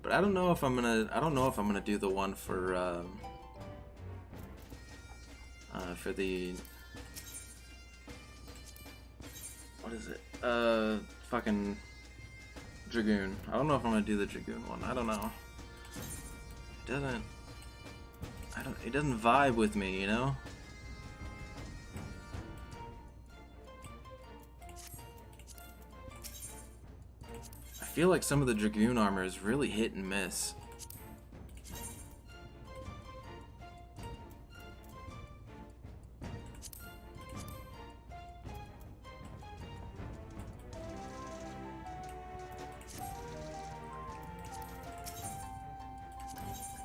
But I don't know if I'm gonna do the one for the, what is it? Fucking Dragoon. I don't know if I'm gonna do the Dragoon one. I don't know. It doesn't vibe with me, you know? I feel like some of the Dragoon armor is really hit and miss.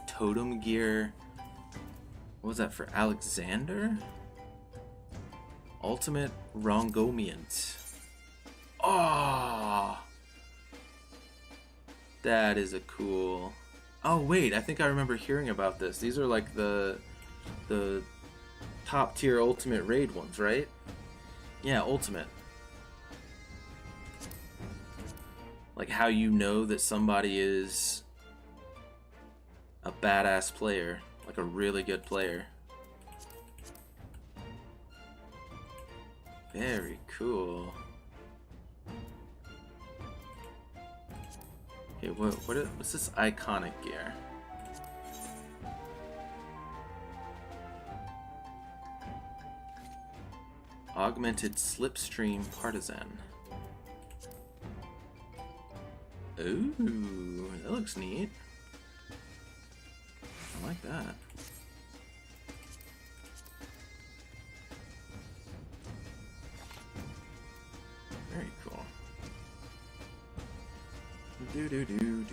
Totem gear. What was that for Alexander? Ultimate Rongomiant. Oh, that is a cool. Oh wait, I think I remember hearing about this. These are like the top tier ultimate raid ones, right? Yeah, ultimate. Like how you know that somebody is a badass player, like a really good player. Very cool. Okay, what's this iconic gear? Augmented Slipstream Partisan. Ooh, that looks neat. I like that. Very cool. Do.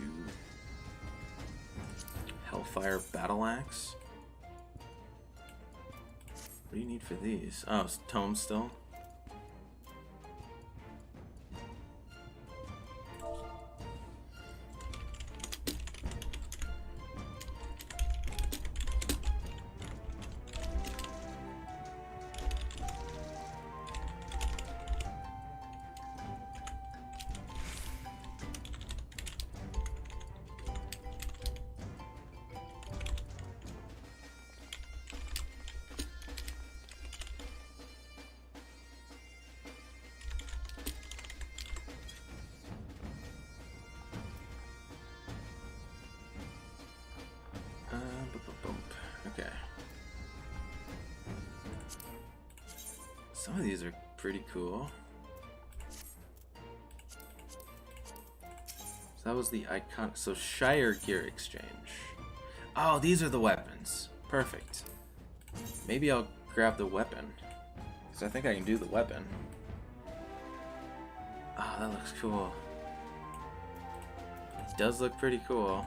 Hellfire Battle Axe. What do you need for these? Oh, it's tomes still. Okay. Some of these are pretty cool. So that was the icon. So Shire Gear Exchange. Oh, these are the weapons. Perfect. Maybe I'll grab the weapon, because I think I can do the weapon. Oh, that looks cool. It does look pretty cool.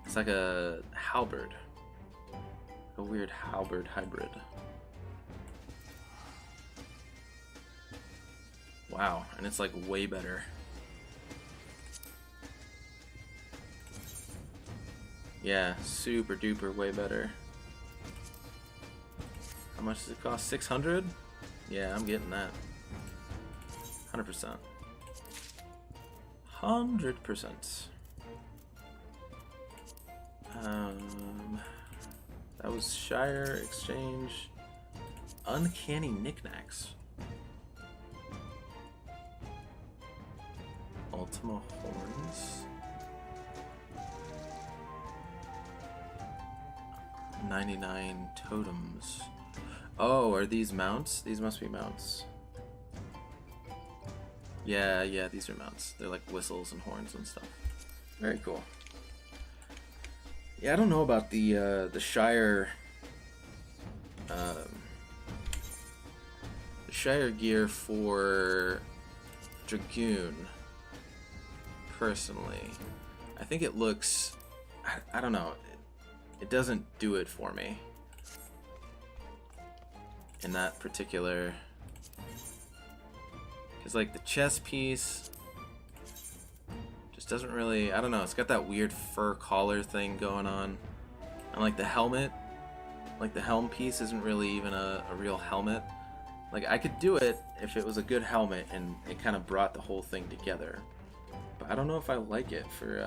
It's like a halberd. A weird halberd hybrid. Wow, and it's like way better. Yeah, super duper way better. How much does it cost? 600? Yeah, I'm getting that. 100%. 100%. That was Shire Exchange. Uncanny Knickknacks. Ultima Horns. 99 totems. Oh, are these mounts? These must be mounts. Yeah, these are mounts. They're like whistles and horns and stuff. Very cool. Yeah, I don't know about the Shire the Shire gear for Dragoon. Personally, I think it looks, I don't know, it doesn't do it for me in that particular, because like the chest piece Just doesn't really, I don't know, it's got that weird fur collar thing going on. And like the helmet, like the helm piece isn't really even a real helmet. Like I could do it if it was a good helmet and it kind of brought the whole thing together. But I don't know if I like it for,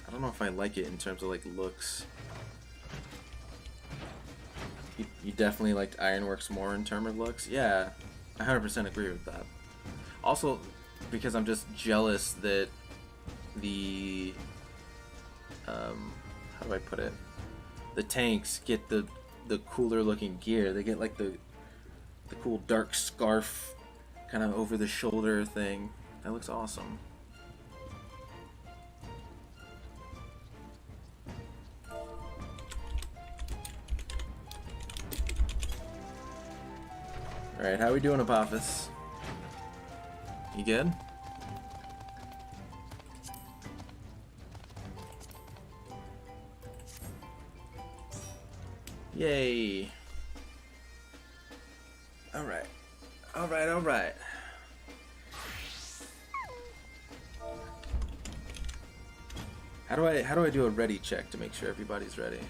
I don't know if I like it in terms of like looks. You definitely liked Ironworks more in terms of looks? Yeah, I 100% agree with that. Also, because I'm just jealous that the, how do I put it? The tanks get the cooler looking gear. They get like the cool dark scarf kind of over the shoulder thing. That looks awesome. Alright, how we doing, Apophis? You good? Yay! Alright. Alright, alright. How do I do a ready check to make sure everybody's ready?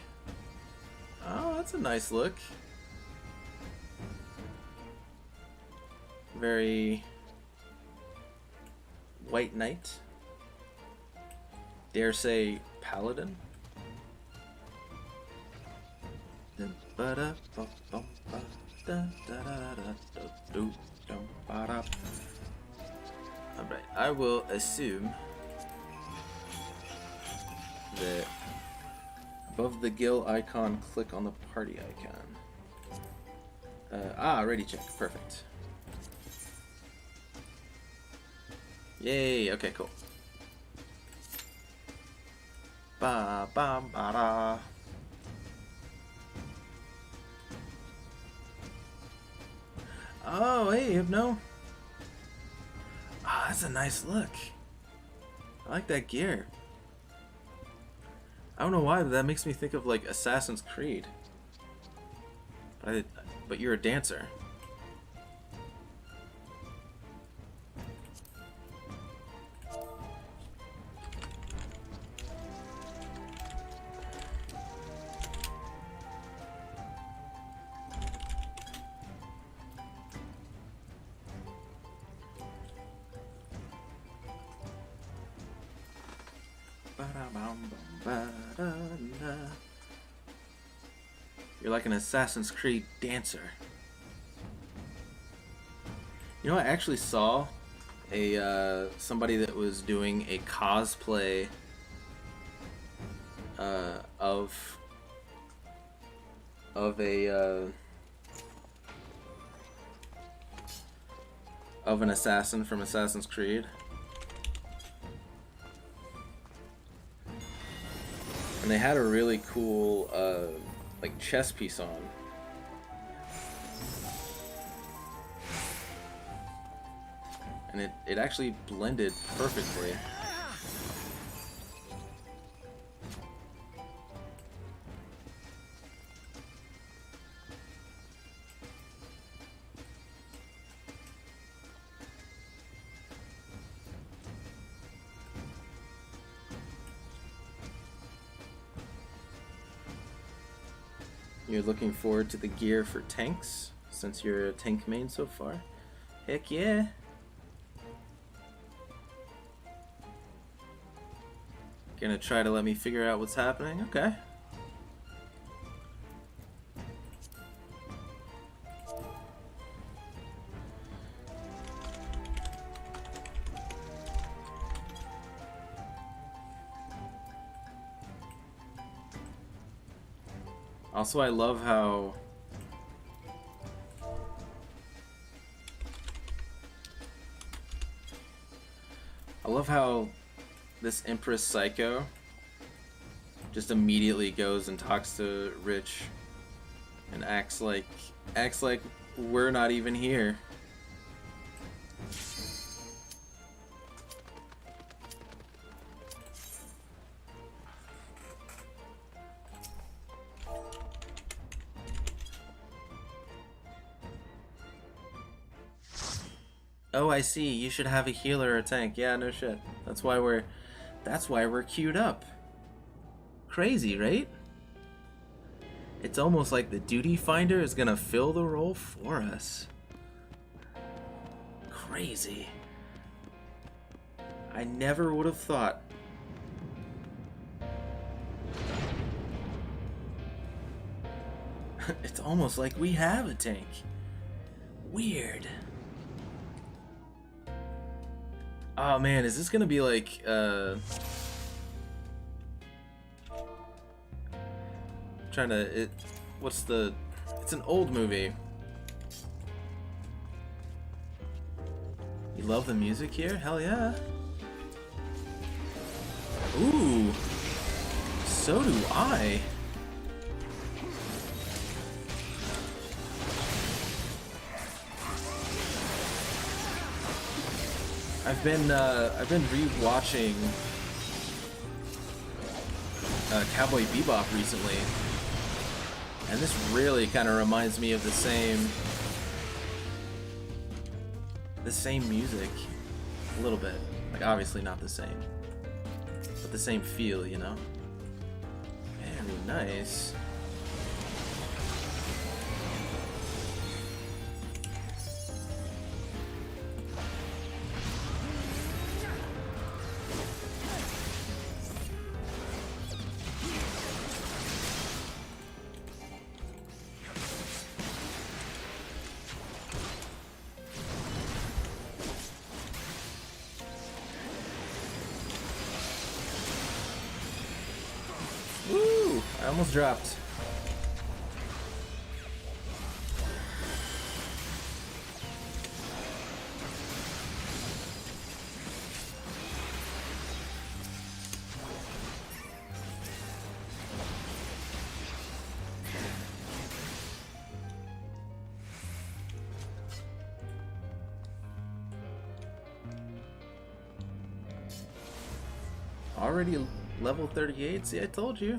Oh, that's a nice look. Very White Knight. Dare say Paladin. Alright, I will assume that above the guild icon, click on the party icon. Ready check. Perfect. Yay, okay, cool. Ba ba ba da. Oh, hey, Hypno. Ah, that's a nice look. I like that gear. I don't know why, but that makes me think of like Assassin's Creed. But you're a dancer. You're like an Assassin's Creed dancer. You know, I actually saw a somebody that was doing a cosplay of an assassin from Assassin's Creed. And they had a really cool like chess piece on. And it actually blended perfectly. You're looking forward to the gear for tanks, since you're a tank main so far? Heck yeah! Gonna try to let me figure out what's happening? Okay. Also, I love how this Empress Psycho just immediately goes and talks to Rich and acts like we're not even here. Oh, I see. You should have a healer or a tank. Yeah, no shit. That's why we're queued up. Crazy, right? It's almost like the duty finder is gonna fill the role for us. Crazy. I never would have thought. It's almost like we have a tank. Weird. Oh man, is this gonna be like it's an old movie. You love the music here? Hell yeah. Ooh. So do I. I've been rewatching Cowboy Bebop recently, and this really kind of reminds me of the same music, a little bit. Like obviously not the same, but the same feel, you know. Very nice. Woo! I almost dropped. Already level 38? See, I told you.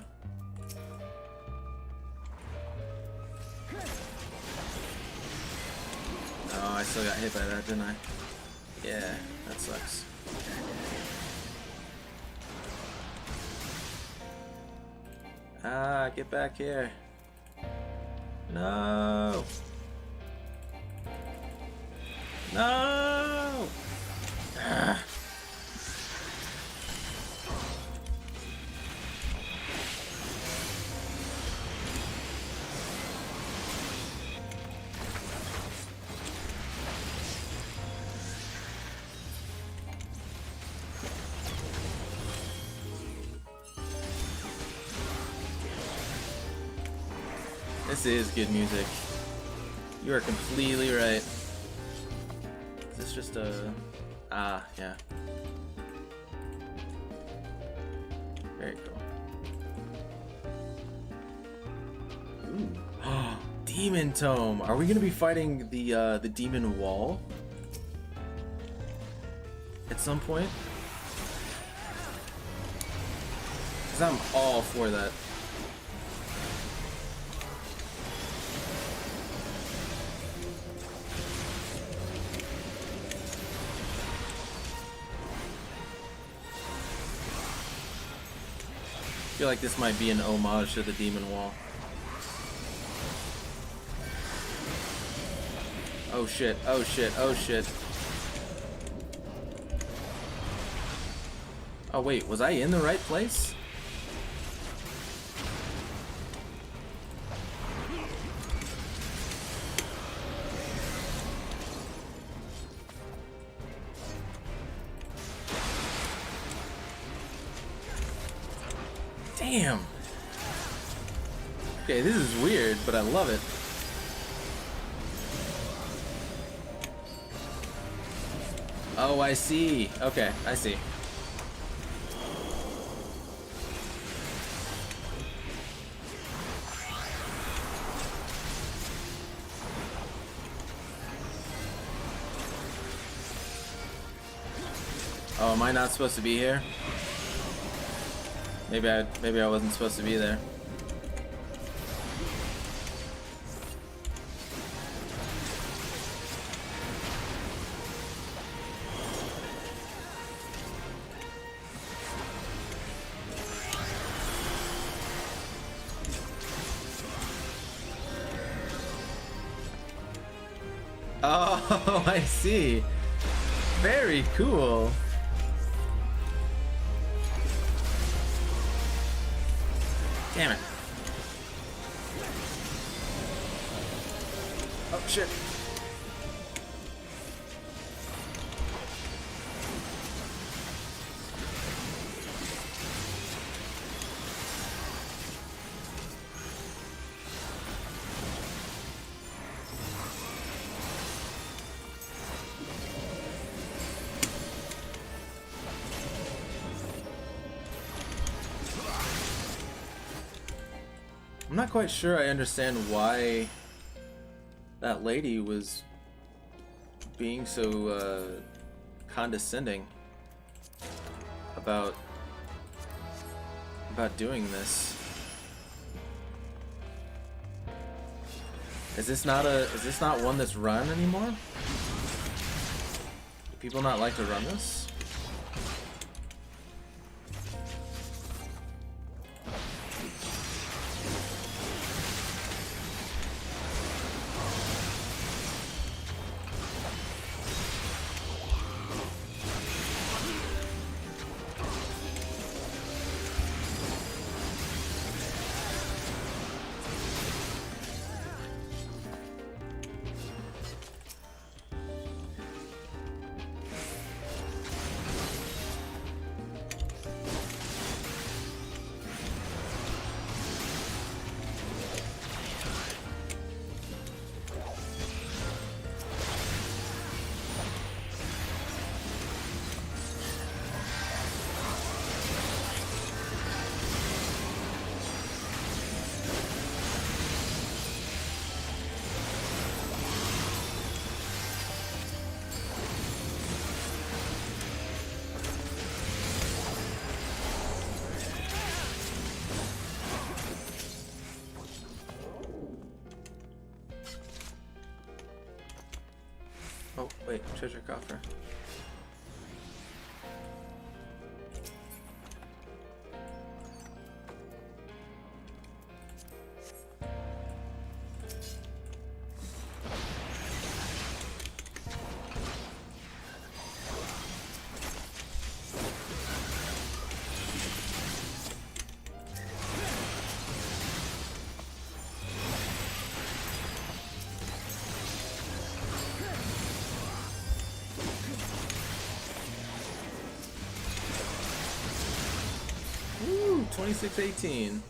Oh, I still got hit by that, didn't I? Yeah, that sucks. Ah, get back here. No! No! Ah. This is good music. You are completely right. Is this just a... Ah, yeah. Very cool. Ooh. Demon Tome! Are we gonna be fighting the Demon Wall? At some point? Because I'm all for that. I feel like this might be an homage to the Demon Wall. Oh shit, oh shit, oh shit. Oh wait, was I in the right place? Damn. Okay, this is weird, but I love it. Oh, I see. Okay, I see. Oh, am I not supposed to be here? Maybe I wasn't supposed to be there. Oh, I see. Very cool. Damn it. Oh, shit. I'm not quite sure I understand why that lady was being so condescending about doing this. Is this not one that's run anymore? Do people not like to run this? Oh, wait, treasure coffer. Woo, 2618.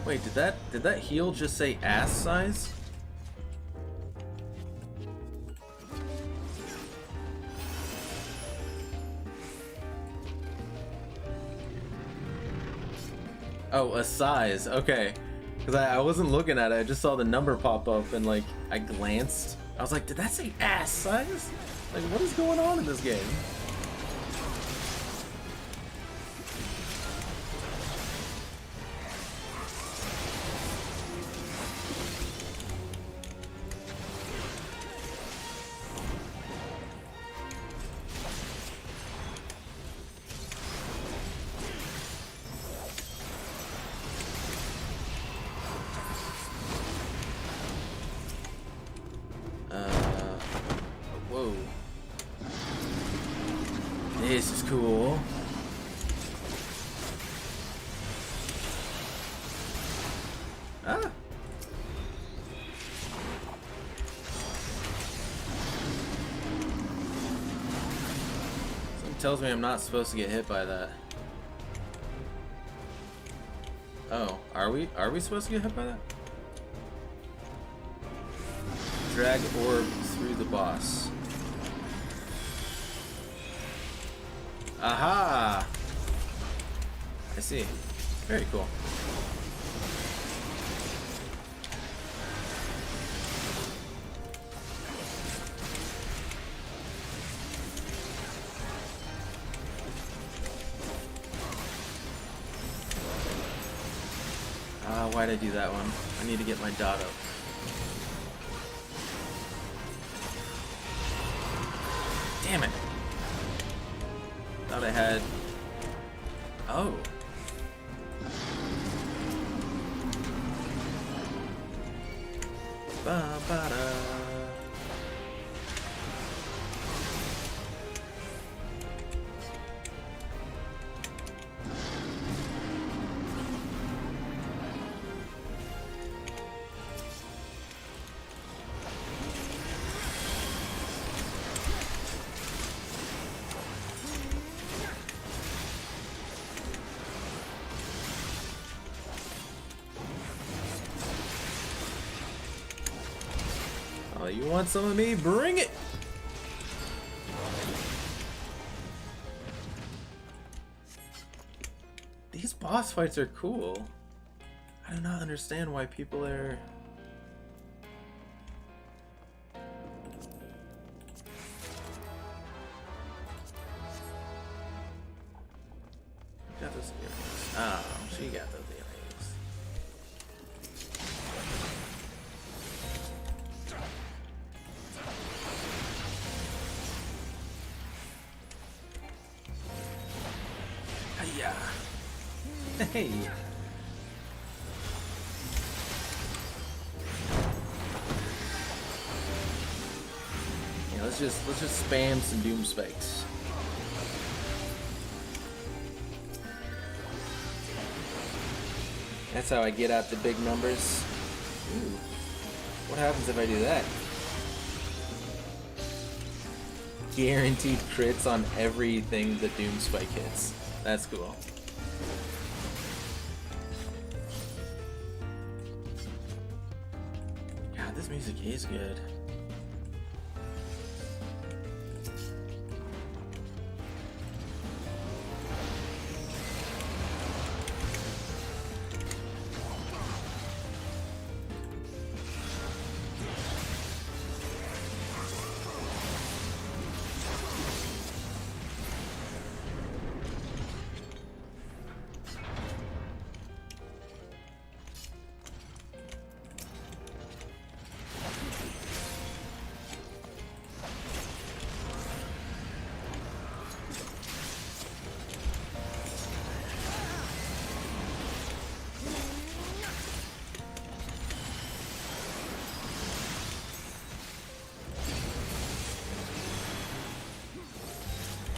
Wait, did that heal just say ass size? Oh, a size. Okay. Because I wasn't looking at it. I just saw the number pop up and like I glanced. I was like, did that say ass size? Like, what is going on in this game? Whoa. This is cool. Ah. Something tells me I'm not supposed to get hit by that. Oh, are we supposed to get hit by that? Drag orb through the boss. Aha! I see. Very cool. Why'd I do that one? I need to get my dot up. Damn it! Thought I had... Oh. Ba-ba-da. Oh, you want some of me? Bring it! These boss fights are cool. I do not understand why people are... Got those earrings. Oh, she got those earrings. Hiya. Hey. Yeah, let's just spam some doom spikes. That's how I get out the big numbers. Ooh. What happens if I do that? Guaranteed crits on everything the doom spike hits. That's cool. God, this music is good.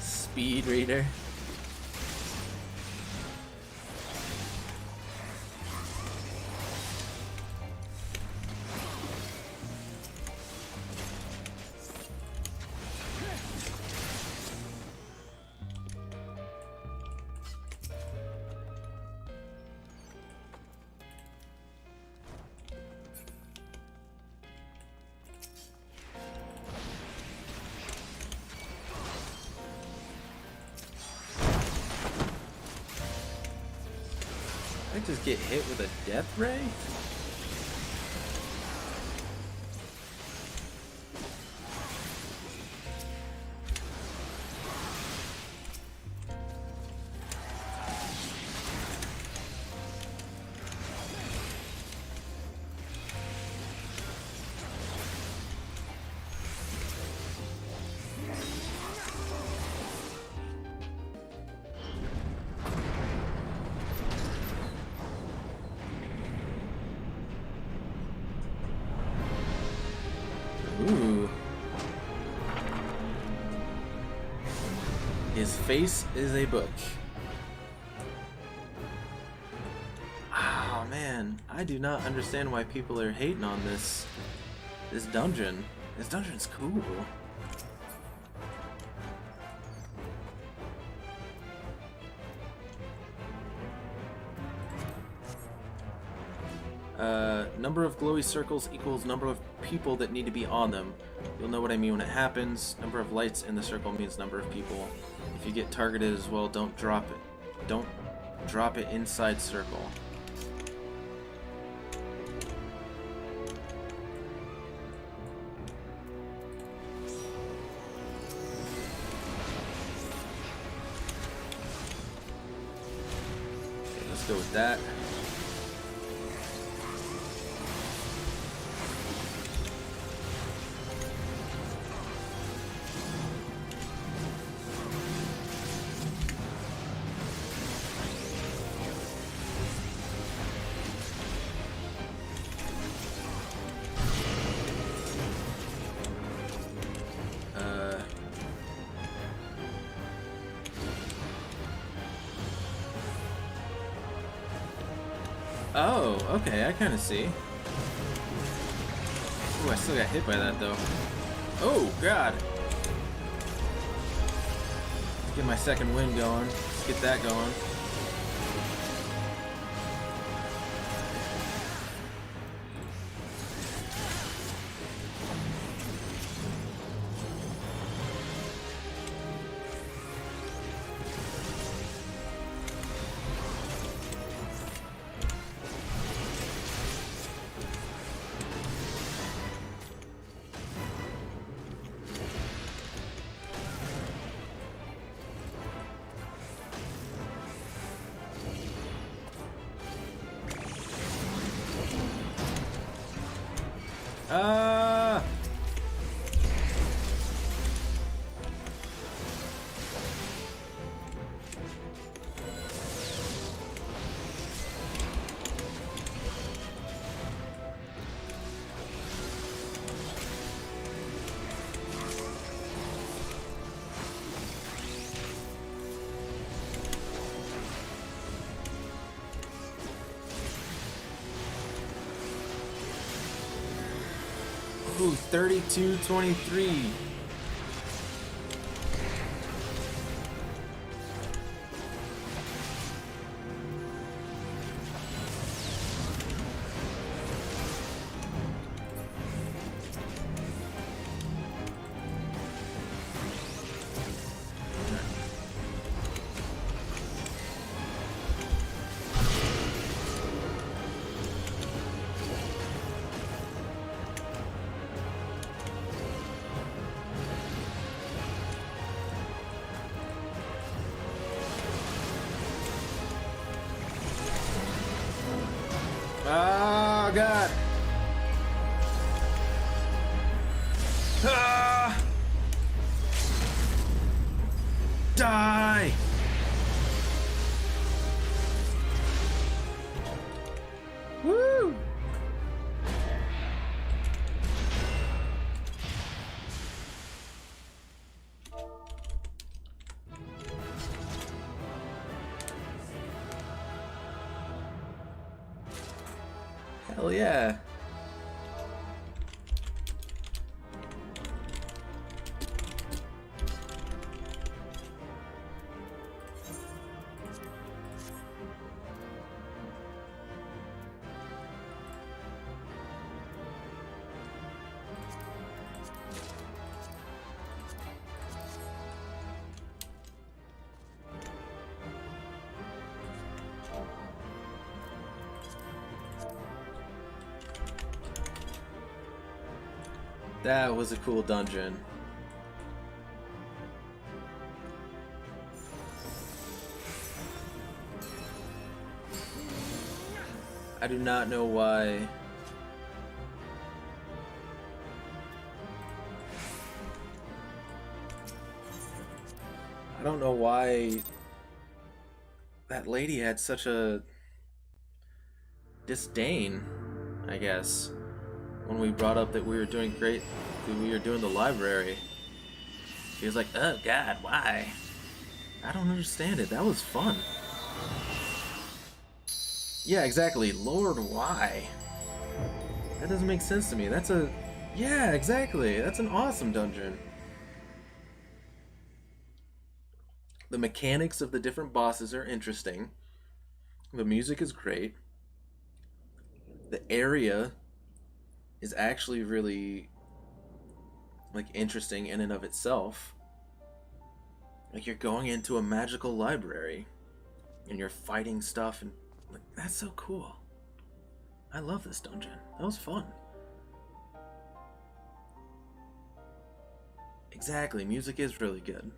Speed reader. I just get hit with a death ray? Ooh. His face is a book. Oh man, I do not understand why people are hating on this dungeon. This dungeon's cool. Number of glowy circles equals number of people that need to be on them. You'll know what I mean when it happens. Number of lights in the circle means number of people. If you get targeted as well, don't drop it. Don't drop it inside circle. Okay, let's go with that. Oh, okay, I kind of see. Ooh, I still got hit by that, though. Oh, God! Let's get my second wind going. Let's get that going. Ooh, 32-23. Oh, God. Ah! Die! Woo! Hell yeah. That was a cool dungeon. I do not know why. I don't know why that lady had such a disdain, I guess, when we brought up that we were doing great, that we were doing the library. She was like, oh God, why? I don't understand it. That was fun. Yeah, exactly. Lord, why? That doesn't make sense to me. That's a... Yeah, exactly. That's an awesome dungeon. The mechanics of the different bosses are interesting. The music is great. The area is actually really, like, interesting in and of itself. Like, you're going into a magical library. and you're fighting stuff, and like, that's so cool. I love this dungeon. That was fun. Exactly, music is really good.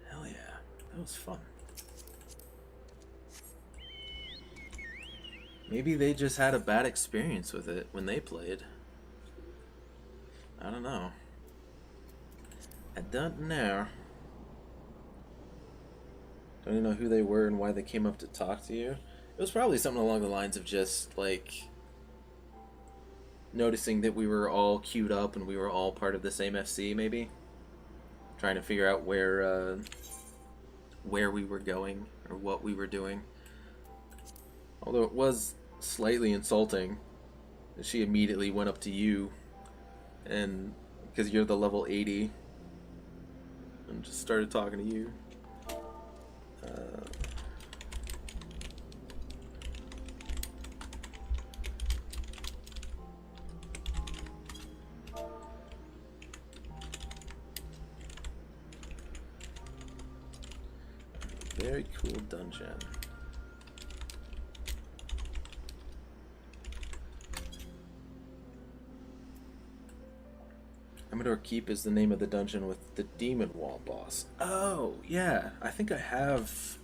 Hell yeah, that was fun. Maybe they just had a bad experience with it when they played. I don't know. I don't know. Don't even know who they were and why they came up to talk to you. It was probably something along the lines of just, like, noticing that we were all queued up and we were all part of the same FC, maybe. Trying to figure out where we were going or what we were doing. Although it was slightly insulting that she immediately went up to you, and because you're the level 80, and just started talking to you. Very cool dungeon. Amador Keep is the name of the dungeon with the Demon Wall boss. Oh, yeah. I think I have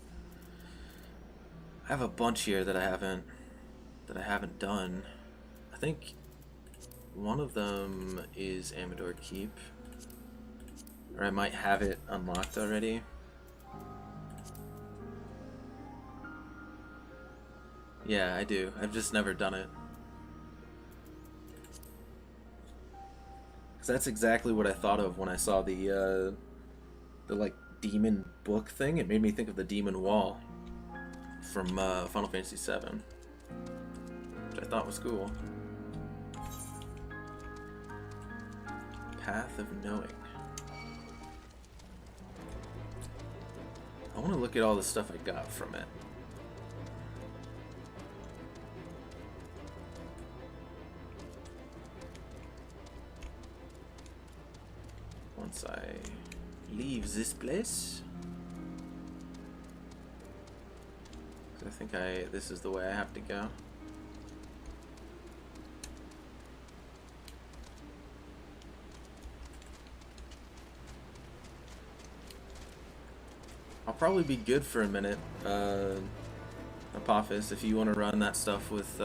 a bunch here that I haven't done. I think one of them is Amador Keep. Or I might have it unlocked already. Yeah, I do. I've just never done it. Because that's exactly what I thought of when I saw the like demon book thing. It made me think of the Demon Wall from Final Fantasy VII, which I thought was cool. Path of Knowing. I want to look at all the stuff I got from it. Once I leave this place, I think this is the way I have to go. I'll probably be good for a minute, Apophis, if you want to run that stuff with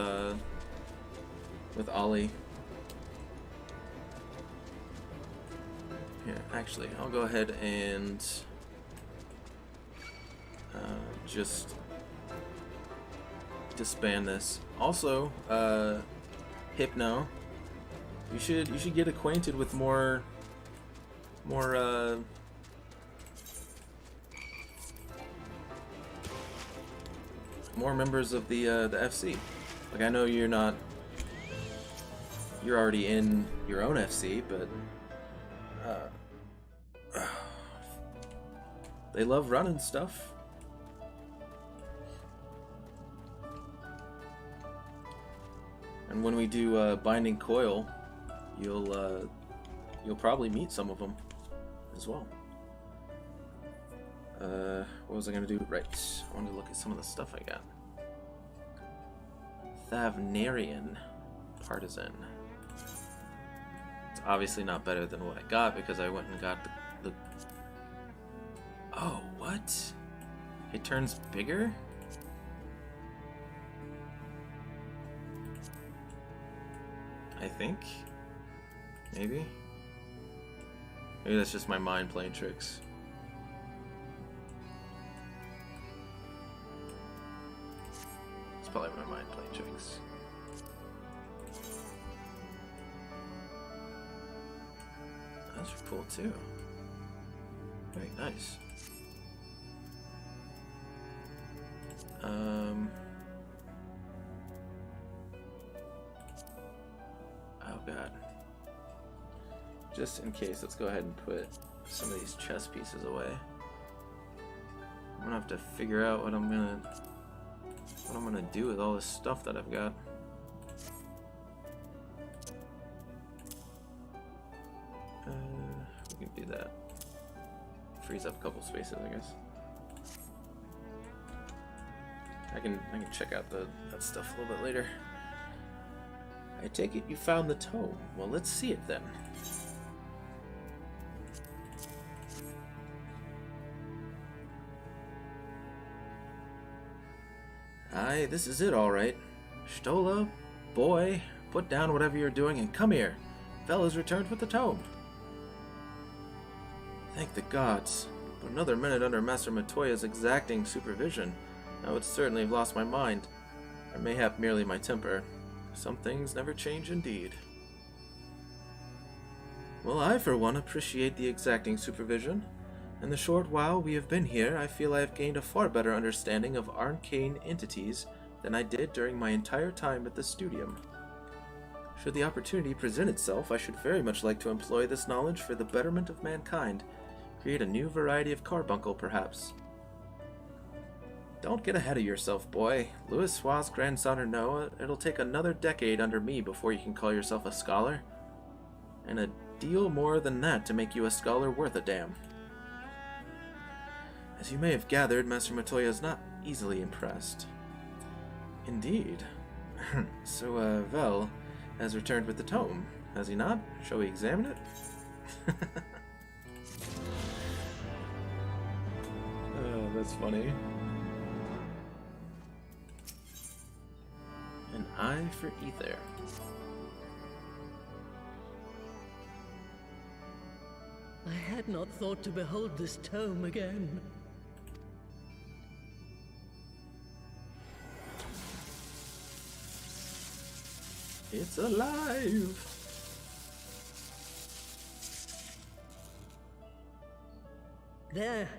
Ollie. Here, actually, I'll go ahead and just disband this. Also, Hypno, you should get acquainted with more members of the FC. Like, I know you're already in your own FC, but they love running stuff. And when we do Binding Coil, you'll probably meet some of them as well. What was I gonna do? Right, I wanted to look at some of the stuff I got. Thavnarian Partisan. It's obviously not better than what I got because I went and got the... Oh, what? It turns bigger? I think? Maybe? Maybe that's just my mind playing tricks. It's probably my mind playing tricks. Those are cool too. Very nice. Oh god. Just in case, let's go ahead and put some of these chess pieces away. I'm gonna have to figure out what I'm gonna what I'm gonna do with all this stuff that I've got. We can do that. Frees up a couple spaces, I guess. I can check out that stuff a little bit later. I take it you found the tome. Well, let's see it then. Aye, this is it, all right. Stola, boy, put down whatever you're doing and come here. Vel has returned with the tome. Thank the gods. But another minute under Master Matoya's exacting supervision, I would certainly have lost my mind. Or mayhap merely my temper. Some things never change indeed. Well, I for one appreciate the exacting supervision. In the short while we have been here, I feel I have gained a far better understanding of arcane entities than I did during my entire time at the studium. Should the opportunity present itself, I should very much like to employ this knowledge for the betterment of mankind. Create a new variety of carbuncle, perhaps. Don't get ahead of yourself, boy. Louis Sua's grandson or no, it'll take another decade under me before you can call yourself a scholar. And a deal more than that to make you a scholar worth a damn. As you may have gathered, Master Matoya is not easily impressed. Indeed. So, Vel has returned with the tome, has he not? Shall we examine it? Oh, that's funny. An eye for ether. I had not thought to behold this tome again. It's alive! There.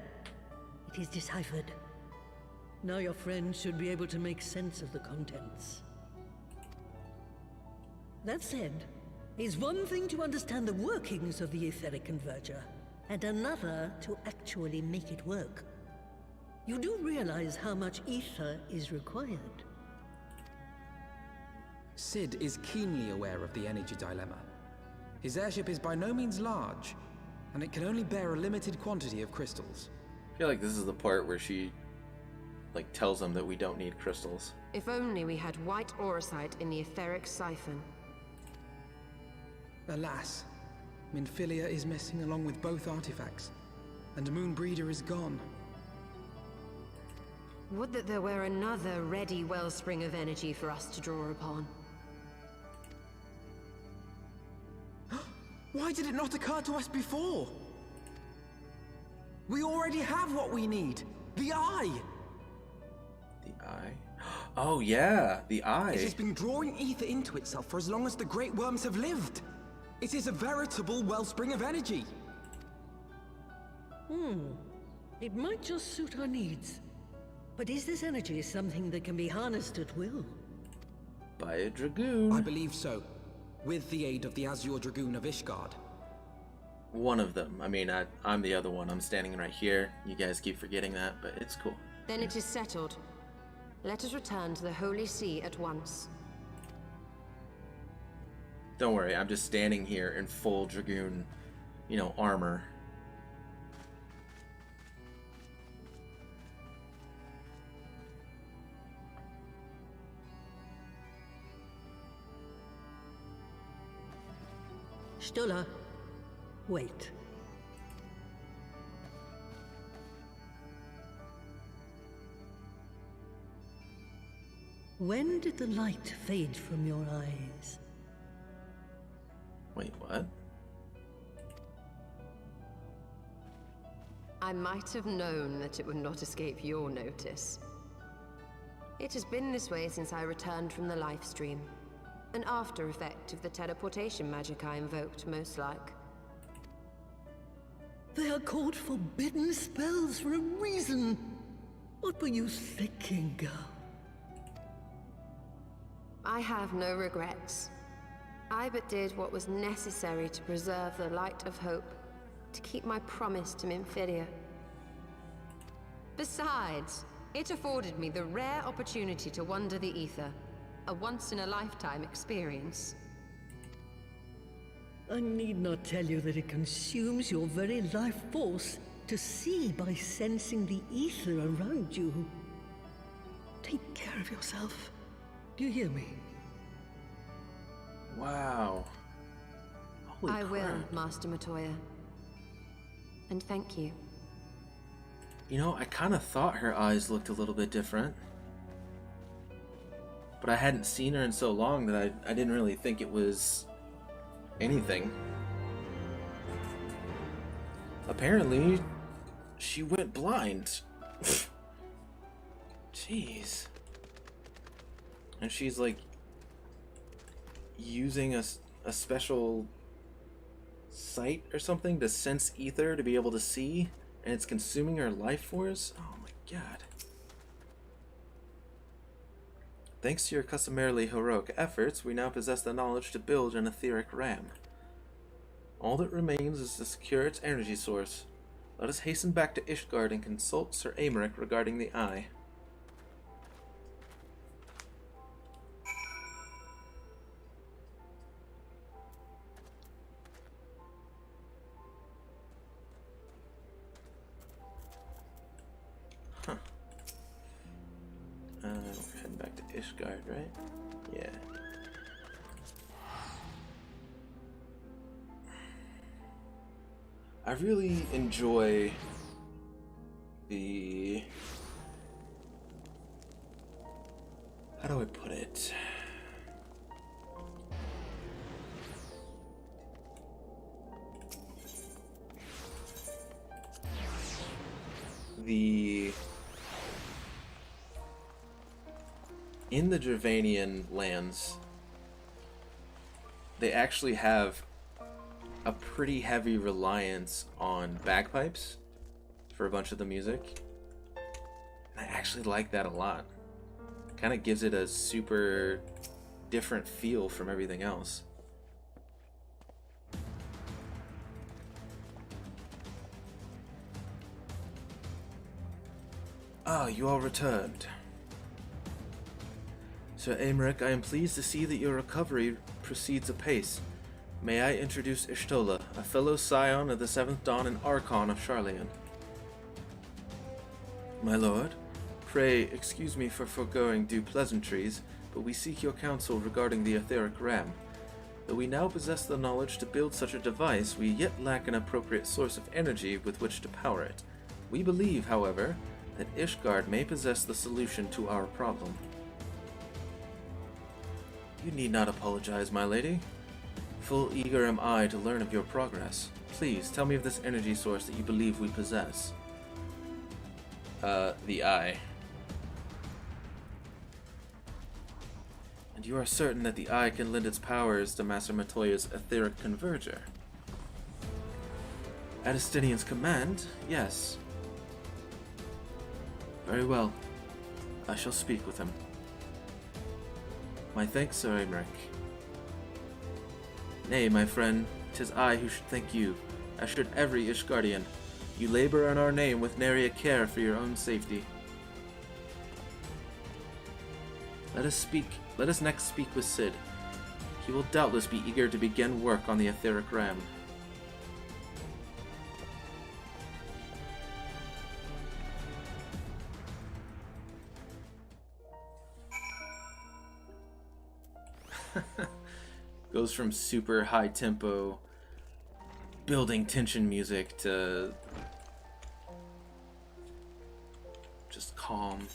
It is deciphered. Now your friend should be able to make sense of the contents. That said, it's one thing to understand the workings of the etheric converger, and another to actually make it work. You do realize how much ether is required? Sid is keenly aware of the energy dilemma. His airship is by no means large, and it can only bear a limited quantity of crystals. I feel like this is the part where she, tells them that we don't need crystals. If only we had white auracite in the etheric siphon. Alas, Minfilia is missing along with both artifacts, and Moonbreeder is gone. Would that there were another ready wellspring of energy for us to draw upon. Why did it not occur to us before? We already have what we need. The eye! The eye? Oh yeah, the eye. It has been drawing ether into itself for as long as the great worms have lived. It is a veritable wellspring of energy. It might just suit our needs. But is this energy something that can be harnessed at will? By a dragoon. I believe so. With the aid of the Azure Dragoon of Ishgard. One of them. I mean, I'm the other one. I'm standing right here. You guys keep forgetting that, but it's cool. Then it is settled. Let us return to the Holy See at once. Don't worry, I'm just standing here in full dragoon, armor. Stola, wait. When did the light fade from your eyes? Wait, what? I might have known that it would not escape your notice. It has been this way since I returned from the life stream. An after effect of the teleportation magic I invoked, most like. They are called forbidden spells for a reason. What were you thinking, girl? I have no regrets. I but did what was necessary to preserve the light of hope, to keep my promise to Minfidia. Besides, It afforded me the rare opportunity to wander the ether. A once-in-a-lifetime experience. I need not tell you that it consumes your very life force to see by sensing the ether around you. Take care of yourself. Do you hear me? Wow. Holy I will, crap. Master Matoya. And thank you. You know, I kind of thought her eyes looked a little bit different. But I hadn't seen her in so long that I didn't really think it was anything. Apparently, she went blind. Jeez. And she's like using a special sight or something to sense ether to be able to see, and it's consuming her life force? Oh my god. Thanks to your customarily heroic efforts, we now possess the knowledge to build an etheric ram. All that remains is to secure its energy source. Let us hasten back to Ishgard and consult Sir Aymeric regarding the eye. Huh. We're heading back to Ishgard, right? Yeah. I really enjoy the... how do I put it? In the Dravanian lands, they actually have a pretty heavy reliance on bagpipes for a bunch of the music. And I actually like that a lot. Kind of gives it a super different feel from everything else. Ah, you all returned. Sir Aymeric, I am pleased to see that your recovery proceeds apace. May I introduce Ishtola, a fellow scion of the 7th Dawn and Archon of Sharlayan. My lord, pray excuse me for foregoing due pleasantries, but we seek your counsel regarding the etheric ram. Though we now possess the knowledge to build such a device, we yet lack an appropriate source of energy with which to power it. We believe, however, that Ishgard may possess the solution to our problem. You need not apologize, my lady. Full eager am I to learn of your progress. Please, tell me of this energy source that you believe we possess. The eye. And you are certain that the eye can lend its powers to Master Matoya's etheric converger? At Estinian's command, yes. Very well. I shall speak with him. My thanks, Sir Aymeric. Nay, my friend, 'tis I who should thank you, as should every Ishgardian. You labor in our name with nary a care for your own safety. Let us next speak with Cid. He will doubtless be eager to begin work on the etheric ram. Goes from super high tempo building tension music to just calm,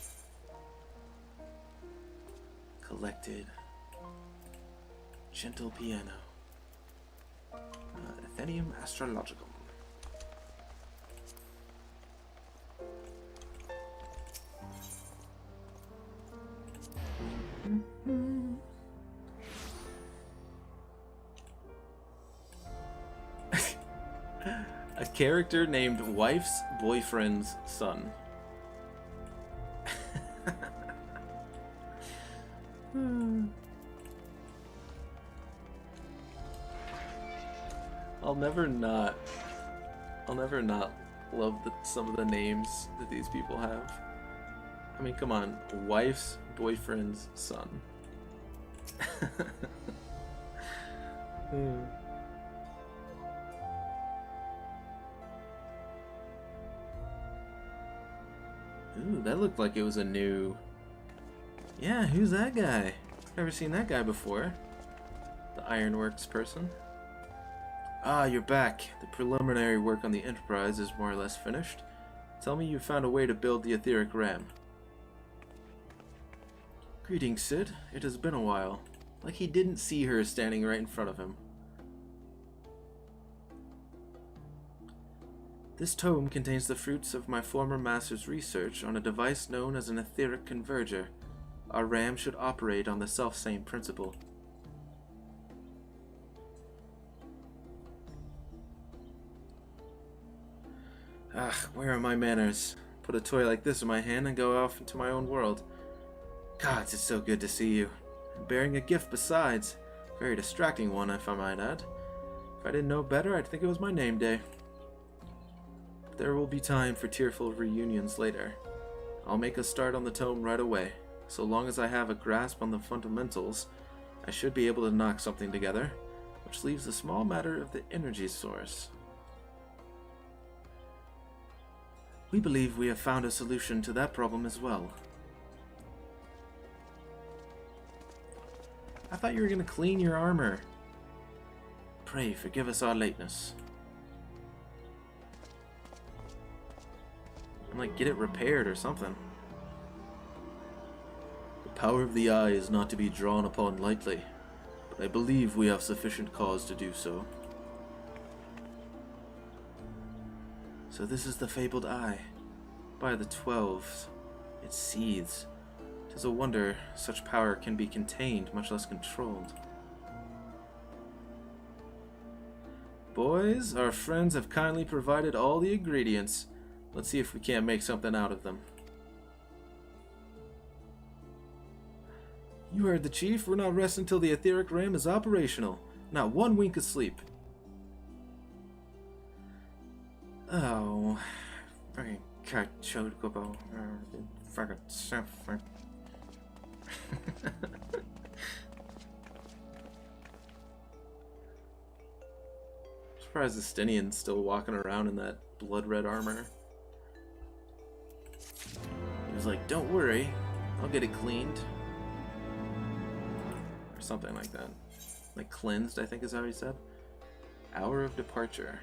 collected, gentle piano. Athenium Astrologicum. A character named Wife's Boyfriend's Son. I'll never not love some of the names that these people have. I mean, come on. Wife's boyfriend's son. Ooh, that looked like it was a new... Yeah, who's that guy? Never seen that guy before. The Ironworks person. Ah, you're back. The preliminary work on the Enterprise is more or less finished. Tell me you found a way to build the etheric ram. Greetings, Sid. It has been a while. Like he didn't see her standing right in front of him. This tome contains the fruits of my former master's research on a device known as an etheric converger. Our RAM should operate on the self-same principle. Ah, where are my manners? Put a toy like this in my hand and go off into my own world. Gods, it's so good to see you. And bearing a gift besides. Very distracting one, if I might add. If I didn't know better, I'd think it was my name day. But there will be time for tearful reunions later. I'll make a start on the tome right away. So long as I have a grasp on the fundamentals, I should be able to knock something together, which leaves the small matter of the energy source. We believe we have found a solution to that problem as well. I thought you were going to clean your armor. Pray forgive us our lateness. And like get it repaired or something. The power of the eye is not to be drawn upon lightly, but I believe we have sufficient cause to do so. So this is the fabled eye. By the 12s, it seethes. 'Tis a wonder such power can be contained, much less controlled. Boys, our friends have kindly provided all the ingredients. Let's see if we can't make something out of them. You heard the chief. We're not resting until the etheric ram is operational. Not one wink of sleep. Oh, fucking cat showed go fucking stuff. Surprised Justinian's still walking around in that blood red armor. He was like, "Don't worry, I'll get it cleaned," or something like that. Like cleansed, I think is how he said. Hour of departure.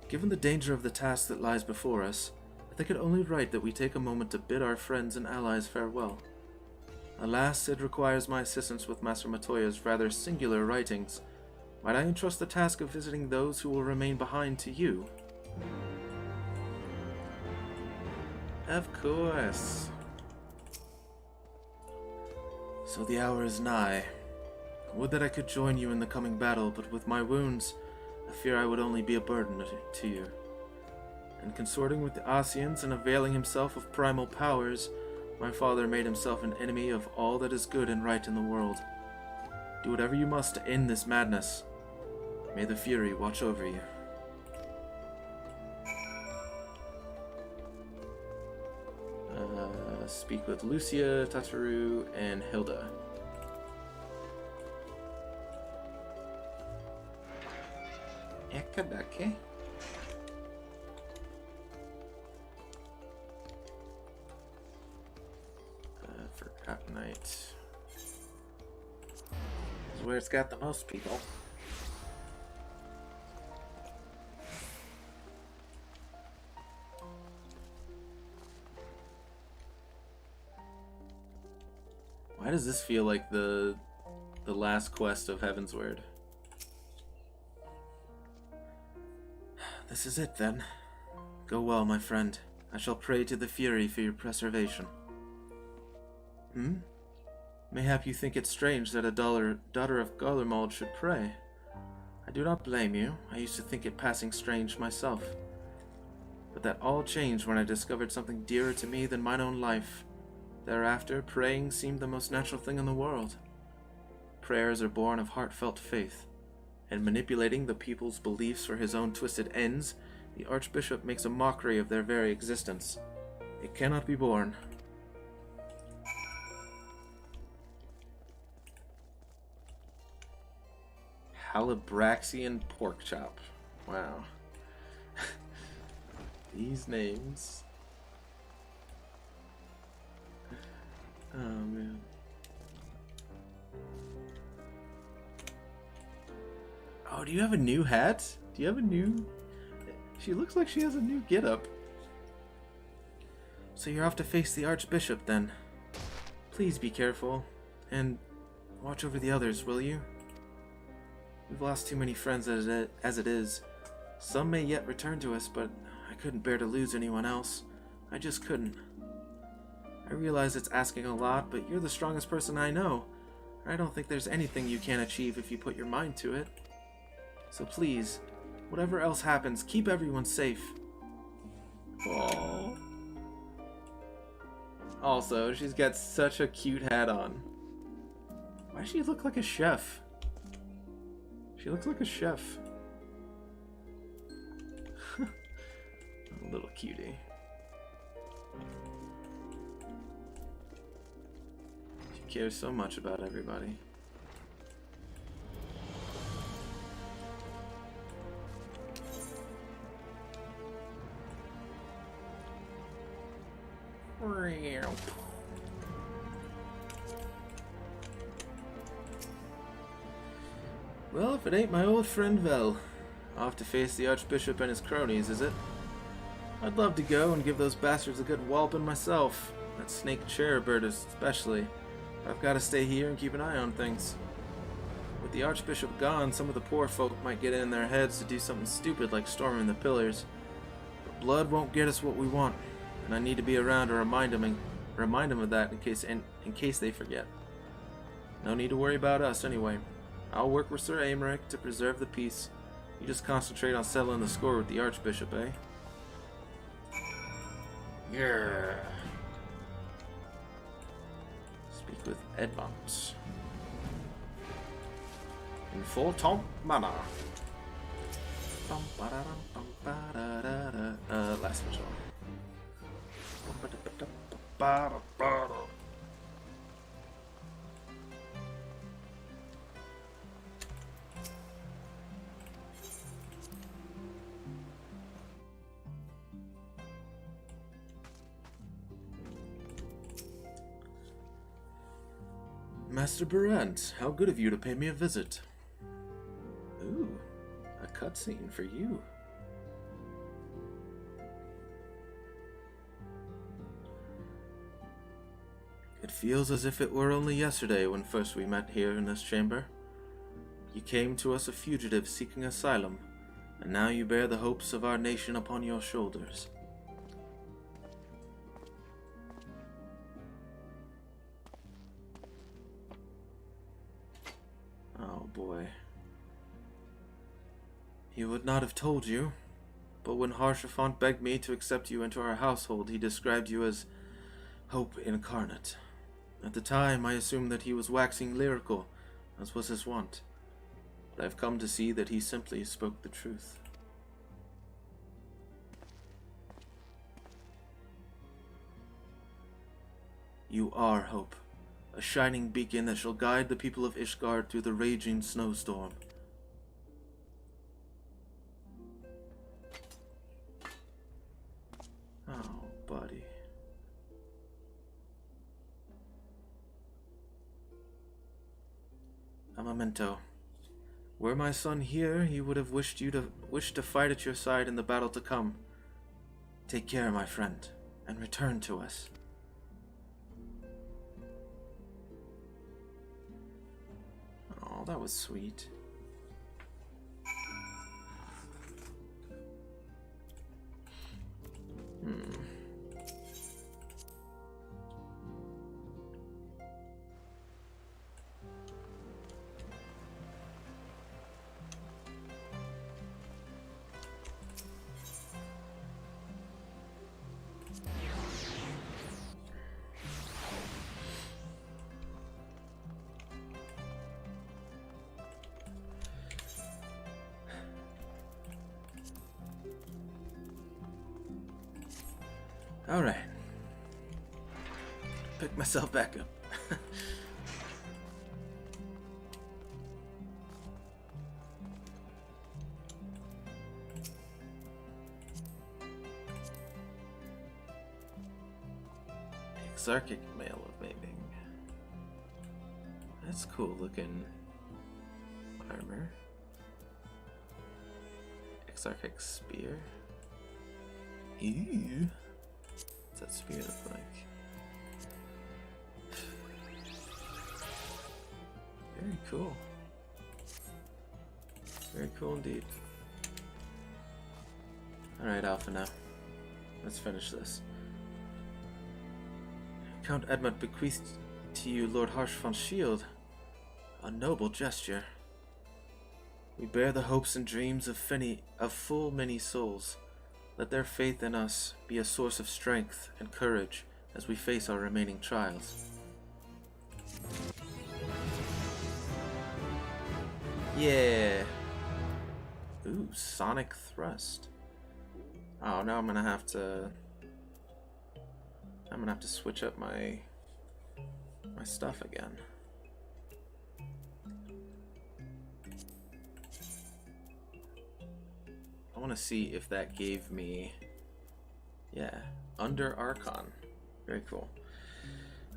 Given the danger of the task that lies before us, I think it only right that we take a moment to bid our friends and allies farewell. Alas, it requires my assistance with Master Matoya's rather singular writings. Might I entrust the task of visiting those who will remain behind to you? Of course. So the hour is nigh. Would that I could join you in the coming battle, but with my wounds, I fear I would only be a burden to you. And consorting with the Asians and availing himself of primal powers, my father made himself an enemy of all that is good and right in the world. Do whatever you must to end this madness. May the Fury watch over you. Speak with Lucia, Tataru, and Hilda. Ekadake. Forgotten Night. This is where it's got the most people. Why does this feel like the last quest of Heavensward? This is it then. Go well, my friend. I shall pray to the Fury for your preservation. Mayhap you think it strange that a daughter of Garlemald should pray. I do not blame you. I used to think it passing strange myself. But that all changed when I discovered something dearer to me than mine own life. Thereafter, praying seemed the most natural thing in the world. Prayers are born of heartfelt faith, and manipulating the people's beliefs for his own twisted ends, the Archbishop makes a mockery of their very existence. It cannot be borne. Halibraxian pork chop. Wow. These names. Oh man. Oh, do you have a new hat? Do you have a new... She looks like she has a new getup. So you're off to face the Archbishop then. Please be careful. And watch over the others, will you? We've lost too many friends as it is. Some may yet return to us, but I couldn't bear to lose anyone else. I just couldn't. I realize it's asking a lot, but you're the strongest person I know. I don't think there's anything you can't achieve if you put your mind to it. So please, whatever else happens, keep everyone safe. Aww. Also, she's got such a cute hat on. Why does she look like a chef? She looks like a chef. A little cutie. She cares so much about everybody. Well, if it ain't my old friend Vel. Off to face the Archbishop and his cronies, is it? I'd love to go and give those bastards a good walloping myself. That snake cherubird especially. But I've got to stay here and keep an eye on things. With the Archbishop gone, some of the poor folk might get it in their heads to do something stupid like storming the pillars. But blood won't get us what we want, and I need to be around to remind them of that in case they forget. No need to worry about us anyway. I'll work with Sir Aymeric to preserve the peace. You just concentrate on settling the score with the Archbishop, eh? Yeah. Speak with Edmund. In Forton Manor. Last visual. Master Berant, how good of you to pay me a visit. Ooh, a cutscene for you. It feels as if it were only yesterday when first we met here in this chamber. You came to us a fugitive seeking asylum, and now you bear the hopes of our nation upon your shoulders. Oh boy. He would not have told you, but when Haurchefant begged me to accept you into our household, he described you as hope incarnate. At the time, I assumed that he was waxing lyrical, as was his wont, but I've come to see that he simply spoke the truth. You are hope, a shining beacon that shall guide the people of Ishgard through the raging snowstorm. Oh, buddy. A memento. Were my son here, he would have wished to fight at your side in the battle to come. Take care, my friend, and return to us. Oh, that was sweet. Alright, pick myself back up. Exarchic Mail of Maiming. That's cool looking armor. Exarchic Spear. Ew. What's that spear look like? Very cool. Very cool indeed. Alright, Alpha now. Let's finish this. Count Edmund bequeathed to you Lord Harsh von Shield. A noble gesture. We bear the hopes and dreams of full many souls. Let their faith in us be a source of strength and courage as we face our remaining trials. Yeah. Ooh, Sonic Thrust. Oh, now I'm gonna have to switch up my stuff again. I want to see if that gave me, yeah, under Archon. Very cool.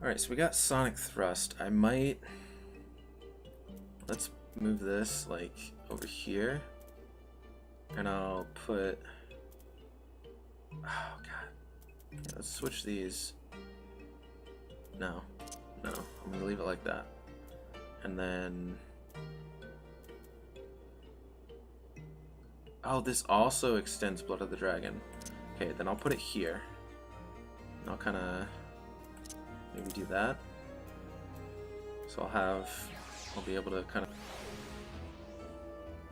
Alright, so we got Sonic Thrust. Let's move this, like, over here. And I'll put, oh god. Okay, let's switch these. No, I'm gonna leave it like that. And then, oh, this also extends Blood of the Dragon. Okay, then I'll put it here. And I'll kind of maybe do that. So I'll be able to kind of,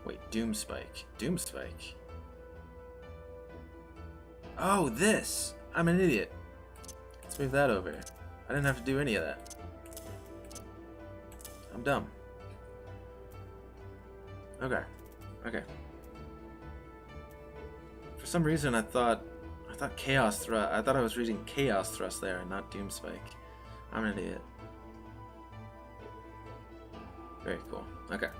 wait, Doomspike. Oh, this! I'm an idiot. Let's move that over. I didn't have to do any of that. I'm dumb. Okay. For some reason, I thought Chaos Thrust. I thought I was reading Chaos Thrust there and not Doomspike. I'm an idiot. Very cool. Okay.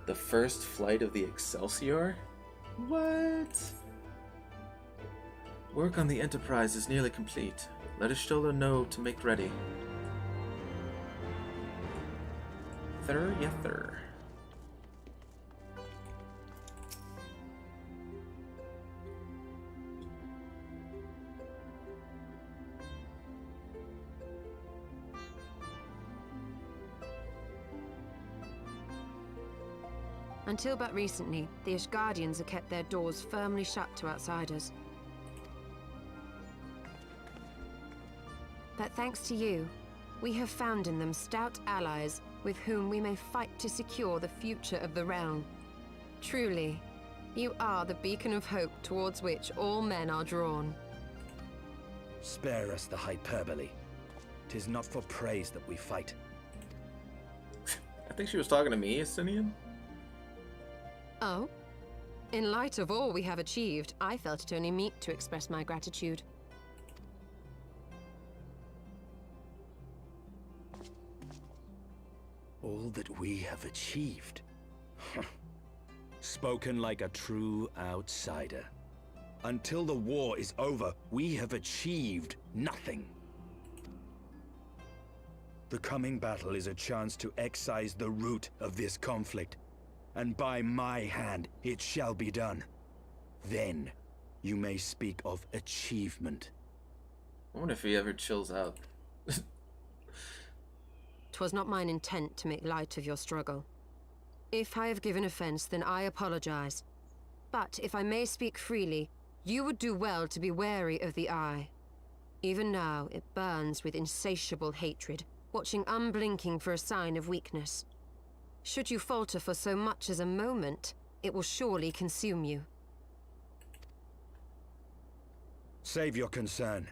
The first flight of the Excelsior? What? Work on the Enterprise is nearly complete. Let Ishtola know to make ready. Thur. Until but recently, the Ishgardians have kept their doors firmly shut to outsiders. But thanks to you, we have found in them stout allies with whom we may fight to secure the future of the realm. Truly, you are the beacon of hope towards which all men are drawn. Spare us the hyperbole. 'Tis not for praise that we fight. I think she was talking to me, Estinian. Oh? In light of all we have achieved, I felt it only meet to express my gratitude. All that we have achieved. Spoken like a true outsider. Until the war is over, we have achieved nothing. The coming battle is a chance to excise the root of this conflict. And by my hand, it shall be done. Then, you may speak of achievement. I wonder if he ever chills out. 'Twas not mine intent to make light of your struggle. If I have given offense, then I apologize. But if I may speak freely, you would do well to be wary of the Eye. Even now, it burns with insatiable hatred, watching unblinking for a sign of weakness. Should you falter for so much as a moment, it will surely consume you. Save your concern.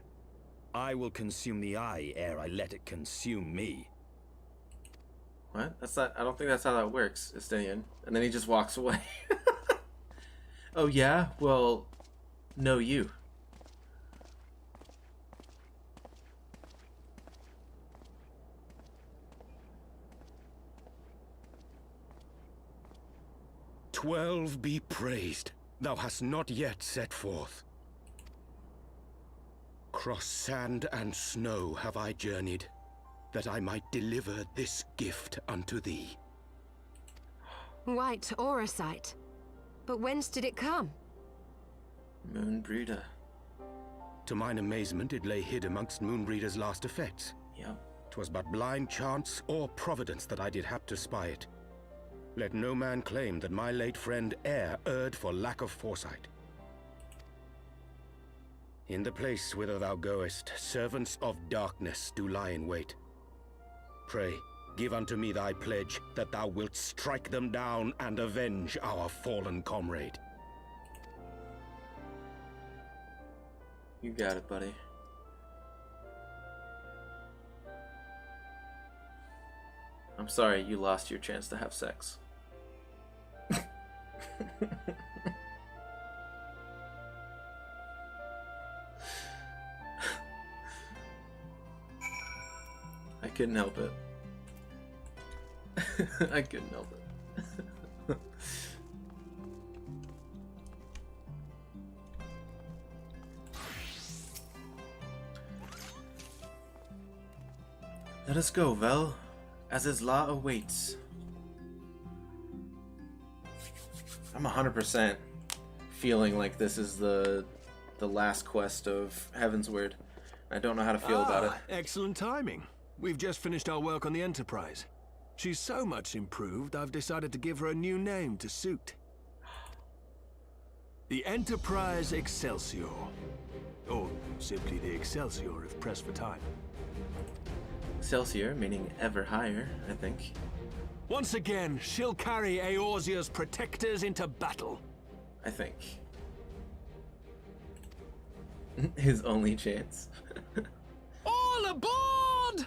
I will consume the Eye ere I let it consume me. What? That's not. I don't think that's how that works, Estinian. And then he just walks away. Oh yeah? Well, no you. 12 be praised. Thou hast not yet set forth. Cross sand and snow have I journeyed, that I might deliver this gift unto thee. White Auracite. But whence did it come? Moonbreeder. To mine amazement, it lay hid amongst Moonbreeder's last effects. Yep. 'Twas but blind chance or providence that I did hap to spy it. Let no man claim that my late friend erred for lack of foresight. In the place whither thou goest, servants of darkness do lie in wait. Pray, give unto me thy pledge that thou wilt strike them down and avenge our fallen comrade. You got it, buddy. I'm sorry you lost your chance to have sex. I couldn't help it. I couldn't help it. Let us go, Vel, as his law awaits. I'm 100% feeling like this is the last quest of Heavensward. I don't know how to feel about it. Excellent timing. We've just finished our work on the Enterprise. She's so much improved, I've decided to give her a new name to suit. The Enterprise Excelsior. Or simply the Excelsior if pressed for time. Excelsior, meaning ever higher, I think. Once again, she'll carry Eorzea's protectors into battle. I think. His only chance. All aboard!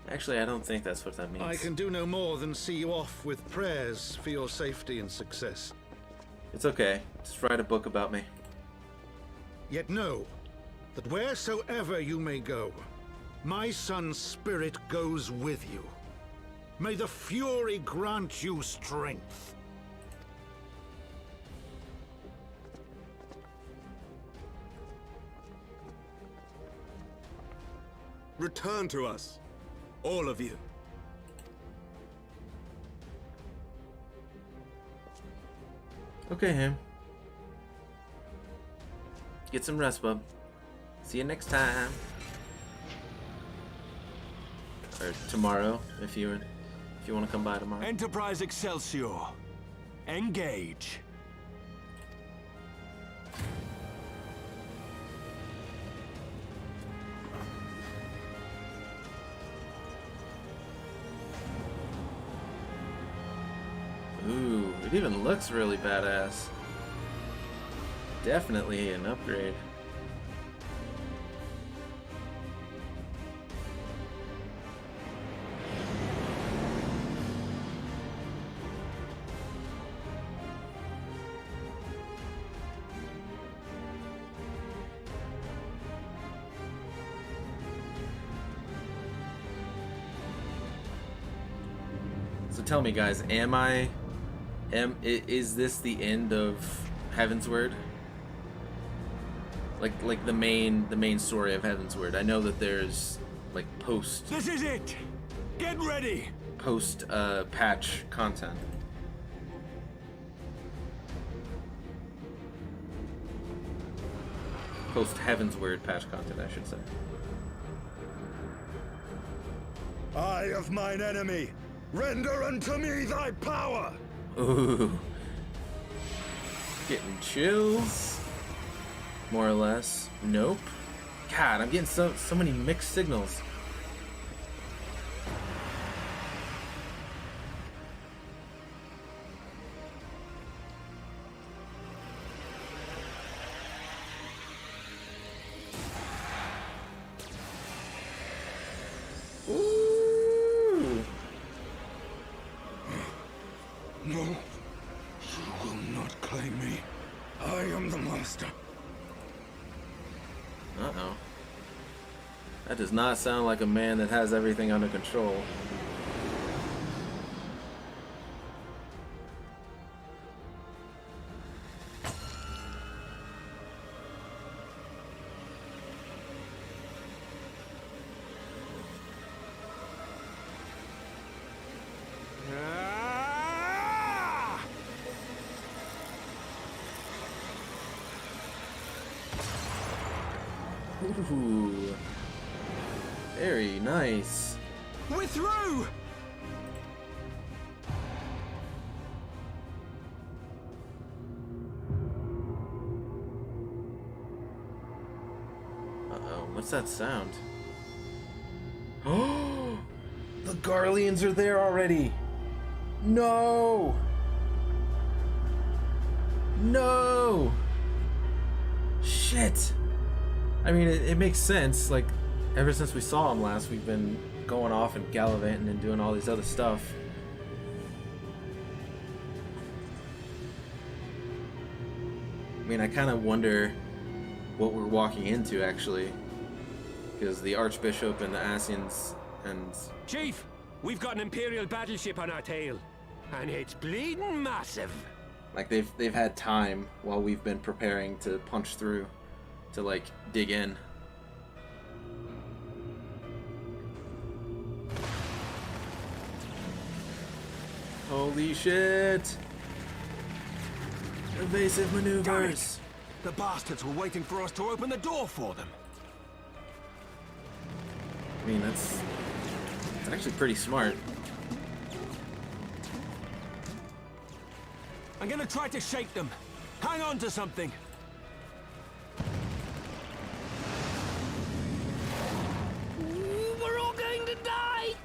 Actually, I don't think that's what that means. I can do no more than see you off with prayers for your safety and success. It's okay. Just write a book about me. Yet know that wheresoever you may go, my son's spirit goes with you. May the Fury grant you strength. Return to us, all of you. Okay, Ham. Get some rest, bub. See you next time. Or tomorrow, if you want to come by tomorrow. Enterprise Excelsior. Engage. Ooh, it even looks really badass. Definitely an upgrade. So tell me, guys, is this the end of Heavensward? Like the main story of Heavensward. I know that there's like post. This is it. Get ready. Post patch content. Post Heavensward patch content, I should say. Eye of mine enemy, render unto me thy power. Ooh. Getting chills. More or less. Nope. God, I'm getting so many mixed signals. Ooh. No, you will not claim me. I am the master. Uh-oh. That does not sound like a man that has everything under control. Ooh. Very nice. We're through! Uh-oh, what's that sound? Oh! The Garleans are there already! No! No! Shit! I mean, it makes sense. Like, ever since we saw him last, we've been going off and gallivanting and doing all these other stuff. I mean, I kind of wonder what we're walking into, actually. Because the Archbishop and the Asians and... Chief, we've got an Imperial battleship on our tail. And it's bleeding massive. Like, they've had time while we've been preparing to punch through. To, like, dig in. Holy shit! Evasive maneuvers! The bastards were waiting for us to open the door for them. I mean, that's actually pretty smart. I'm gonna try to shake them. Hang on to something. We're all going to die!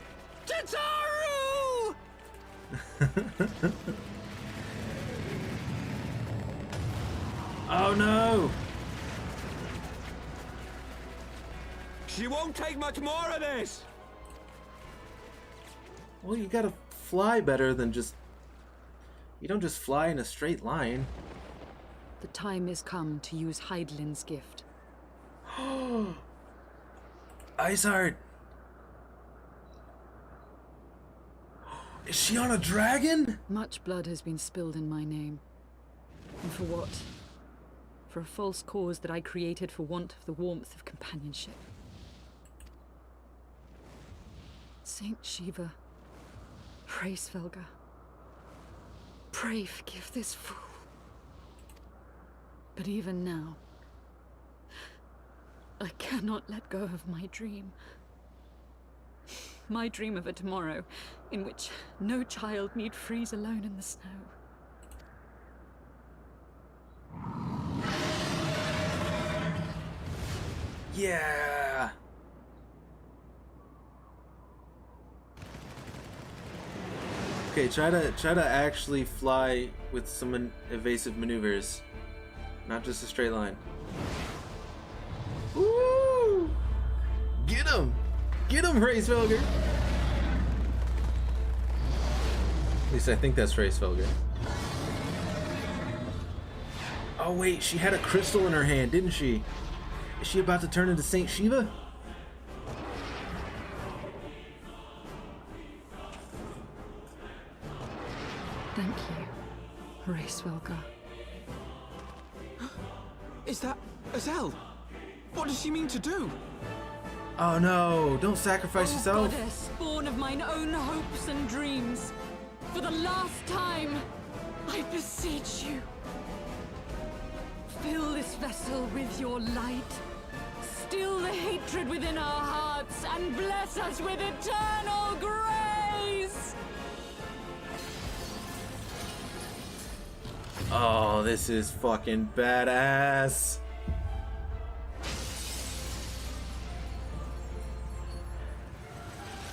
Tataru! Oh no! She won't take much more of this! Well, you gotta fly better than just... You don't just fly in a straight line. The time is come to use Hydaelyn's gift. Iceheart! Is she on a dragon? Much blood has been spilled in my name. And for what? For a false cause that I created for want of the warmth of companionship. Saint Shiva, pray Svelga, pray forgive this fool. But even now, I cannot let go of my dream. My dream of a tomorrow in which no child need freeze alone in the snow. Yeah! Okay, try to actually fly with some evasive maneuvers, not just a straight line. Woo! Get him! Get him, Racefelger! At least I think that's Racefelger. Oh wait, she had a crystal in her hand, didn't she? Is she about to turn into Saint Shiva? Thank you, Racefelger. Is that Azel? What does she mean to do? Oh no, don't sacrifice yourself. Goddess, born of mine own hopes and dreams, for the last time, I beseech you. Fill this vessel with your light. Still the hatred within our hearts and bless us with eternal grace! Oh, this is fucking badass.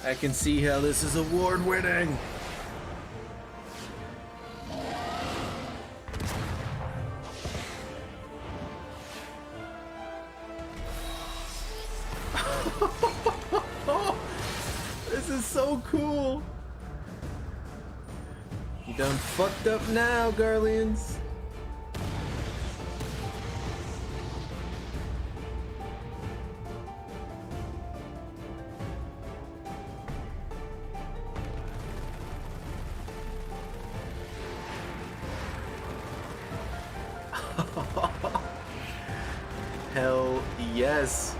I can see how this is award-winning. This is so cool. You done fucked up now, Garleans. Hell yes.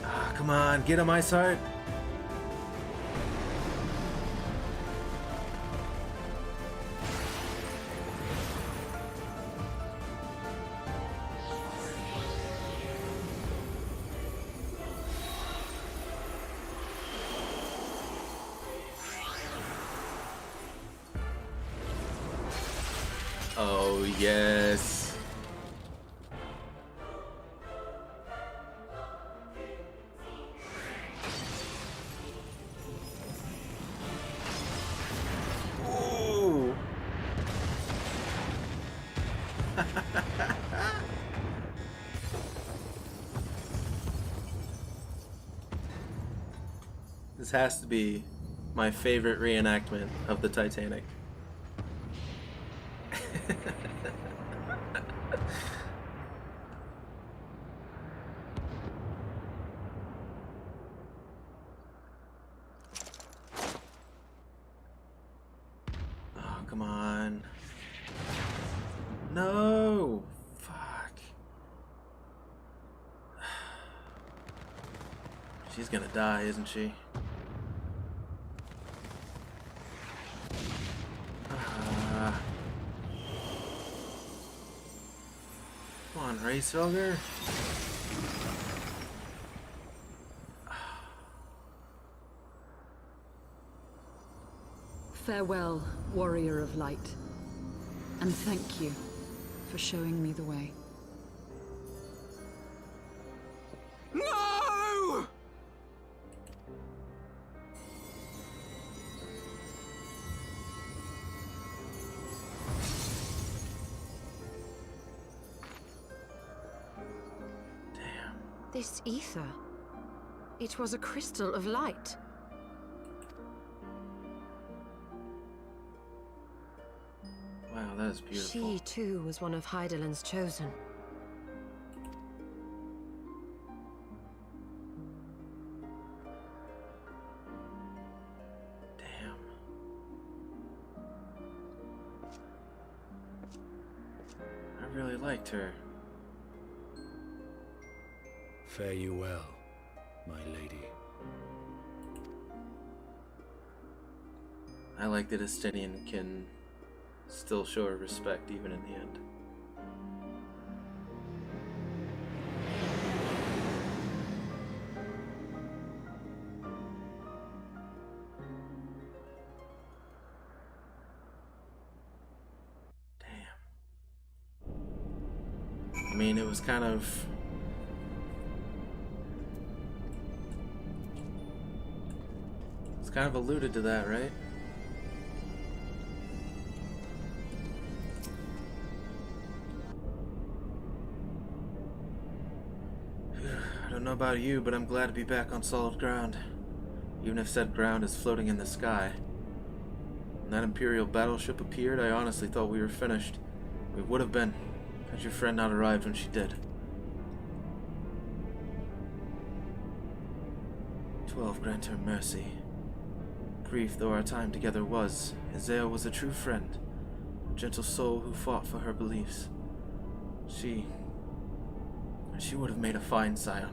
Ah, come on, get him, Iceheart. Oh, yes. Ooh. This has to be my favorite reenactment of the Titanic. Oh, come on. No! Fuck. She's gonna die, isn't she? Come on, Racefelger. Farewell, warrior of light. And thank you for showing me the way. No! This ether. It was a crystal of light. Wow, that is beautiful. She, too, was one of Hydaelyn's chosen. Damn. I really liked her. Fare you well, my lady. I like that Estinian can still show her respect even in the end. Damn. I mean, it was kind of... It's kind of alluded to that, right? I don't know about you, but I'm glad to be back on solid ground. Even if said ground is floating in the sky. When that Imperial battleship appeared, I honestly thought we were finished. We would have been, had your friend not arrived when she did. 12 grant her mercy. Brief though our time together was, Isaiah was a true friend, a gentle soul who fought for her beliefs. She would have made a fine scion.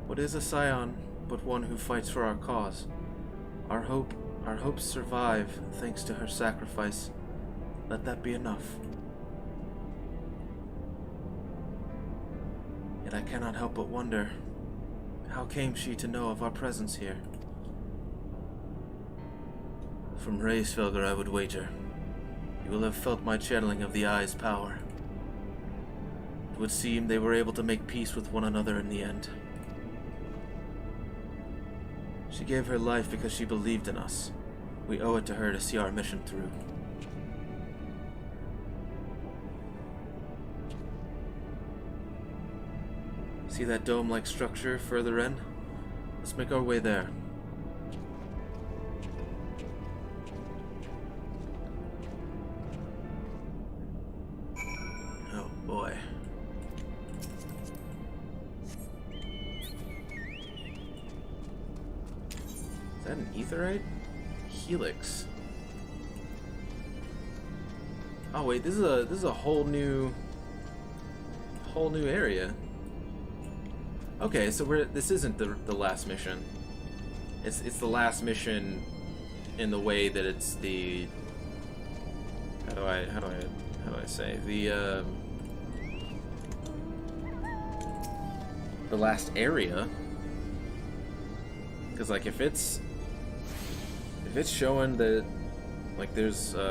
What is a scion but one who fights for our cause? Our hopes survive thanks to her sacrifice. Let that be enough. Yet I cannot help but wonder, how came she to know of our presence here? From Racefelger, I would wager. You will have felt my channeling of the Eye's power. It would seem they were able to make peace with one another in the end. She gave her life because she believed in us. We owe it to her to see our mission through. See that dome-like structure further in? Let's make our way there. Oh boy. Is that an aetherite? Helix. Oh wait, this is a whole new area. Okay, so this isn't the last mission. It's the last mission in the way that it's the how do I say the last area. Because like if it's showing that Like there's like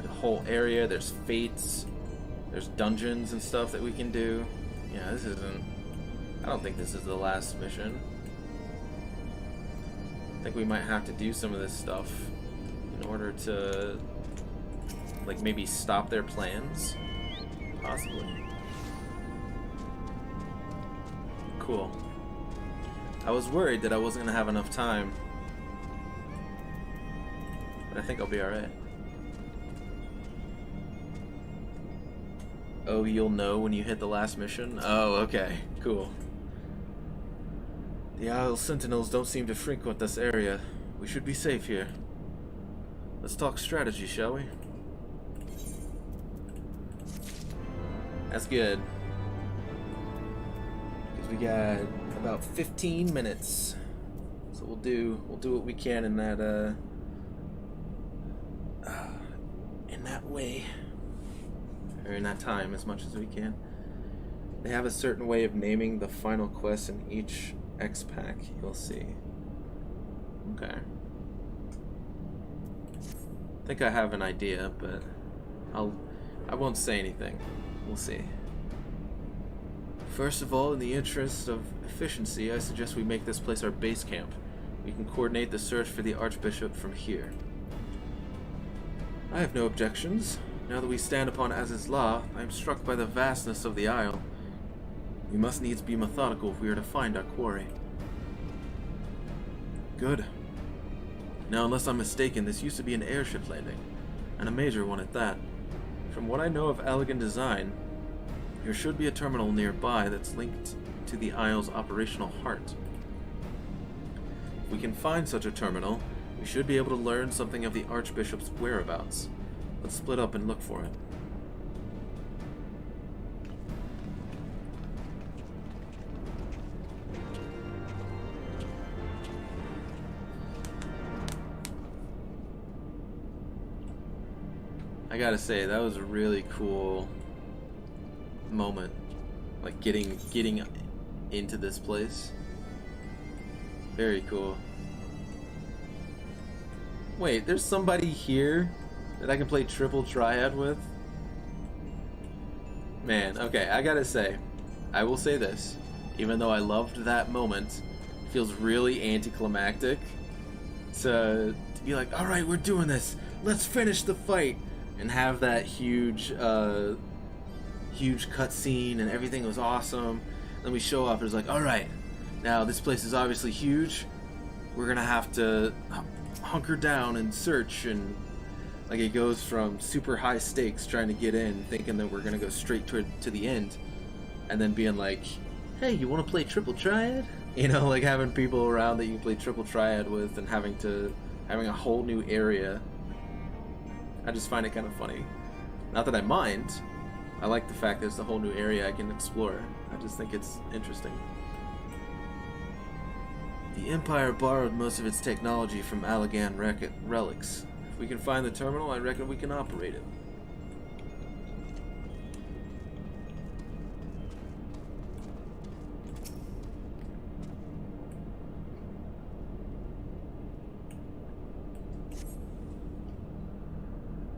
a whole area, there's fates, there's dungeons and stuff that we can do. Yeah, this isn't, I don't think this is the last mission. I think we might have to do some of this stuff in order to like maybe stop their plans, possibly. Cool. I was worried that I wasn't gonna have enough time, but I think I'll be alright. Oh, you'll know when you hit the last mission? Oh, okay, cool. The Isle Sentinels don't seem to frequent this area. We should be safe here. Let's talk strategy, shall we? That's good. Because we got about 15 minutes. So we'll do what we can in that way. Or in that time as much as we can. They have a certain way of naming the final quest in each X pack, you'll see. Okay. I think I have an idea, but I won't say anything. We'll see. First of all, in the interest of efficiency, I suggest we make this place our base camp. We can coordinate the search for the Archbishop from here. I have no objections. Now that we stand upon Aziz's law, I am struck by the vastness of the Isle. We must needs be methodical if we are to find our quarry. Good. Now, unless I'm mistaken, this used to be an airship landing, and a major one at that. From what I know of elegant design, there should be a terminal nearby that's linked to the Isle's operational heart. If we can find such a terminal, we should be able to learn something of the Archbishop's whereabouts. Let's split up and look for it. I gotta say, that was a really cool moment, like getting into this place. Very cool. Wait, there's somebody here that I can play triple triad with? Man, okay, I gotta say, I will say this, even though I loved that moment, it feels really anticlimactic to be like, alright, we're doing this, let's finish the fight, and have that huge cutscene and everything was awesome. Then we show up and it's like, alright, now this place is obviously huge, we're gonna have to hunker down and search, and like it goes from super high stakes trying to get in, thinking that we're gonna go straight to the end, and then being like, hey, you want to play triple triad? You know, like having people around that you play triple triad with, and having a whole new area. I just find it kind of funny. Not that I mind. I like the fact there's a whole new area I can explore. I just think it's interesting. The Empire borrowed most of its technology from Allagan relics. If we can find the terminal, I reckon we can operate it.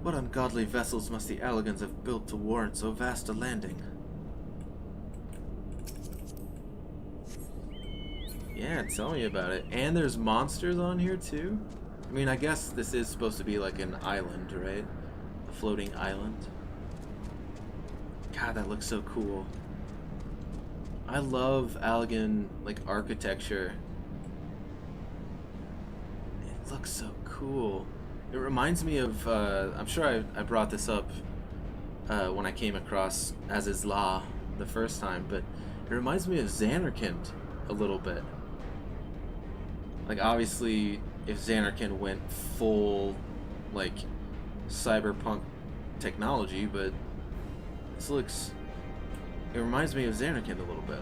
What ungodly vessels must the Allagans have built to warrant so vast a landing? Yeah, tell me about it. And there's monsters on here too? I mean, I guess this is supposed to be like an island, right? A floating island. God, that looks so cool. I love Allagan, like, architecture. It looks so cool. It reminds me of, I'm sure I brought this up when I came across Aziz's Law the first time, but it reminds me of Xanarkand a little bit. Like, obviously, if Xanarkand went full, like, cyberpunk technology, but this looks, it reminds me of Xanarkand a little bit.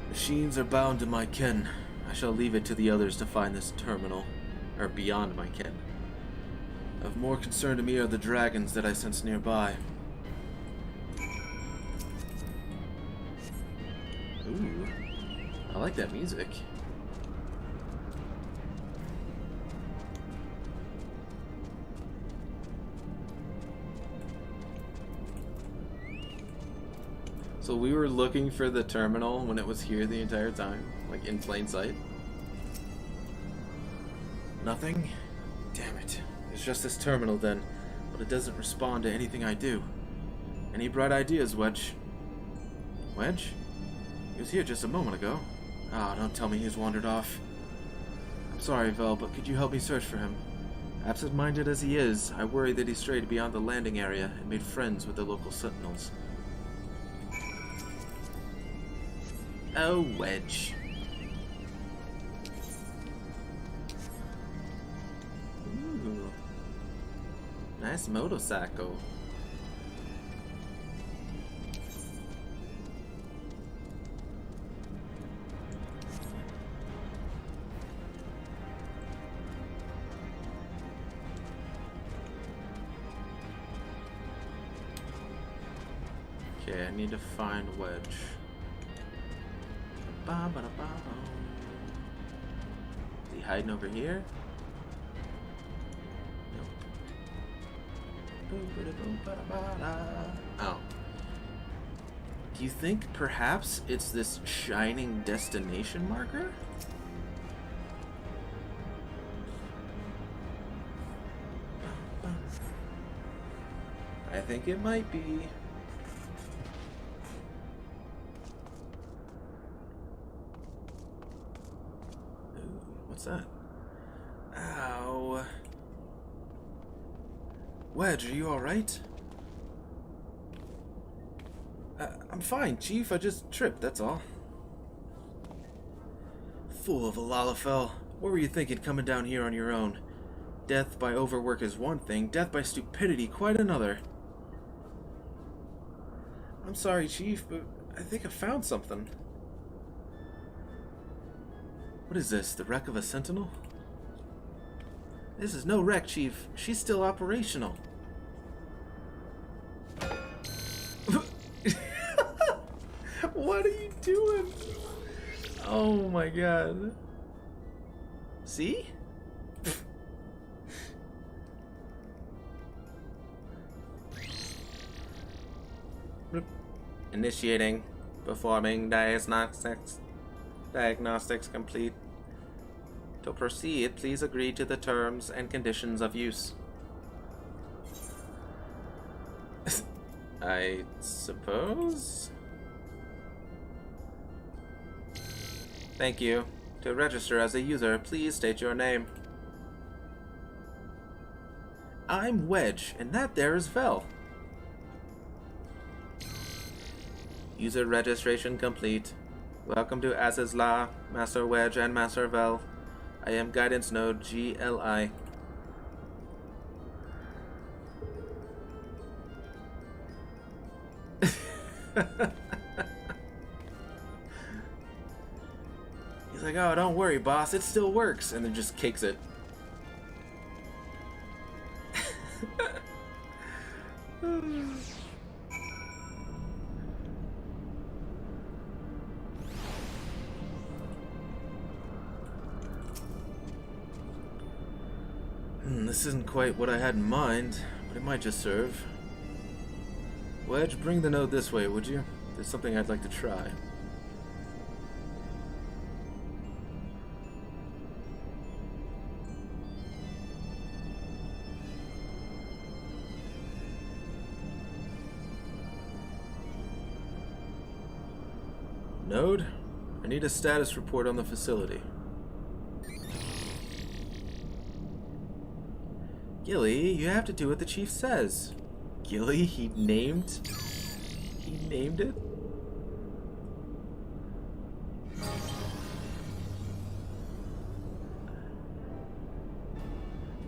Machines are bound to my ken. I shall leave it to the others to find this terminal, or beyond my ken. Of more concern to me are the dragons that I sense nearby. Ooh, I like that music. So we were looking for the terminal when it was here the entire time, like in plain sight. Nothing? Damn it. It's just this terminal then, but it doesn't respond to anything I do. Any bright ideas, Wedge? Wedge? He was here just a moment ago. Ah, don't tell me he's wandered off. I'm sorry, Vel, but could you help me search for him? Absent-minded as he is, I worry that he strayed beyond the landing area and made friends with the local sentinels. Oh, Wedge. Ooh. Nice motorcycle. Okay, I need to find Wedge. Is he hiding over here? Nope. Oh. Do you think perhaps it's this shining destination marker? I think it might be. What's that? Ow. Wedge, are you alright? I'm fine, Chief. I just tripped, that's all. Fool of a Lalafell. What were you thinking coming down here on your own? Death by overwork is one thing, death by stupidity quite another. I'm sorry, Chief, but I think I found something. What is this, the wreck of a sentinel? This is no wreck, Chief. She's still operational. What are you doing? Oh my god. See? Initiating. Performing diagnostics. Diagnostics complete. To proceed, please agree to the terms and conditions of use. I suppose? Thank you. To register as a user, please state your name. I'm Wedge, and that there is Vel. User registration complete. Welcome to Az's Law, Master Wedge and Master Vel. I am Guidance Node GLI. He's like, oh, don't worry, boss, it still works, and then just kicks it. This isn't quite what I had in mind, but it might just serve. Wedge, bring the node this way, would you? There's something I'd like to try. Node, I need a status report on the facility. Gilly, you have to do what the chief says. Gilly, he named it?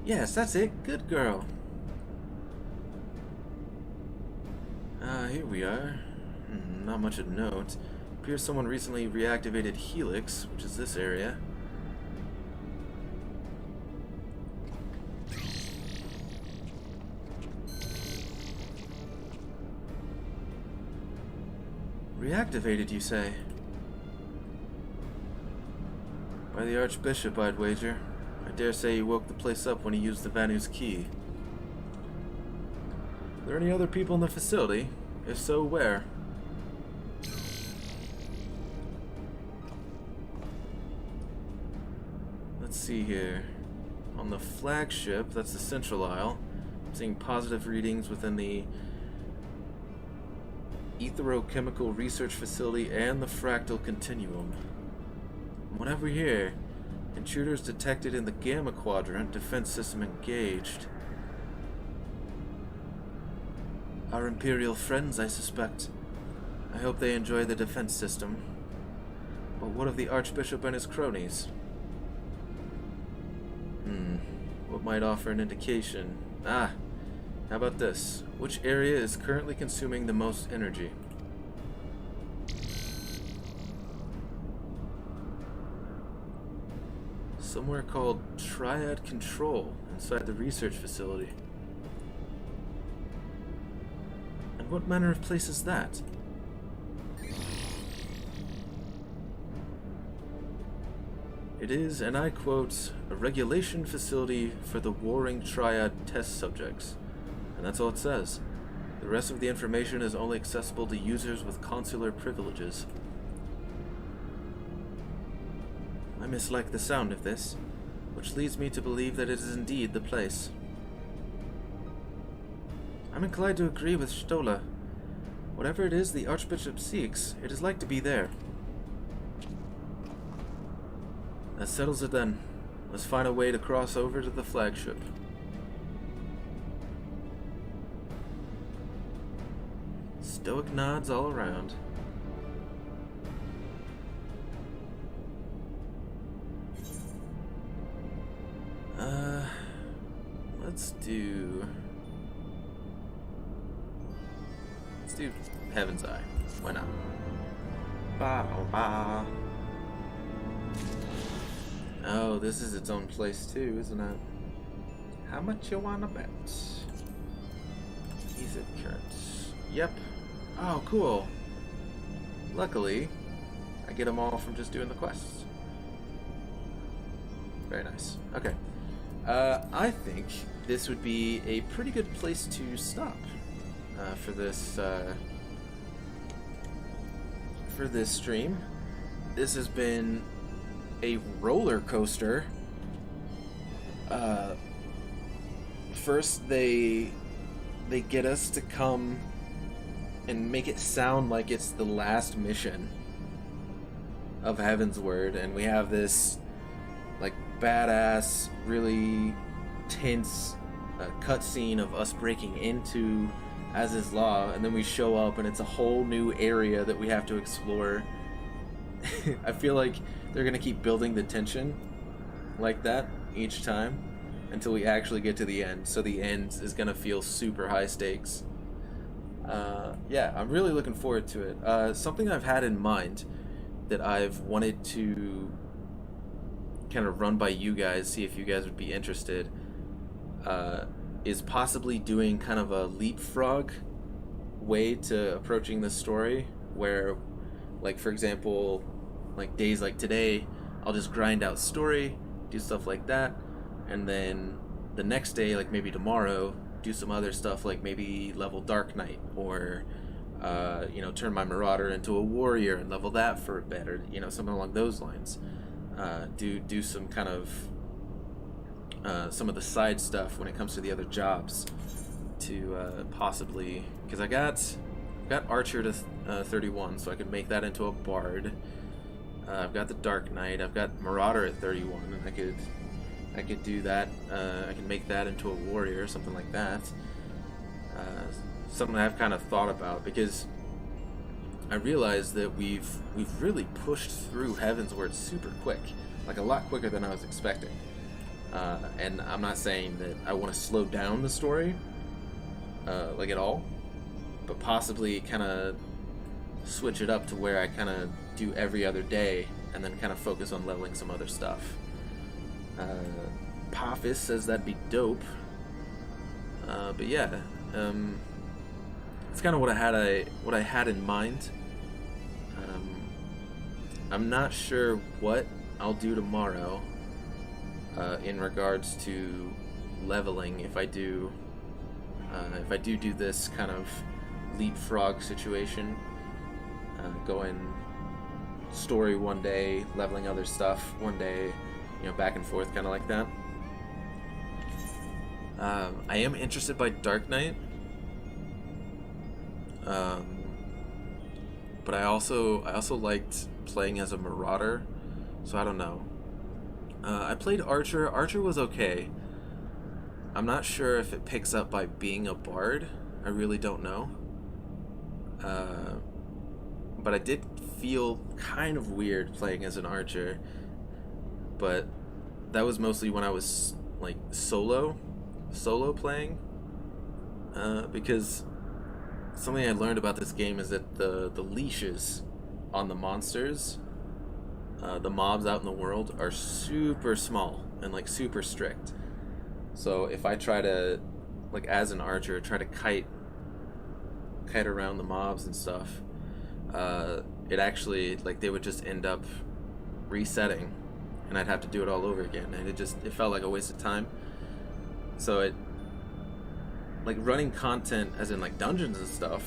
Yes, that's it. Good girl. Here we are. Not much of note. Appears someone recently reactivated Helix, which is this area. Reactivated, you say? By the Archbishop, I'd wager. I dare say he woke the place up when he used the Vanu's key. Are there any other people in the facility? If so, where? Let's see here. On the flagship, that's the central aisle, I'm seeing positive readings within the Etherochemical Research Facility and the Fractal Continuum. What have we here? Intruders detected in the Gamma Quadrant, defense system engaged. Our Imperial friends, I suspect. I hope they enjoy the defense system. But what of the Archbishop and his cronies? What might offer an indication? How about this? Which area is currently consuming the most energy? Somewhere called Triad Control inside the research facility. And what manner of place is that? It is, and I quote, a regulation facility for the warring triad test subjects. And that's all it says. The rest of the information is only accessible to users with consular privileges. I mislike the sound of this, which leads me to believe that it is indeed the place. I'm inclined to agree with Stola. Whatever it is the Archbishop seeks, it is like to be there. That settles it then. Let's find a way to cross over to the flagship. Stoic nods all around. Let's do Heaven's Eye. Why not? Ba-ba. Oh, this is its own place too, isn't it? How much you wanna bet? Ether carrots. Yep. Oh, cool. Luckily, I get them all from just doing the quests. Very nice. Okay. I think this would be a pretty good place to stop for this stream. This has been a roller coaster. First they get us to come and make it sound like it's the last mission of Heavensward, and we have this like badass, really tense cutscene of us breaking into As Is Law, and then we show up and it's a whole new area that we have to explore. I feel like they're gonna keep building the tension like that each time until we actually get to the end, so the end is gonna feel super high stakes. Yeah, I'm really looking forward to it. Something I've had in mind that I've wanted to kind of run by you guys, see if you guys would be interested, is possibly doing kind of a leapfrog way to approaching this story, where, like, for example, like days like today, I'll just grind out story, do stuff like that, and then the next day, like maybe tomorrow, do some other stuff, like maybe level Dark Knight, or you know, turn my Marauder into a warrior and level that for a bit, or, you know, something along those lines. Do some kind of some of the side stuff when it comes to the other jobs, to possibly, because I got Archer to 31, so I could make that into a Bard. I've got the Dark Knight. I've got Marauder at 31, and I could do that. I can make that into a warrior, something like that. Something I've kind of thought about, because I realized that we've really pushed through Heavensward super quick, like a lot quicker than I was expecting. And I'm not saying that I want to slow down the story, like at all, but possibly kind of switch it up to where I kind of do every other day and then kind of focus on leveling some other stuff. Pafis says that'd be dope. But yeah, it's kind of what I had in mind I'm not sure what I'll do tomorrow in regards to leveling. If I do this kind of leapfrog situation, going story one day, leveling other stuff one day, you know, back and forth, kind of like that. I am interested by Dark Knight, but I also liked playing as a Marauder, so I don't know. I played Archer. Archer was okay. I'm not sure if it picks up by being a bard. I really don't know. But I did feel kind of weird playing as an archer. But that was mostly when I was like solo playing. Because something I learned about this game is that the leashes on the monsters, the mobs out in the world, are super small and like super strict. So if I try to, like as an archer, try to kite around the mobs and stuff, it actually, like, they would just end up resetting and I'd have to do it all over again, and it felt like a waste of time. So it, like, running content as in like dungeons and stuff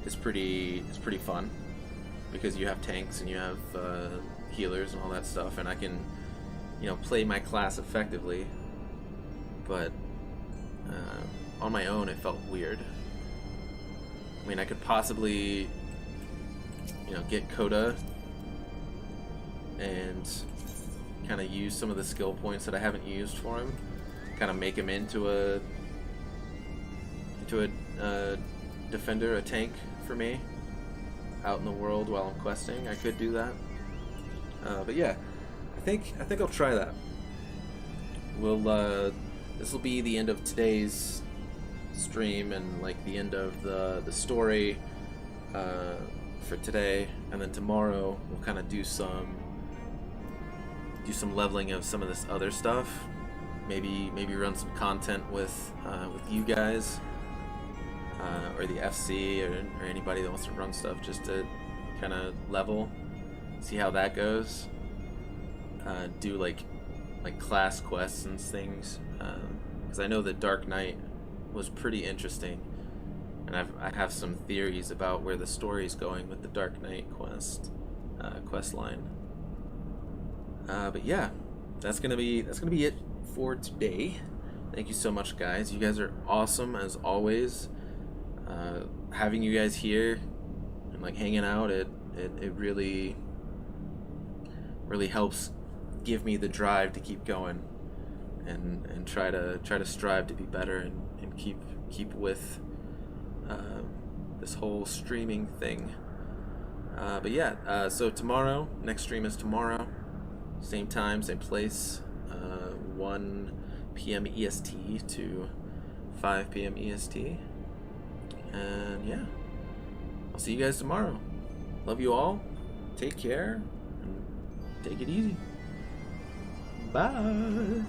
is pretty fun, because you have tanks and you have healers and all that stuff, and I can, you know, play my class effectively. But on my own, it felt weird. I mean, I could possibly, you know, get Coda and kind of use some of the skill points that I haven't used for him, kind of make him into a defender, a tank for me out in the world while I'm questing. I could do that, but yeah, I think I'll try that. This will be the end of today's stream and like the end of the story for today, and then tomorrow we'll kind of do some leveling of some of this other stuff. Maybe run some content with you guys, or the FC, or anybody that wants to run stuff, just to kind of level, see how that goes. Do like class quests and things, because I know that Dark Knight was pretty interesting, and I have some theories about where the story's going with the Dark Knight quest line. But yeah, that's gonna be it for today. Thank you so much, guys. You guys are awesome as always. Having you guys here and like hanging out, it really helps give me the drive to keep going and try to strive to be better and keep with this whole streaming thing. But yeah, so tomorrow, next stream is tomorrow, same time, same place, 1 p.m. EST to 5 p.m. EST. And yeah, I'll see you guys tomorrow. Love you all. Take care and take it easy. Bye.